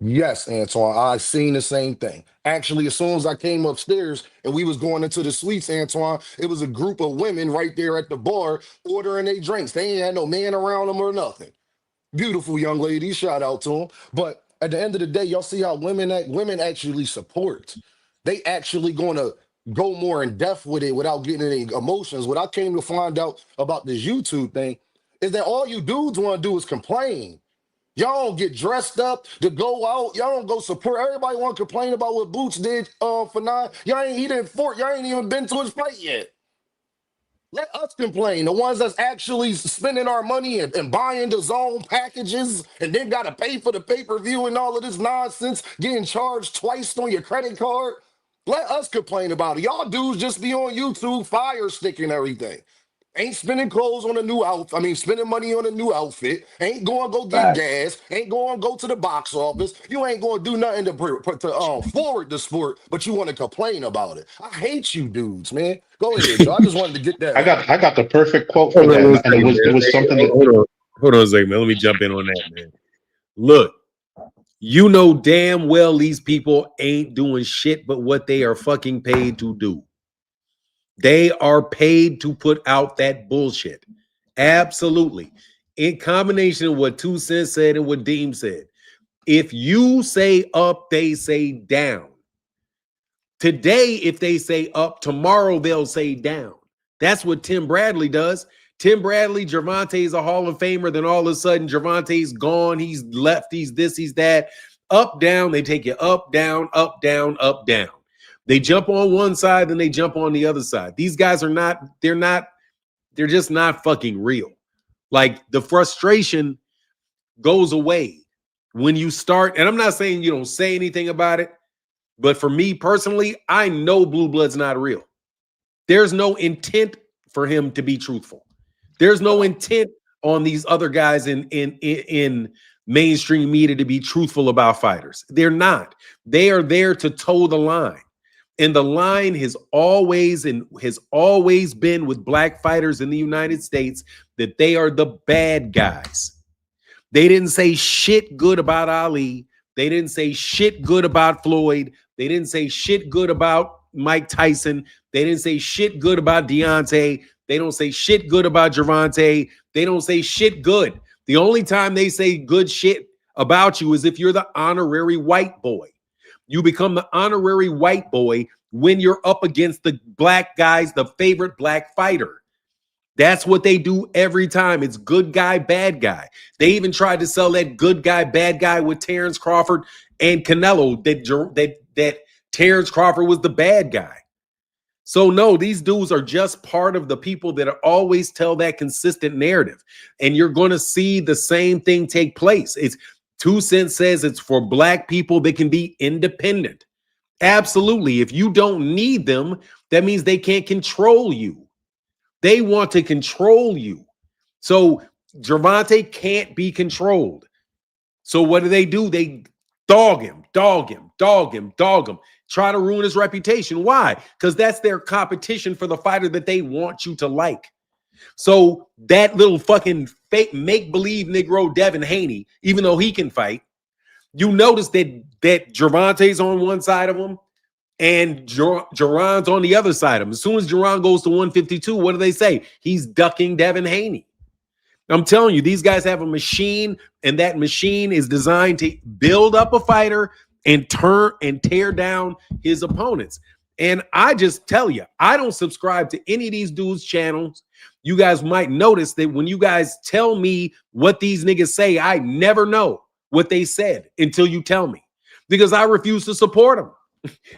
S6: Yes, Antoine, I seen the same thing. Actually, as soon as I came upstairs and we was going into the suites, Antoine, it was a group of women right there at the bar ordering their drinks. They ain't had no man around them or nothing. Beautiful young ladies, shout out to them. But at the end of the day, y'all see how women act, women actually support. They actually gonna go more in depth with it without getting any emotions. What I came to find out about this YouTube thing is that all you dudes want to do is complain. Y'all don't get dressed up to go out. Y'all don't go support. Everybody want to complain about what Boots did for 9. Y'all ain't eating Fort. Y'all ain't even been to his fight yet. Let us complain. The ones that's actually spending our money and buying the zone packages and then got to pay for the pay-per-view and all of this nonsense, getting charged twice on your credit card. Let us complain about it. Y'all dudes just be on YouTube fire sticking everything. Ain't spending clothes on a new outfit. I mean, spending money on a new outfit. Ain't going to go get
S7: Facts.
S6: gas. Ain't going to go to the box office. You ain't going to do nothing to forward the sport, but you want to complain about it. I hate you dudes, man. Go ahead, Joe. I just wanted to get that out.
S3: I got the perfect quote for
S1: Hold
S3: that,
S1: on a
S3: and
S1: second,
S3: it
S1: man.
S3: was
S1: Hey,
S3: something that
S1: hold on a second, man. Let me jump in on that, man. Look, you know damn well these people ain't doing shit but what they are fucking paid to do. They are paid to put out that bullshit. Absolutely. In combination with what 2 Cents said and what Deem said. If you say up, they say down. Today, if they say up, tomorrow they'll say down. That's what Tim Bradley does. Tim Bradley, Gervonta's a Hall of Famer. Then all of a sudden, Gervonta's gone. He's left. He's this, he's that. Up, down. They take you up, down, up, down, up, down. They jump on one side, then they jump on the other side. These guys are not, they're just not fucking real. Like the frustration goes away when you start, and I'm not saying you don't say anything about it, but for me personally, I know Blue Blood's not real. There's no intent for him to be truthful. There's no intent on these other guys in mainstream media to be truthful about fighters. They're not. They are there to toe the line. And the line has always been with black fighters in the United States that they are the bad guys. They didn't say shit good about Ali. They didn't say shit good about Floyd. They didn't say shit good about Mike Tyson. They didn't say shit good about Deontay. They don't say shit good about Gervonta. They don't say shit good. The only time they say good shit about you is if you're the honorary white boy. You become the honorary white boy when you're up against the black guys, the favorite black fighter. That's what they do every time. It's good guy, bad guy. They even tried to sell that good guy, bad guy with Terence Crawford and Canelo, that Terence Crawford was the bad guy. So no, these dudes are just part of the people that always tell that consistent narrative. And you're going to see the same thing take place. It's 2 Cents says it's for black people that can be independent. Absolutely. If you don't need them, that means they can't control you. They want to control you. So Gervonta can't be controlled. So what do? They dog him, try to ruin his reputation. Why? Because that's their competition for the fighter that they want you to like. So that little fucking fake make-believe Negro Devin Haney, even though he can fight, you notice that Gervonta's on one side of him and Jaron's on the other side of him. As soon as Jaron goes to 152, what do they say? He's ducking Devin Haney. I'm telling you, these guys have a machine, and that machine is designed to build up a fighter and turn and tear down his opponents. And I just tell you, I don't subscribe to any of these dudes' channels. You guys might notice that when you guys tell me what these niggas say, I never know what they said until you tell me, because I refuse to support them.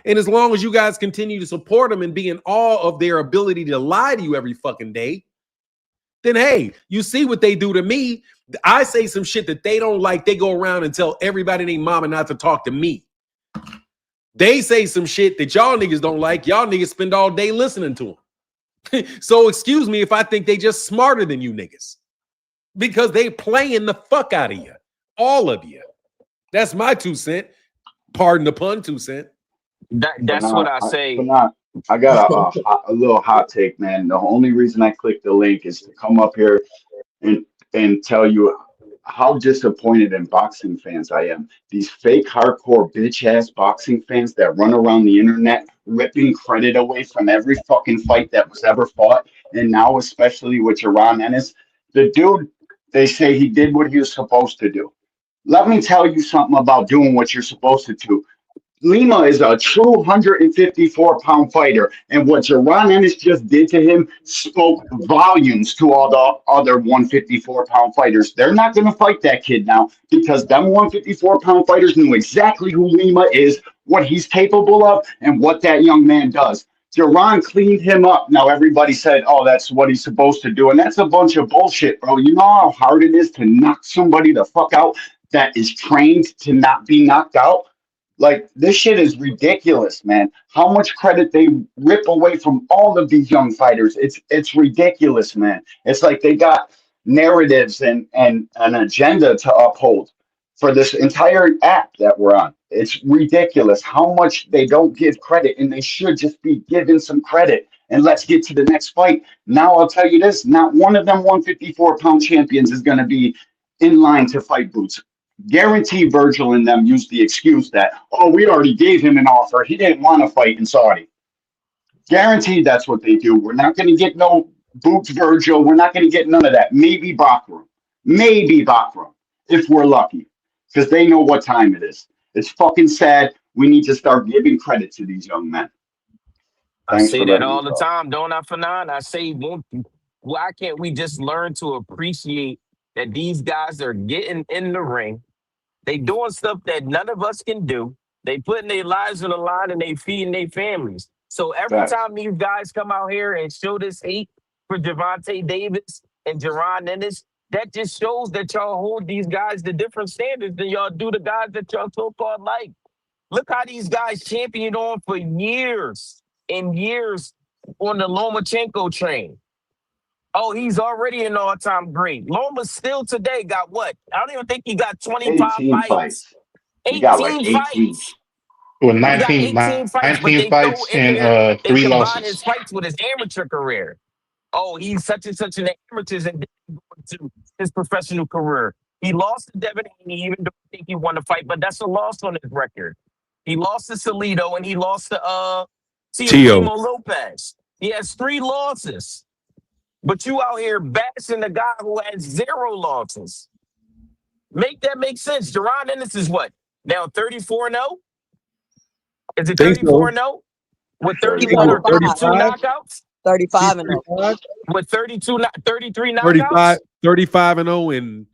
S1: And as long as you guys continue to support them and be in awe of their ability to lie to you every fucking day, then hey, you see what they do to me. I say some shit that they don't like. They go around and tell everybody named mama not to talk to me. They say some shit that y'all niggas don't like. Y'all niggas spend all day listening to them. So excuse me if I think they just smarter than you niggas, because they playing the fuck out of you, all of you. That's my 2 cents. Pardon the pun, 2 cents.
S2: That's what I say.
S9: I got a little hot take, man. The only reason I clicked the link is to come up here and tell you how disappointed in boxing fans I am. These fake hardcore bitch ass boxing fans that run around the internet ripping credit away from every fucking fight that was ever fought. And now, especially with Jaron Ennis, the dude, they say he did what he was supposed to do. Let me tell you something about doing what you're supposed to do. Lima is a true 154-pound fighter, and what Jaron Ennis just did to him spoke volumes to all the other 154-pound fighters. They're not going to fight that kid now because them 154-pound fighters knew exactly who Lima is, what he's capable of, and what that young man does. Jaron cleaned him up. Now everybody said, oh, that's what he's supposed to do, and that's a bunch of bullshit, bro. You know how hard it is to knock somebody the fuck out that is trained to not be knocked out? Like, this shit is ridiculous, man. How much credit they rip away from all of these young fighters. It's ridiculous, man. It's like they got narratives and an agenda to uphold for this entire app that we're on. It's ridiculous how much they don't give credit, and they should just be given some credit. And let's get to the next fight. Now, I'll tell you this, not one of them 154-pound champions is going to be in line to fight Boots. Guarantee Virgil and them use the excuse that, oh, we already gave him an offer. He didn't want to fight in Saudi. Guaranteed that's what they do. We're not going to get no Boots Virgil. We're not going to get none of that. Maybe Bakram. Maybe Bakram, if we're lucky, because they know what time it is. It's fucking sad. We need to start giving credit to these young men.
S2: I say that all the time, don't I, Fanon? I say, why can't we just learn to appreciate that these guys are getting in the ring? They doing stuff that none of us can do. They putting their lives on the line and they feeding their families. So every time these guys come out here and show this hate for Gervonta Davis and Jaron Ennis, that just shows that y'all hold these guys to different standards than y'all do the guys that y'all so-called like. Look how these guys championed on for years and years on the Lomachenko train. Oh, he's already an all-time great. Loma still today got what? I don't even think he got 25 fights. 18 fights.
S3: Well,
S2: He got 18 fights, but they throw in there, they
S3: 3
S2: combine
S3: losses.
S2: his fights with his amateur career. Oh, he's such and such an amateur and to his professional career. He lost to Devin Haney, even though I think he won the fight, but that's a loss on his record. He lost to Salido and he lost to Teofimo Lopez. He has 3 losses. But you out here bashing the guy who has 0 losses. Make that make sense. Jaron Ennis is what? Now 34-0? Is it 34-0? With 31 or 32 knockouts?
S8: 35-0.
S2: With 33 knockouts?
S1: 35-0 and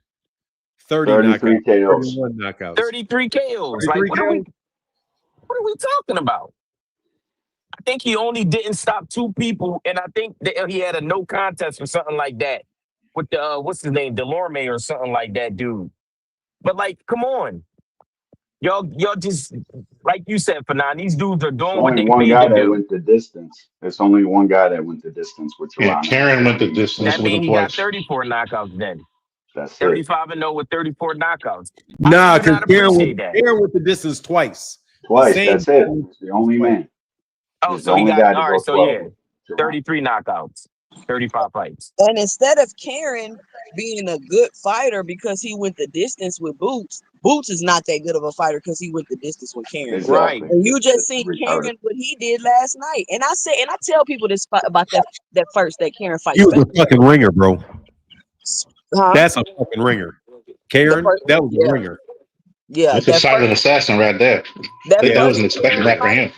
S1: 33
S9: KOs.
S1: 31 knockouts.
S2: 33 KOs. Like, what are we talking about? I think he only didn't stop 2 people, and I think that he had a no contest or something like that with the what's his name, Delorme or something like that, dude. But like, come on, y'all just like you said, Fanon, these dudes are doing what they paid to do.
S9: Only one guy that went the distance. There's only one guy that went the distance with Toronto.
S3: Yeah, Karen went the distance.
S2: That means he got 34 knockouts then.
S9: That's
S2: 35-0 with 34 knockouts.
S1: Nah, because Karen went the distance twice.
S9: That's it. He's the only man.
S2: Oh, so he got, all right, so yeah, 33 knockouts, 35 fights.
S8: And instead of Karen being a good fighter because he went the distance with Boots, Boots is not that good of a fighter because he went the distance with Karen.
S9: Exactly.
S2: Right.
S8: And you just seen Karen what he did last night. And I tell people this about that Karen fight.
S1: He was a fucking ringer, bro.
S8: Huh?
S1: That's a fucking ringer. Karen, that was a ringer.
S8: Yeah.
S3: That's a silent assassin right there. That wasn't expecting that for him.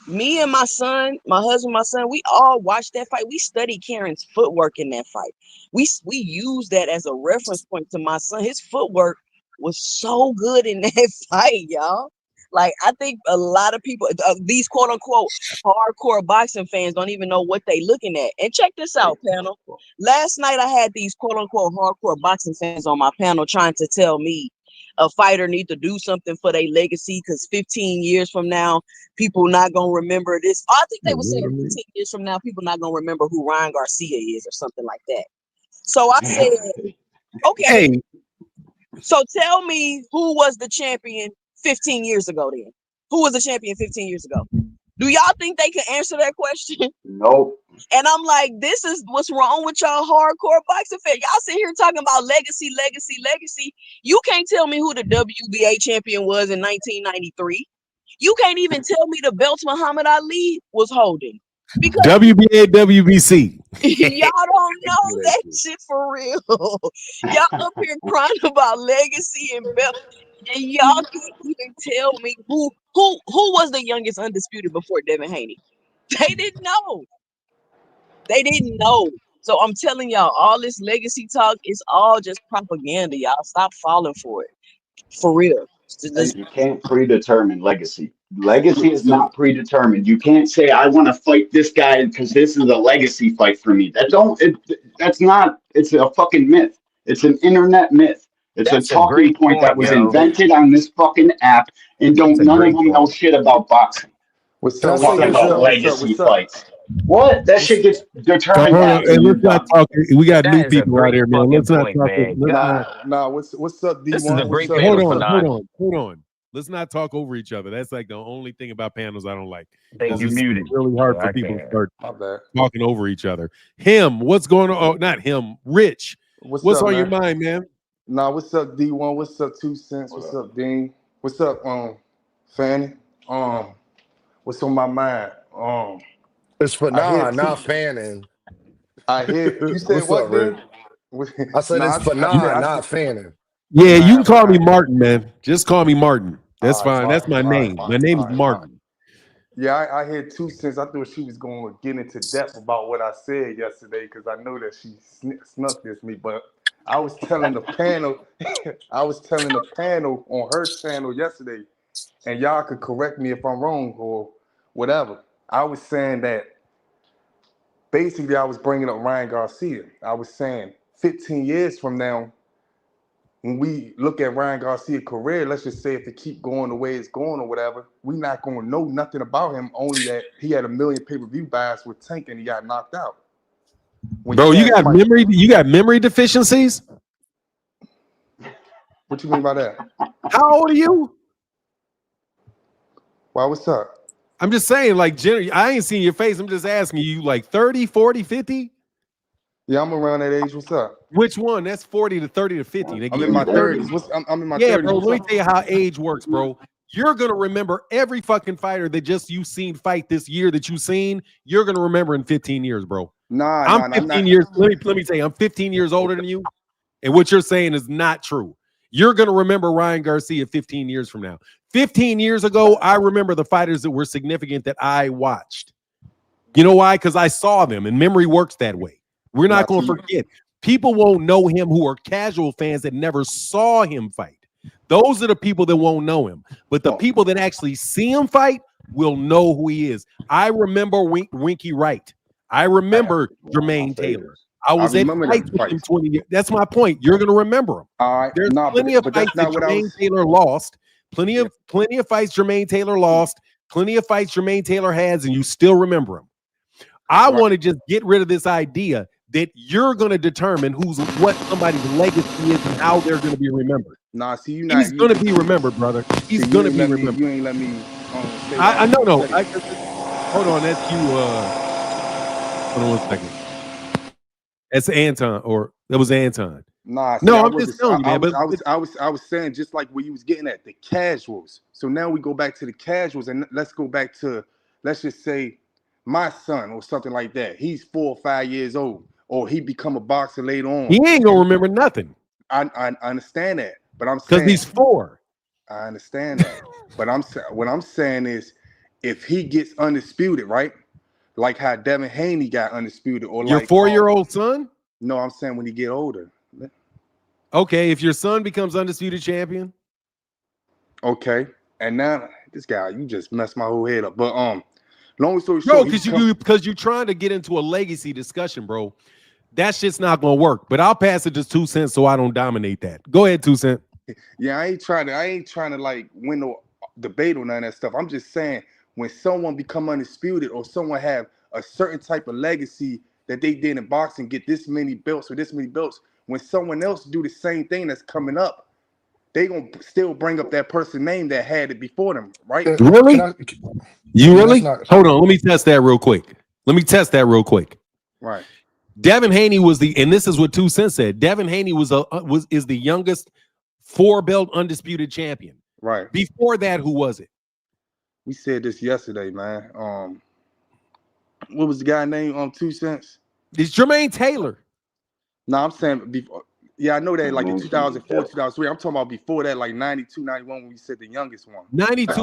S8: Me and my son, my husband, my son, we all watched that fight. We studied Karen's footwork in that fight. We use that as a reference point to my son. His footwork was so good in that fight, y'all. Like, I think a lot of people, these quote unquote hardcore boxing fans, don't even know what they looking at. And check this out, panel. Last night, I had these quote unquote hardcore boxing fans on my panel trying to tell me a fighter need to do something for their legacy because 15 years from now, people not going to remember this. I think they were saying 15 years from now, people not going to remember who Ryan Garcia is or something like that. So I said, okay.
S1: Hey.
S8: So tell me who was the champion 15 years ago then? Who was the champion 15 years ago? Do y'all think they can answer that question?
S9: Nope.
S8: And I'm like, this is what's wrong with y'all hardcore boxing fans. Y'all sit here talking about legacy. You can't tell me who the WBA champion was in 1993. You can't even tell me the belts Muhammad Ali was holding. Because
S1: WBA, WBC.
S8: Y'all don't know that shit for real. Y'all up here crying about legacy and belt. And y'all can't even tell me who was the youngest undisputed before Devin Haney. They didn't know. So I'm telling y'all, all this legacy talk is all just propaganda. Y'all stop falling for it. For real.
S9: You can't predetermine legacy. Legacy is not predetermined. You can't say I want to fight this guy because this is a legacy fight for me. That's not. It's a fucking myth. It's an internet myth. It's
S2: That's
S9: a
S2: a
S9: talking
S2: great
S9: point that
S2: point,
S9: was
S2: yo.
S9: invented on this fucking app, and
S2: That's a
S9: none of
S2: great
S9: them know
S2: point.
S9: shit about boxing.
S6: Can I say
S9: Talking
S6: what's
S9: about
S6: up?
S9: legacy fights. What? That shit gets determined
S1: Hold on.
S9: after
S1: Hey,
S9: you're
S1: let's not
S9: done.
S1: talk. We got
S2: That
S1: new
S2: is a
S1: people out
S2: great
S1: here, man.
S2: fucking
S1: Let's not
S2: point,
S1: talk.
S2: man.
S1: Let's
S2: God,
S1: not.
S6: What's up,
S2: this is a
S6: D1?
S2: great
S6: What's up?
S2: panel,
S1: Hold
S2: Fanon.
S1: on. Let's not talk over each other. That's like the only thing about panels I don't like.
S2: Thank you,
S1: It's
S2: muted.
S1: really hard
S2: Yeah,
S1: for
S2: I
S1: people to
S2: can't.
S1: start
S6: My bad.
S1: talking over each other. What's going on? Oh, not him. Rich. What's
S6: up,
S1: on
S6: man?
S1: your mind, man?
S6: Nah, what's up, D1? What's up, 2 Cents? What's up, Dean? What's up, Fanny? What's on my mind?
S10: It's for
S6: I hear
S10: not fanning.
S6: I hear you said
S10: What's up,
S6: what,
S10: Rick?
S6: Dean?
S10: I said it's for not fanning.
S1: Yeah, you can call me
S6: Right.
S1: Martin, man. Just call me Martin. That's
S6: All right,
S1: fine. That's my name. My name is Martin.
S6: Yeah, I hear 2 Cents. I thought she was going to get into depth about what I said yesterday because I know that she snuck this me. But I was telling the panel, on her channel yesterday, and y'all could correct me if I'm wrong or whatever. I was saying that basically I was bringing up Ryan Garcia. I was saying 15 years from now, when we look at Ryan Garcia's career, let's just say if it keep going the way it's going or whatever, we not going to know nothing about him, only that he had 1 million pay-per-view buys with Tank and he got knocked out.
S1: Bro, you got memory deficiencies?
S6: What you mean by that?
S1: How old are you?
S6: Why, what's up?
S1: I'm just saying, like, generally, I ain't seen your face. I'm just asking you, like 30, 40, 50?
S6: Yeah, I'm around that age. What's up?
S1: Which one? That's 40 to 30 to 50. Nigga.
S6: I'm in my 30s. I'm in my 30s.
S1: Yeah, bro, let me tell you how age works, bro. You're going to remember every fucking fighter that just you seen fight this year that you seen. You're going to remember in 15 years, bro. I'm 15 years. Let me tell you, I'm 15 years older than you. And what you're saying is not true. You're going to remember Ryan Garcia 15 years from now. 15 years ago, I remember the fighters that were significant that I watched. You know why? Because I saw them, and memory works that way. We're not going to forget. People won't know him who are casual fans that never saw him fight. Those are the people that won't know him. But the people that actually see him fight will know who he is. I remember Winky Wright. I remember Jermaine Taylor. I was at fights with him 20 years. That's my point. You're going to remember him. There's plenty of fights that Jermaine Taylor lost. Plenty of fights Jermaine Taylor lost. Plenty of fights Jermaine Taylor has, and you still remember him. I want to just get rid of this idea that you're going to determine what somebody's legacy is and how they're going to be remembered.
S6: Nah, see,
S1: he's going to be remembered, brother. He's going to be remembered.
S6: You ain't let me say
S1: I know. Hold on, that's you. Hold on 1 second. That's Anton, or that was Anton.
S6: Nah, see,
S1: no, I'm just telling you, man.
S6: I was saying just like what you was getting at, the casuals. So now we go back to the casuals, and let's go back to, let's just say, my son or something like that. He's 4 or 5 years old, or he become a boxer later on.
S1: He ain't gonna remember nothing.
S6: I understand that, but I'm saying
S1: because he's 4.
S6: I understand that, but what I'm saying is, if he gets undisputed, right? Like how Devin Haney got undisputed, or
S1: your
S6: like
S1: 4-year-old son.
S6: No, I'm saying when he get older.
S1: Okay, if your son becomes undisputed champion.
S10: Okay. And now this guy, you just messed my whole head up. But long story
S1: Bro,
S10: short,
S1: because you're trying to get into a legacy discussion, bro. That shit's not gonna work. But I'll pass it to 2 cents so I don't dominate that. Go ahead, 2 cents.
S10: yeah, I ain't trying to like win no debate or none of that stuff. I'm just saying when someone become undisputed or someone have a certain type of legacy that they did in boxing, get this many belts or this many belts, when someone else do the same thing that's coming up, they gonna still bring up that person's name that had it before them, right?
S1: Really? You really? Hold on, let me test that real quick.
S10: Right.
S1: Devin Haney and this is what 2 cents said. Devin Haney is the youngest 4-belt undisputed champion.
S10: Right.
S1: Before that, who was it?
S10: We said this yesterday, man. What was the guy name? 2 cents.
S1: It's Jermaine Taylor.
S10: No, I'm saying before. Yeah, I know that like in 2004, 2003. I'm talking about before that, like 92, 91, when we said the youngest one.
S1: 92,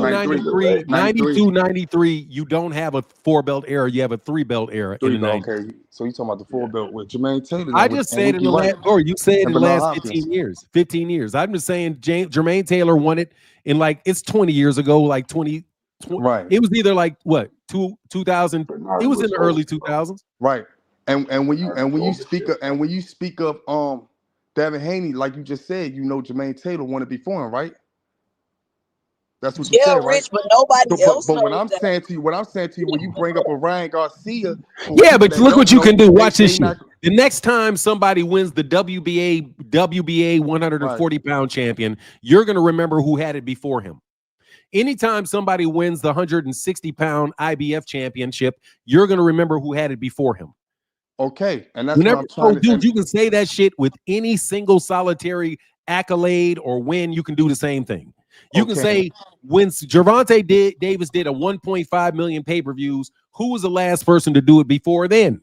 S1: 93, you don't have a 4-belt era. You have a 3-belt era.
S10: Okay, so you talking about the 4-belt with Jermaine Taylor.
S1: I just said in the last, or you said in the last 15 years. 15 years. I'm just saying Jermaine Taylor won it in it's 20 years ago, like 20.
S10: Right.
S1: It was either like what, 2000. It was in the early 2000s.
S10: Right. And when you speak of Devin Haney, like you just said, Jermaine Taylor won it before him, right? That's what you said, right?
S8: Rich, but nobody else.
S10: But what I'm saying to you, when you bring up a Ryan Garcia,
S1: but look what you can do. Watch this shit. The next time somebody wins the WBA 140-pound champion, you're gonna remember who had it before him. Anytime somebody wins the 160-pound IBF championship, you're gonna remember who had it before him.
S10: Okay, and that's what I'm trying to
S1: dude, you can say that shit with any single solitary accolade or win. You can do the same thing. You can say when Gervonta Davis did a 1.5 million pay-per-views, who was the last person to do it before then?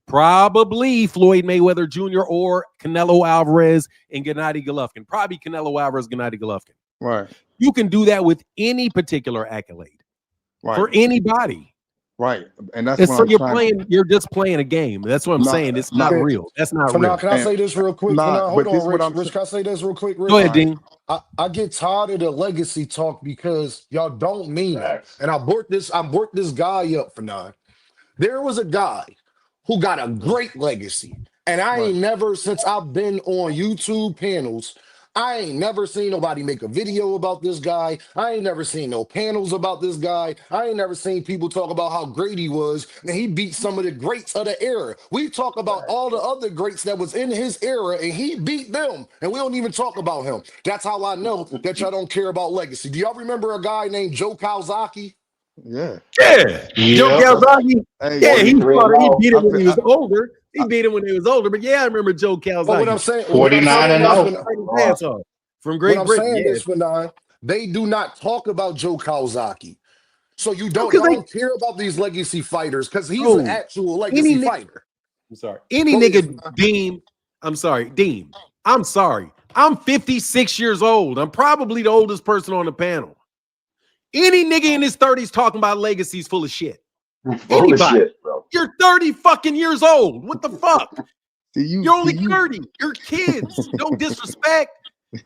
S1: Probably Floyd Mayweather Jr. or Canelo Alvarez and Gennady Golovkin. Probably Canelo Alvarez, Gennady Golovkin.
S10: Right.
S1: You can do that with any particular accolade for anybody.
S10: Right, and that's
S1: so you're just playing a game. That's what I'm saying. It's not real. That's not real.
S6: Can I say this real quick? Hold on, Rich. Can I say this real quick?
S1: Go ahead, Dean.
S6: I get tired of the legacy talk because y'all don't mean it. And I brought this guy up for now. There was a guy who got a great legacy, and I ain't never, since I've been on YouTube panels, I ain't never seen nobody make a video about this guy. I ain't never seen no panels about this guy. I ain't never seen people talk about how great he was, and he beat some of the greats of the era. We talk about all the other greats that was in his era, and he beat them, and we don't even talk about him. That's how I know that y'all don't care about legacy. Do y'all remember a guy named Joe Calzaghe?
S10: Yeah.
S1: Joe Calzaghe. He beat him when he was older. He beat him when he was older, but I remember Joe Calzaghe.
S6: But what I'm saying,
S3: 49-0
S6: from Great Britain. They do not talk about Joe Calzaghe, so you don't care about these legacy fighters because he's an actual legacy fighter.
S1: I'm sorry, Deem. I'm sorry, Deem. I'm sorry. I'm 56 years old. I'm probably the oldest person on the panel. Any nigga in his 30s talking about legacy is full of shit.
S9: Full of shit, bro.
S1: You're 30 fucking years old. What the fuck? You're only 30. You're kids. No disrespect.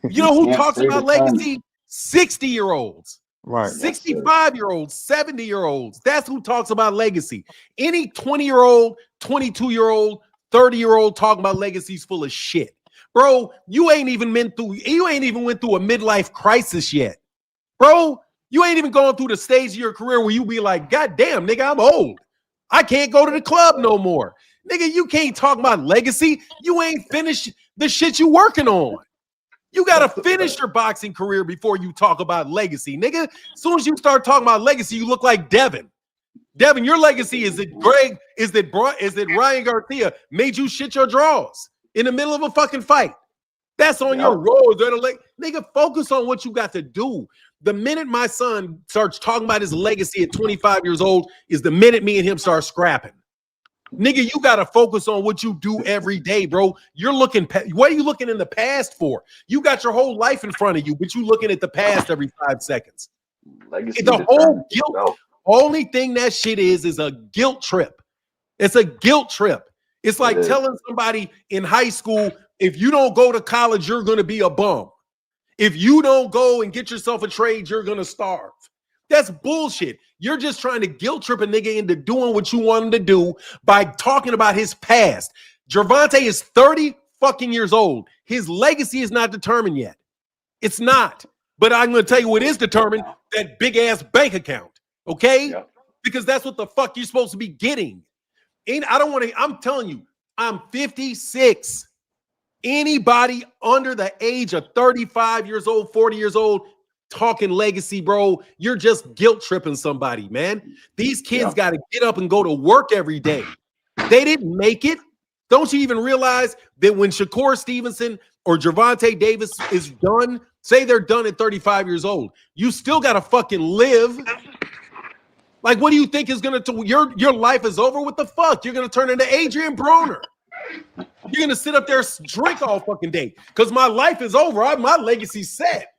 S1: You know who talks about legacy? 60-year-olds.
S10: Right.
S1: 65-year-olds, 70-year-olds. That's who talks about legacy. Any 20-year-old, 22-year-old, 30-year-old talking about legacy is full of shit. Bro, you ain't even went through a midlife crisis yet. Bro, you ain't even going through the stage of your career where you be like, God damn, nigga, I'm old. I can't go to the club no more. Nigga, you can't talk about legacy. You ain't finished the shit you working on. You got to finish your boxing career before you talk about legacy, nigga. As soon as you start talking about legacy, you look like Devin. Devin, your legacy is that Ryan Garcia made you shit your drawers in the middle of a fucking fight. That's on your road. Nigga, focus on what you got to do. The minute my son starts talking about his legacy at 25 years old is the minute me and him start scrapping. Nigga, you got to focus on what you do every day, bro. You're looking, what are you looking in the past for? You got your whole life in front of you, but you looking at the past every 5 seconds.
S9: Legacy
S1: the whole guilt, only thing that shit is a guilt trip. It's a guilt trip. It's like telling somebody in high school, If you don't go to college, you're going to be a bum. If you don't go and get yourself a trade, you're going to starve. That's bullshit. You're just trying to guilt trip a nigga into doing what you want him to do by talking about his past. Gervonta is 30 fucking years old. His legacy is not determined yet. It's not. But I'm going to tell you what is determined, that big-ass bank account, okay?
S9: Yep.
S1: Because that's what the fuck you're supposed to be getting. I'm telling you, I'm 56. Anybody under the age of 35 years old, 40 years old, talking legacy, bro, you're just guilt tripping somebody, man. These kids got to get up and go to work every day. They didn't make it. Don't you even realize that when Shakur Stevenson or Gervonta Davis is done, say they're done at 35 years old, you still got to fucking live. Like, what do you think is going to, your life is over? What the fuck? You're going to turn into Adrian Broner. You're going to sit up there, drink all fucking day because my life is over. My legacy's set.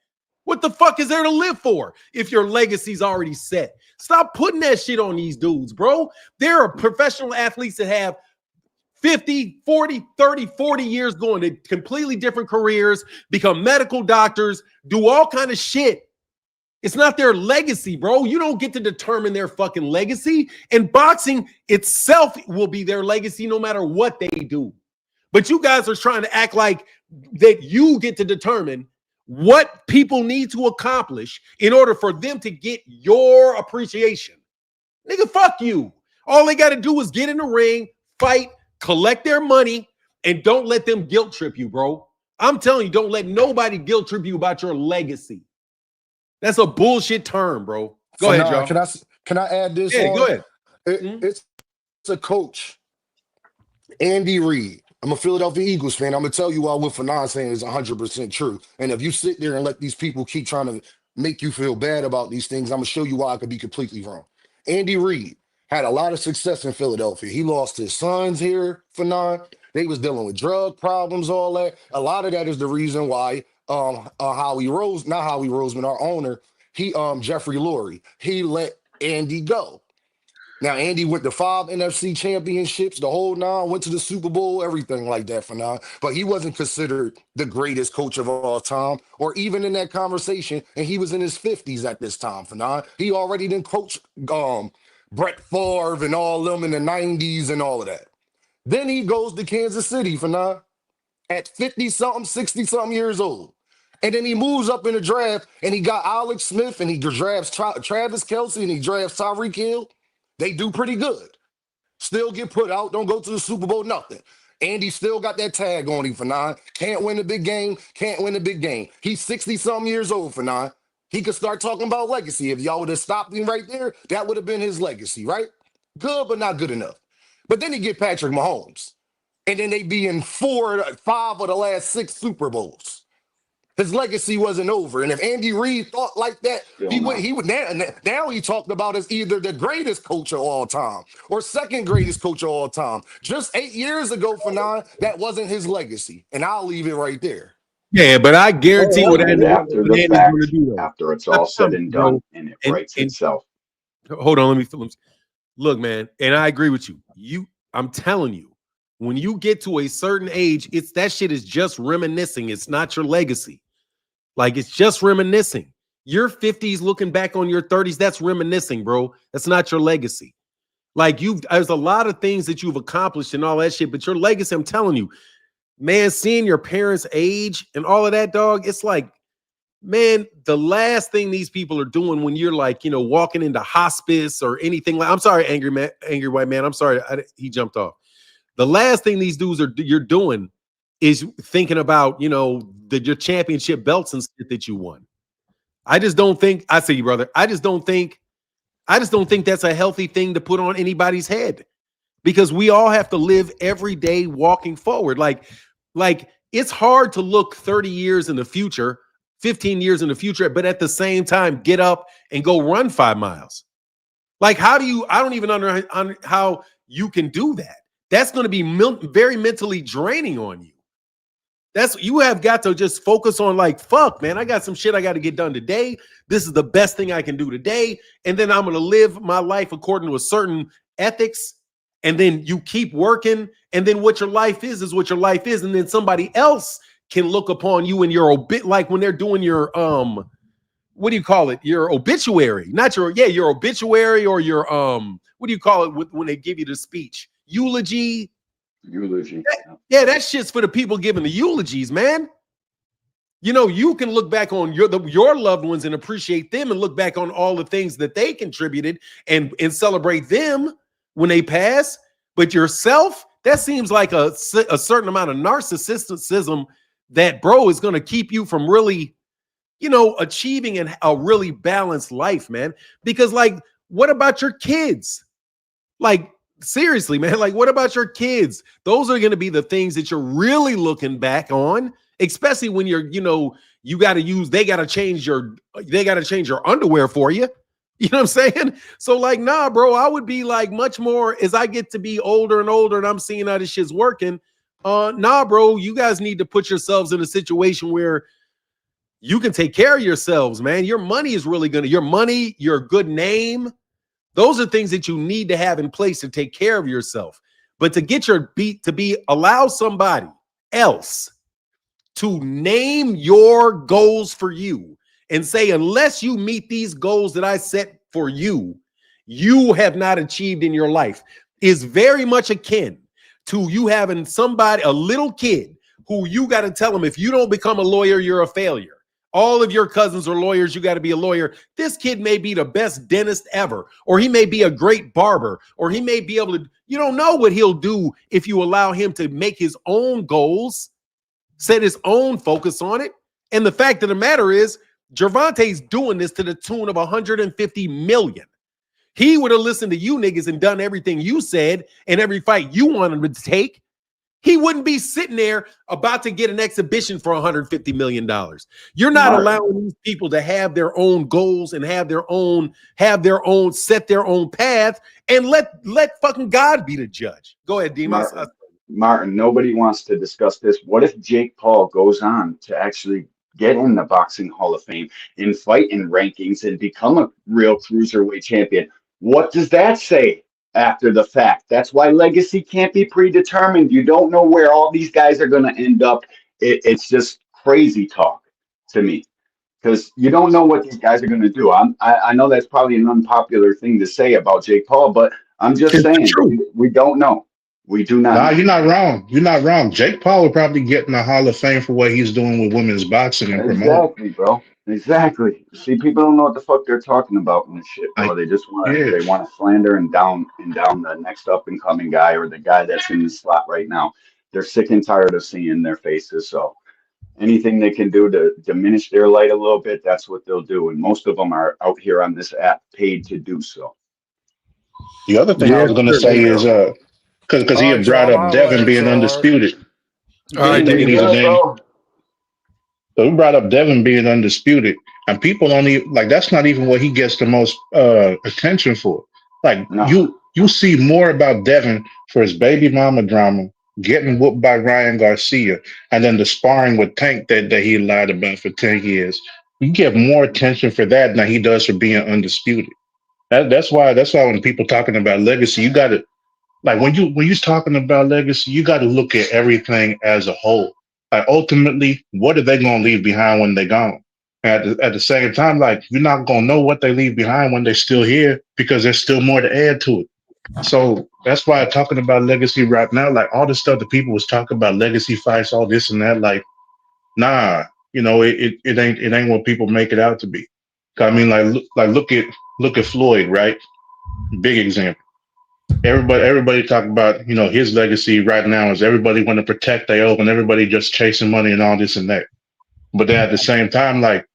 S1: What the fuck is there to live for if your legacy's already set? Stop putting that shit on these dudes, bro. There are professional athletes that have 50, 40, 30, 40 years going to completely different careers, become medical doctors, do all kind of shit. It's not their legacy, bro. You don't get to determine their fucking legacy. And boxing itself will be their legacy no matter what they do. But you guys are trying to act like that you get to determine what people need to accomplish in order for them to get your appreciation. Nigga, fuck you. All they got to do is get in the ring, fight, collect their money, and don't let them guilt trip you, bro. I'm telling you, don't let nobody guilt trip you about your legacy. That's a bullshit term, bro. Go ahead, Joe.
S6: Can I add this?
S1: Yeah, go ahead.
S6: It's a coach, Andy Reid. I'm a Philadelphia Eagles fan. I'm going to tell you all what Fanon saying is 100% true. And if you sit there and let these people keep trying to make you feel bad about these things, I'm going to show you why I could be completely wrong. Andy Reid had a lot of success in Philadelphia. He lost his sons here, Fanon. They was dealing with drug problems, all that. A lot of that is the reason why Howie Roseman, our owner, Jeffrey Lurie, he let Andy go. Now, Andy went to 5 NFC championships, the whole 9, went to the Super Bowl, everything like that for now. But he wasn't considered the greatest coach of all time, or even in that conversation, and he was in his 50s at this time for now. He already didn't coach Brett Favre and all them in the 90s and all of that. Then he goes to Kansas City for now at 50-something, 60-something years old. And then he moves up in the draft, and he got Alex Smith, and he drafts Travis Kelce, and he drafts Tyreek Hill. They do pretty good. Still get put out, don't go to the Super Bowl, nothing. Andy still got that tag on him for 9. Can't win the big game, can't win the big game. He's 60-something years old for 9. He could start talking about legacy. If y'all would have stopped him right there, that would have been his legacy, right? Good, but not good enough. But then he get Patrick Mahomes. And then they be in 5 of the last 6 Super Bowls. His legacy wasn't over. And if Andy Reid thought like that, he would now he talked about as either the greatest coach of all time or second greatest coach of all time. Just 8 years ago for 9, that wasn't his legacy. And I'll leave it right there.
S1: Yeah, but I guarantee what Andy's going to do.
S9: After it's all said and done, and it writes itself.
S1: Hold on, let me film. Look, man, and I agree with you. I'm telling you, when you get to a certain age, that shit is just reminiscing. It's not your legacy. Like, it's just reminiscing. Your 50s looking back on your 30s, that's reminiscing, bro. That's not your legacy. Like, there's a lot of things that you've accomplished and all that shit, but your legacy, I'm telling you, man, seeing your parents age and all of that, dog, it's like, man, the last thing these people are doing when you're like, walking into hospice or anything like, I'm sorry, angry white man. I'm sorry. He jumped off. The last thing these dudes you're doing is thinking about, your championship belts and shit that you won. I just don't think, I see you, brother. I just don't think that's a healthy thing to put on anybody's head, because we all have to live every day walking forward. Like it's hard to look 30 years in the future, 15 years in the future, but at the same time, get up and go run 5 miles. Like, I don't even understand how you can do that. That's going to be very mentally draining on you. You have got to just focus on, like, fuck, man, I got some shit I got to get done today. This is the best thing I can do today. And then I'm going to live my life according to a certain ethics and then you keep working, and then what your life is what your life is, and then somebody else can look upon you and your like when they're doing your what do you call it? Your obituary, not your obituary or your what do you call it when they give you the speech? Eulogy. Yeah, that shit's for the people giving the eulogies, man. You know, you can look back on your loved ones and appreciate them and look back on all the things that they contributed and celebrate them when they pass. But yourself, that seems like a certain amount of narcissism that, bro, is going to keep you from really, you know, achieving a really balanced life, man. Because, like, what about your kids? Like, seriously, man, like, what about your kids? Those are going to be the things that you're really looking back on. Especially when you're, you know, they got to change your underwear for you. You know what I'm saying? So like, nah, bro, I would be like much more as I get to be older and older and I'm seeing how this shit's working. Nah, bro, you guys need to put yourselves in a situation where you can take care of yourselves, man. Your money is really your money, your good name. Those are things that you need to have in place to take care of yourself. But to get allow somebody else to name your goals for you and say, unless you meet these goals that I set for you, you have not achieved in your life, is very much akin to you having a little kid who you got to tell them, if you don't become a lawyer, you're a failure. All of your cousins are lawyers. You got to be a lawyer. This kid may be the best dentist ever, or he may be a great barber, or he may be able to, you don't know what he'll do if you allow him to make his own goals, set his own focus on it. And the fact of the matter is, Gervonta's doing this to the tune of 150 million. He would have listened to you niggas and done everything you said and every fight you wanted him to take. He wouldn't be sitting there about to get an exhibition for $150 million. You're not allowing these people to have their own goals and set their own path, and let fucking God be the judge. Go ahead, Demas.
S9: Martin, nobody wants to discuss this. What if Jake Paul goes on to actually get in the Boxing Hall of Fame and fight in rankings and become a real cruiserweight champion? What does that say after the fact? That's why legacy can't be predetermined. You don't know where all these guys are going to end up. It's just crazy talk to me, because you don't know what these guys are going to do. I know that's probably an unpopular thing to say about Jake Paul, but I'm just saying we don't know. We do not.
S3: Nah, you're not wrong. You're not wrong. Jake Paul will probably get in the Hall of Fame for what he's doing with women's boxing and promoting.
S9: Exactly, bro. Exactly. See, people don't know what the fuck they're talking about in this shit, bro. They just want to they want to slander and down the next up and coming guy or the guy that's in the slot right now. They're sick and tired of seeing their faces. So anything they can do to diminish their light a little bit, that's what they'll do. And most of them are out here on this app paid to do so.
S3: The other thing I was going to say is because he had brought up Devin being undisputed.
S1: All right,
S3: take it easy, Danny. So we brought up Devin being undisputed, and people don't even that's not even what he gets the most attention for. Like you see more about Devin for his baby mama drama, getting whooped by Ryan Garcia, and then the sparring with Tank that he lied about for 10 years. You get more attention for that than he does for being undisputed. That's why when people talking about legacy, you got to, like, when you're talking about legacy, you got to look at everything as a whole. Like, ultimately, what are they going to leave behind when they're gone? At the same time, like, you're not going to know what they leave behind when they're still here, because there's still more to add to it. So that's why talking about legacy right now, like all the stuff that people was talking about, legacy fights, all this and that, like, nah, it ain't what people make it out to be. I mean, look at Floyd, right? Big example. Everybody talk about, his legacy right now is everybody want to protect their own and everybody just chasing money and all this and that. But then at the same time, like,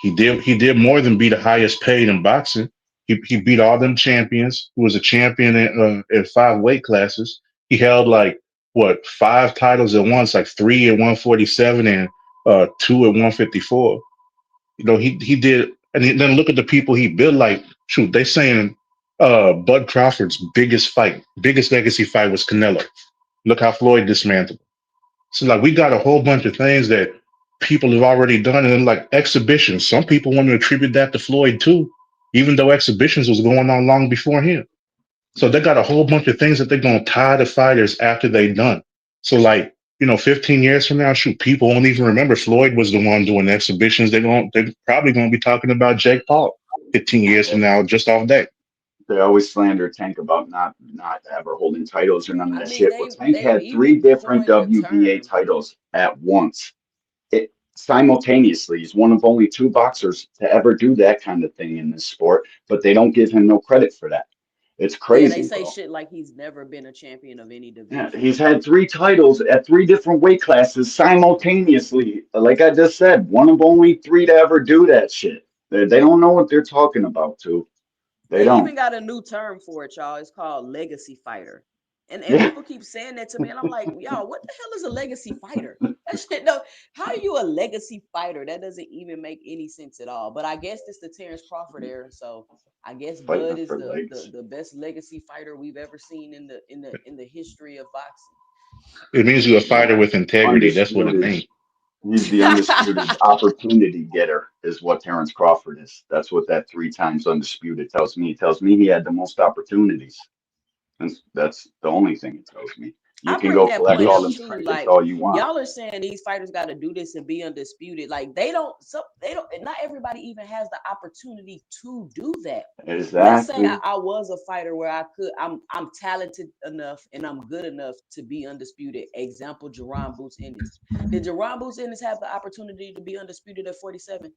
S3: he did more than be the highest paid in boxing. He beat all them champions. He was a champion in 5 weight classes. He held 5 titles at once, like 3 at 147 and 2 at 154. He did, and then look at the people he built. Like, shoot, they saying Bud Crawford's biggest legacy fight was Canelo. Look how Floyd dismantled. So like, we got a whole bunch of things that people have already done, and then like exhibitions. Some people want to attribute that to Floyd too, even though exhibitions was going on long before him. So they got a whole bunch of things that they're gonna tie the fighters after they done. So like, 15 years from now, shoot, people won't even remember Floyd was the one doing exhibitions. They're probably gonna be talking about Jake Paul 15 years from now, just off that.
S9: They always slander Tank about not ever holding titles or none of
S8: I
S9: that
S8: mean,
S9: shit. Well, Tank had three
S8: even
S9: different
S8: coined the
S9: WBA
S8: term.
S9: titles at once. It simultaneously. He's one of only two boxers to ever do that kind of thing in this sport, but they don't give him no credit for that. It's
S8: Yeah, they
S9: crazy,
S8: say
S9: bro.
S8: shit like he's never been a champion of any
S9: Yeah,
S8: division.
S9: he's had three titles at three different weight classes simultaneously. Like I just said, one of only three to ever do that shit. They don't know what they're talking about, too. They
S8: They
S9: don't.
S8: even got a new term for it, y'all. It's called legacy fighter. And
S9: Yeah,
S8: people keep saying that to me, and I'm like, y'all, what the hell is a legacy fighter? That shit, no, how are you a legacy fighter? That doesn't even make any sense at all. But I guess it's the Terence Crawford era, so I guess Bud
S9: fighting
S8: is
S9: for
S8: the,
S9: legs.
S8: the the best legacy fighter we've ever seen in the history of boxing.
S3: It means you're a fighter with integrity. That's what it
S9: Undisputed.
S3: means.
S9: He's the undisputed opportunity getter, is what Terence Crawford is. That's what that three times undisputed tells me. It tells me he had the most opportunities. And that's the only thing it tells me. You
S8: I
S9: can
S8: bring
S9: go
S8: that
S9: collect
S8: point
S9: all
S8: up
S9: them
S8: too.
S9: trinkets
S8: Like
S9: all you want.
S8: y'all are saying these fighters got to do this and be undisputed. Like they don't. Not everybody even has the opportunity to do that. Let's say
S9: Exactly.
S8: I was a fighter where I could. I'm talented enough and I'm good enough to be undisputed. Example: Jaron Boots Ennis. Did Jaron Boots Ennis have the opportunity to be undisputed at 47?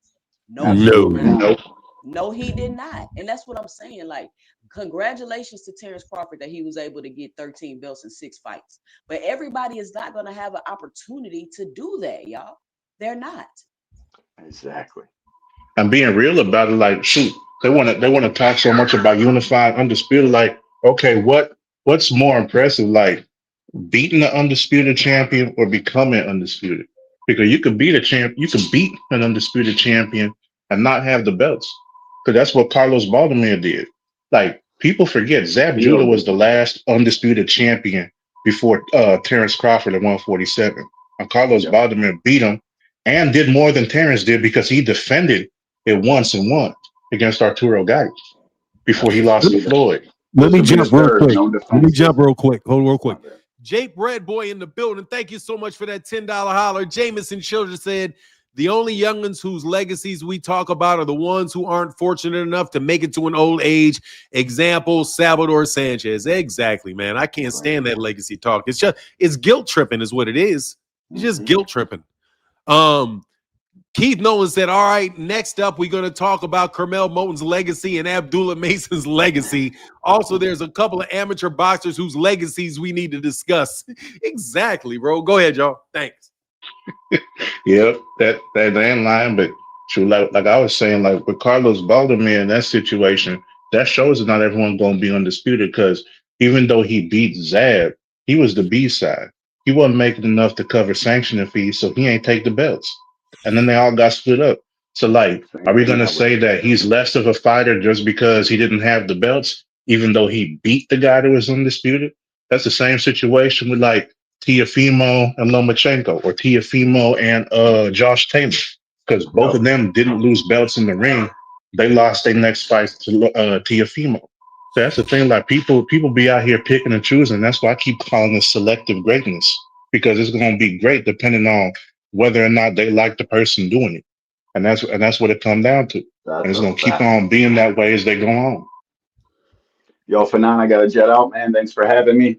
S8: No, he did
S9: Absolutely
S8: not.
S3: Nope.
S9: not.
S8: No, he did not. And that's what I'm saying. Like, congratulations to Terence Crawford that he was able to get 13 belts in 6 fights. But everybody is not going to have an opportunity to do that, y'all. They're not.
S9: Exactly.
S3: I'm being real about it. Like, shoot, they want to talk so much about unified, undisputed. Like, okay, what's more impressive? Like beating the undisputed champion or becoming undisputed? Because you could beat an undisputed champion and not have the belts. Because that's what Carlos Baldomir did. Like people forget, Zab Judah
S9: Still
S3: was
S9: do.
S3: the last undisputed champion before Terence Crawford at 147. And Carlos
S9: Yep.
S3: Baldomir beat him and did more than Terence did because he defended it once and won against Arturo Gatti before he
S9: This will
S3: lost to
S9: be the
S3: Floyd.
S1: Let me
S9: this will be the
S1: jump real
S9: third
S1: quick.
S9: no
S1: Let me jump
S9: defenses.
S1: real quick. Hold real
S9: My
S1: quick.
S9: bad.
S1: Jake Bread Boy in the building. Thank you so much for that $10 holler. Jameson Children said the only youngins whose legacies we talk about are the ones who aren't fortunate enough to make it to an old age. Example, Salvador Sanchez. Exactly, man. I can't stand that legacy talk. It's guilt tripping, is what it is. It's just
S9: Mhm.
S1: guilt tripping. Keith Nolan said, all right, next up, we're going to talk about Carmel Moten's legacy and Abdullah Mason's legacy. Also, there's a couple of amateur boxers whose legacies we need to discuss. Exactly, bro. Go ahead, y'all. Thanks.
S3: Yep, that ain't lying, but true. Like I was saying, like with Carlos Baldomir in that situation, that shows that not everyone's going to be undisputed because even though he beat Zab, he was the B side. He wasn't making enough to cover sanctioning fees, so he ain't take the belts. And then they all got split up. So, like, are
S9: Same
S3: we
S9: thing
S3: going to
S9: happened
S3: say
S9: with
S3: that he's less of a fighter just because he didn't have the belts, even though he beat the guy that was undisputed? That's the same situation with like Tiafimo and Lomachenko, or Tiafimo and Josh Taylor, because both
S9: Yep.
S3: of them didn't lose belts in the ring. They lost their next fights to Tiafimo. So that's the thing. Like people be out here picking and choosing. That's why I keep calling this selective greatness, because it's going to be great depending on whether or not they like the person doing it, and that's what it comes down to. And
S9: That's
S3: it's
S9: a
S3: going to keep
S9: fact.
S3: on being that way as they go on.
S9: Yo, Fanan, I got to jet out, man. Thanks for having me.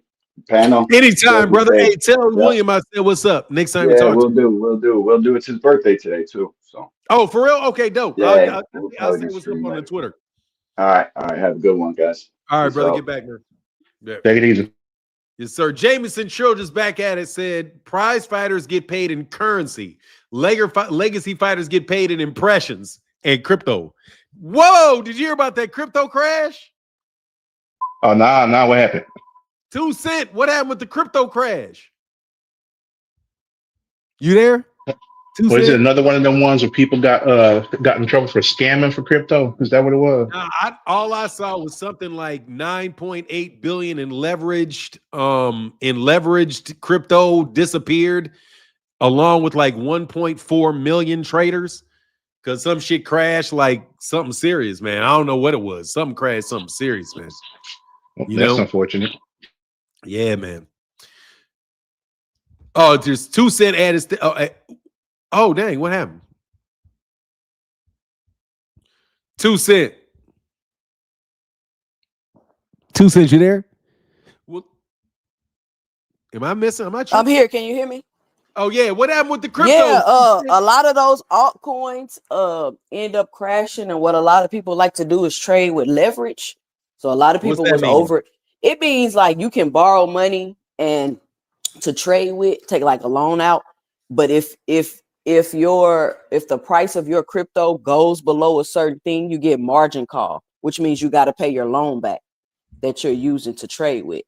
S9: Panel.
S1: Anytime,
S9: Good to
S1: brother. Hey,
S9: say.
S1: tell
S9: Yep.
S1: William I said what's up next time we
S9: Yeah,
S1: talk to
S9: we'll
S1: him.
S9: do. We'll do. We'll do. It's his birthday today, too. So,
S1: Oh, for real? Okay, dope.
S9: yeah, we'll
S1: I'll
S9: probably
S1: say
S9: do
S1: what's up
S9: stream
S1: on the
S9: later.
S1: Twitter.
S9: All right. All right. Have a good one, guys.
S1: All right,
S9: Peace
S1: brother.
S9: out.
S1: Get back, man. Yeah.
S3: Take it easy.
S1: Yes, sir. Jameson Children's back at it said prize fighters get paid in currency. Legacy fighters get paid in impressions and crypto. Whoa, did you hear about that crypto crash?
S3: Oh, nah, what happened?
S1: 2 Cent. What happened with the crypto crash? You there? 2
S3: Was it
S1: Cent?
S3: another one of them ones where people got in trouble for scamming for crypto? Is that what it was?
S1: All I saw was something like 9.8 billion in leveraged crypto disappeared, along with like 1.4 million traders, because some shit crashed, like something serious, man. I don't know what it was. Something crashed, something serious, man. You
S3: That's
S1: know?
S3: unfortunate.
S1: Yeah, man. Oh, there's 2 cent added. Oh, dang, what happened? 2 cent. 2 cents, you there? Well, am I missing? Am I tripping?
S8: I'm here. Can you hear me?
S1: Oh, yeah. What happened with the crypto?
S8: Yeah, a lot of those altcoins end up crashing, and what a lot of people like to do is trade with leverage. So a lot of
S1: What's
S8: people
S1: that
S8: was
S1: mean?
S8: over. It means like you can borrow money and to trade with, take like a loan out. But if the price of your crypto goes below a certain thing, you get margin call, which means you got to pay your loan back that you're using to trade with.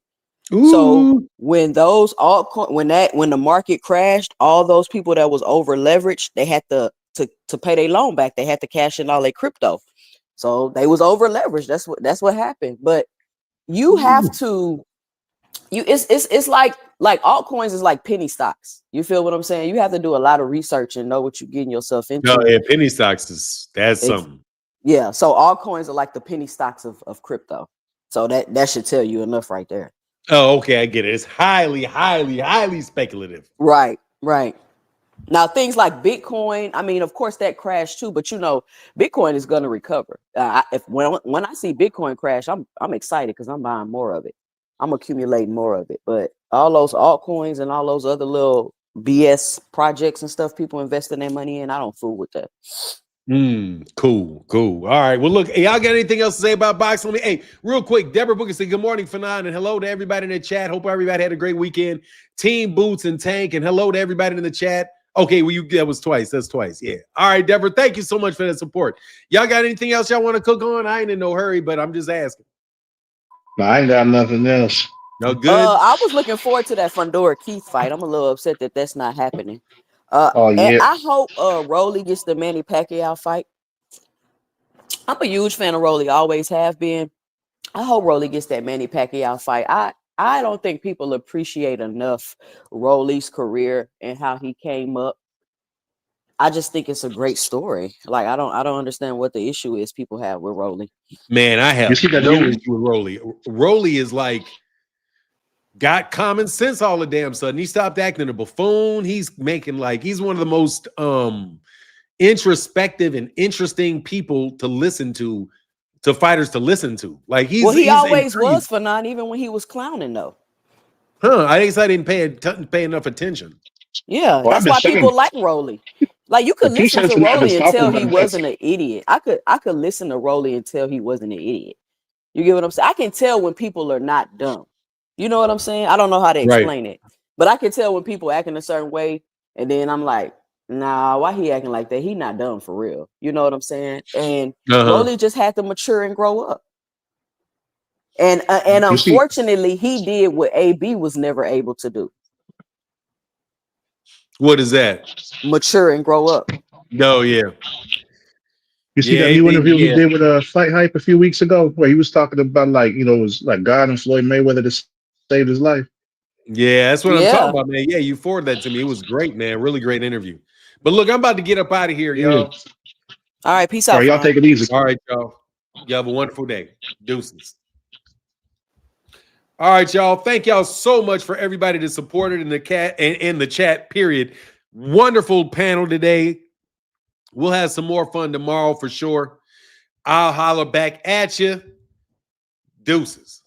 S1: Ooh.
S8: So when those altcoin when the market crashed, all those people that was over leveraged, they had to pay their loan back. They had to cash in all their crypto. So they was over leveraged. That's what happened. But you have to it's like altcoins is like penny stocks. You feel what I'm saying? You have to do a lot of research and know what you're getting yourself into.
S1: No, yeah, penny stocks that's something.
S8: Yeah, so altcoins are like the penny stocks of crypto. So that should tell you enough right there.
S1: Oh, okay, I get it. It's highly, highly, highly speculative.
S8: Right. Now, things like Bitcoin, I mean, of course, that crashed too, but Bitcoin is going to recover. When I see Bitcoin crash, I'm excited because I'm buying more of it. I'm accumulating more of it. But all those altcoins and all those other little BS projects and stuff people investing their money in, I don't fool with that.
S1: Cool. All right. Well, look, y'all got anything else to say about boxing? Hey, real quick, Deborah Booker said good morning, Fanon, and hello to everybody in the chat. Hope everybody had a great weekend. Team Boots and Tank, and hello to everybody in the chat. Okay, well, that was twice. That's twice. Yeah. All right, Deborah, thank you so much for that support. Y'all got anything else y'all want to cook on? I ain't in no hurry, but I'm just asking.
S3: No, I ain't got nothing else.
S1: No good.
S8: I was looking forward to that Fundora-Keith fight. I'm a little upset that that's not happening.
S3: Oh, yeah.
S8: And I hope Rolly gets the Manny Pacquiao fight. I'm a huge fan of Rolly, always have been. I hope Rolly gets that Manny Pacquiao fight. I don't think people appreciate enough Rolly's career and how he came up. I just think it's a great story. Like I don't understand what the issue is people have with Rolly.
S1: Man, I have
S3: You see that
S1: no
S3: new-
S1: issue with Rolly. Rolly is like got common sense all the damn sudden. He stopped acting a buffoon. He's making he's one of the most introspective and interesting people to listen to fighters to listen to. Like he
S8: always was Fanon, even when he was clowning though.
S1: I guess I didn't pay enough attention.
S8: Yeah, that's why people like Rolly. Like you could listen to Rolly and tell he wasn't an idiot. I could listen to Rolly and tell he wasn't an idiot. You get what I'm saying? I can tell when people are not dumb. You know what I'm saying? I don't know how to explain it, but I can tell when people acting a certain way, and then I'm like, nah, why he acting like that? He not dumb for real. You know what I'm saying? And Rolly just had to mature and grow up. And unfortunately, he did what AB was never able to do.
S1: What is that?
S8: Mature and grow up.
S1: No, yeah.
S3: You see that new interview he did with Fight Hype a few weeks ago, where he was talking about it was like God and Floyd Mayweather to save his life.
S1: Yeah, that's what I'm talking about, man. Yeah, you forwarded that to me. It was great, man. Really great interview. But look, I'm about to get up out of here, y'all.
S8: All right, peace out.
S3: All right, y'all take it easy.
S1: All right, y'all. Y'all have a wonderful day. Deuces. All right, y'all. Thank y'all so much for everybody that supported in the chat. Period. Wonderful panel today. We'll have some more fun tomorrow for sure. I'll holler back at you. Deuces.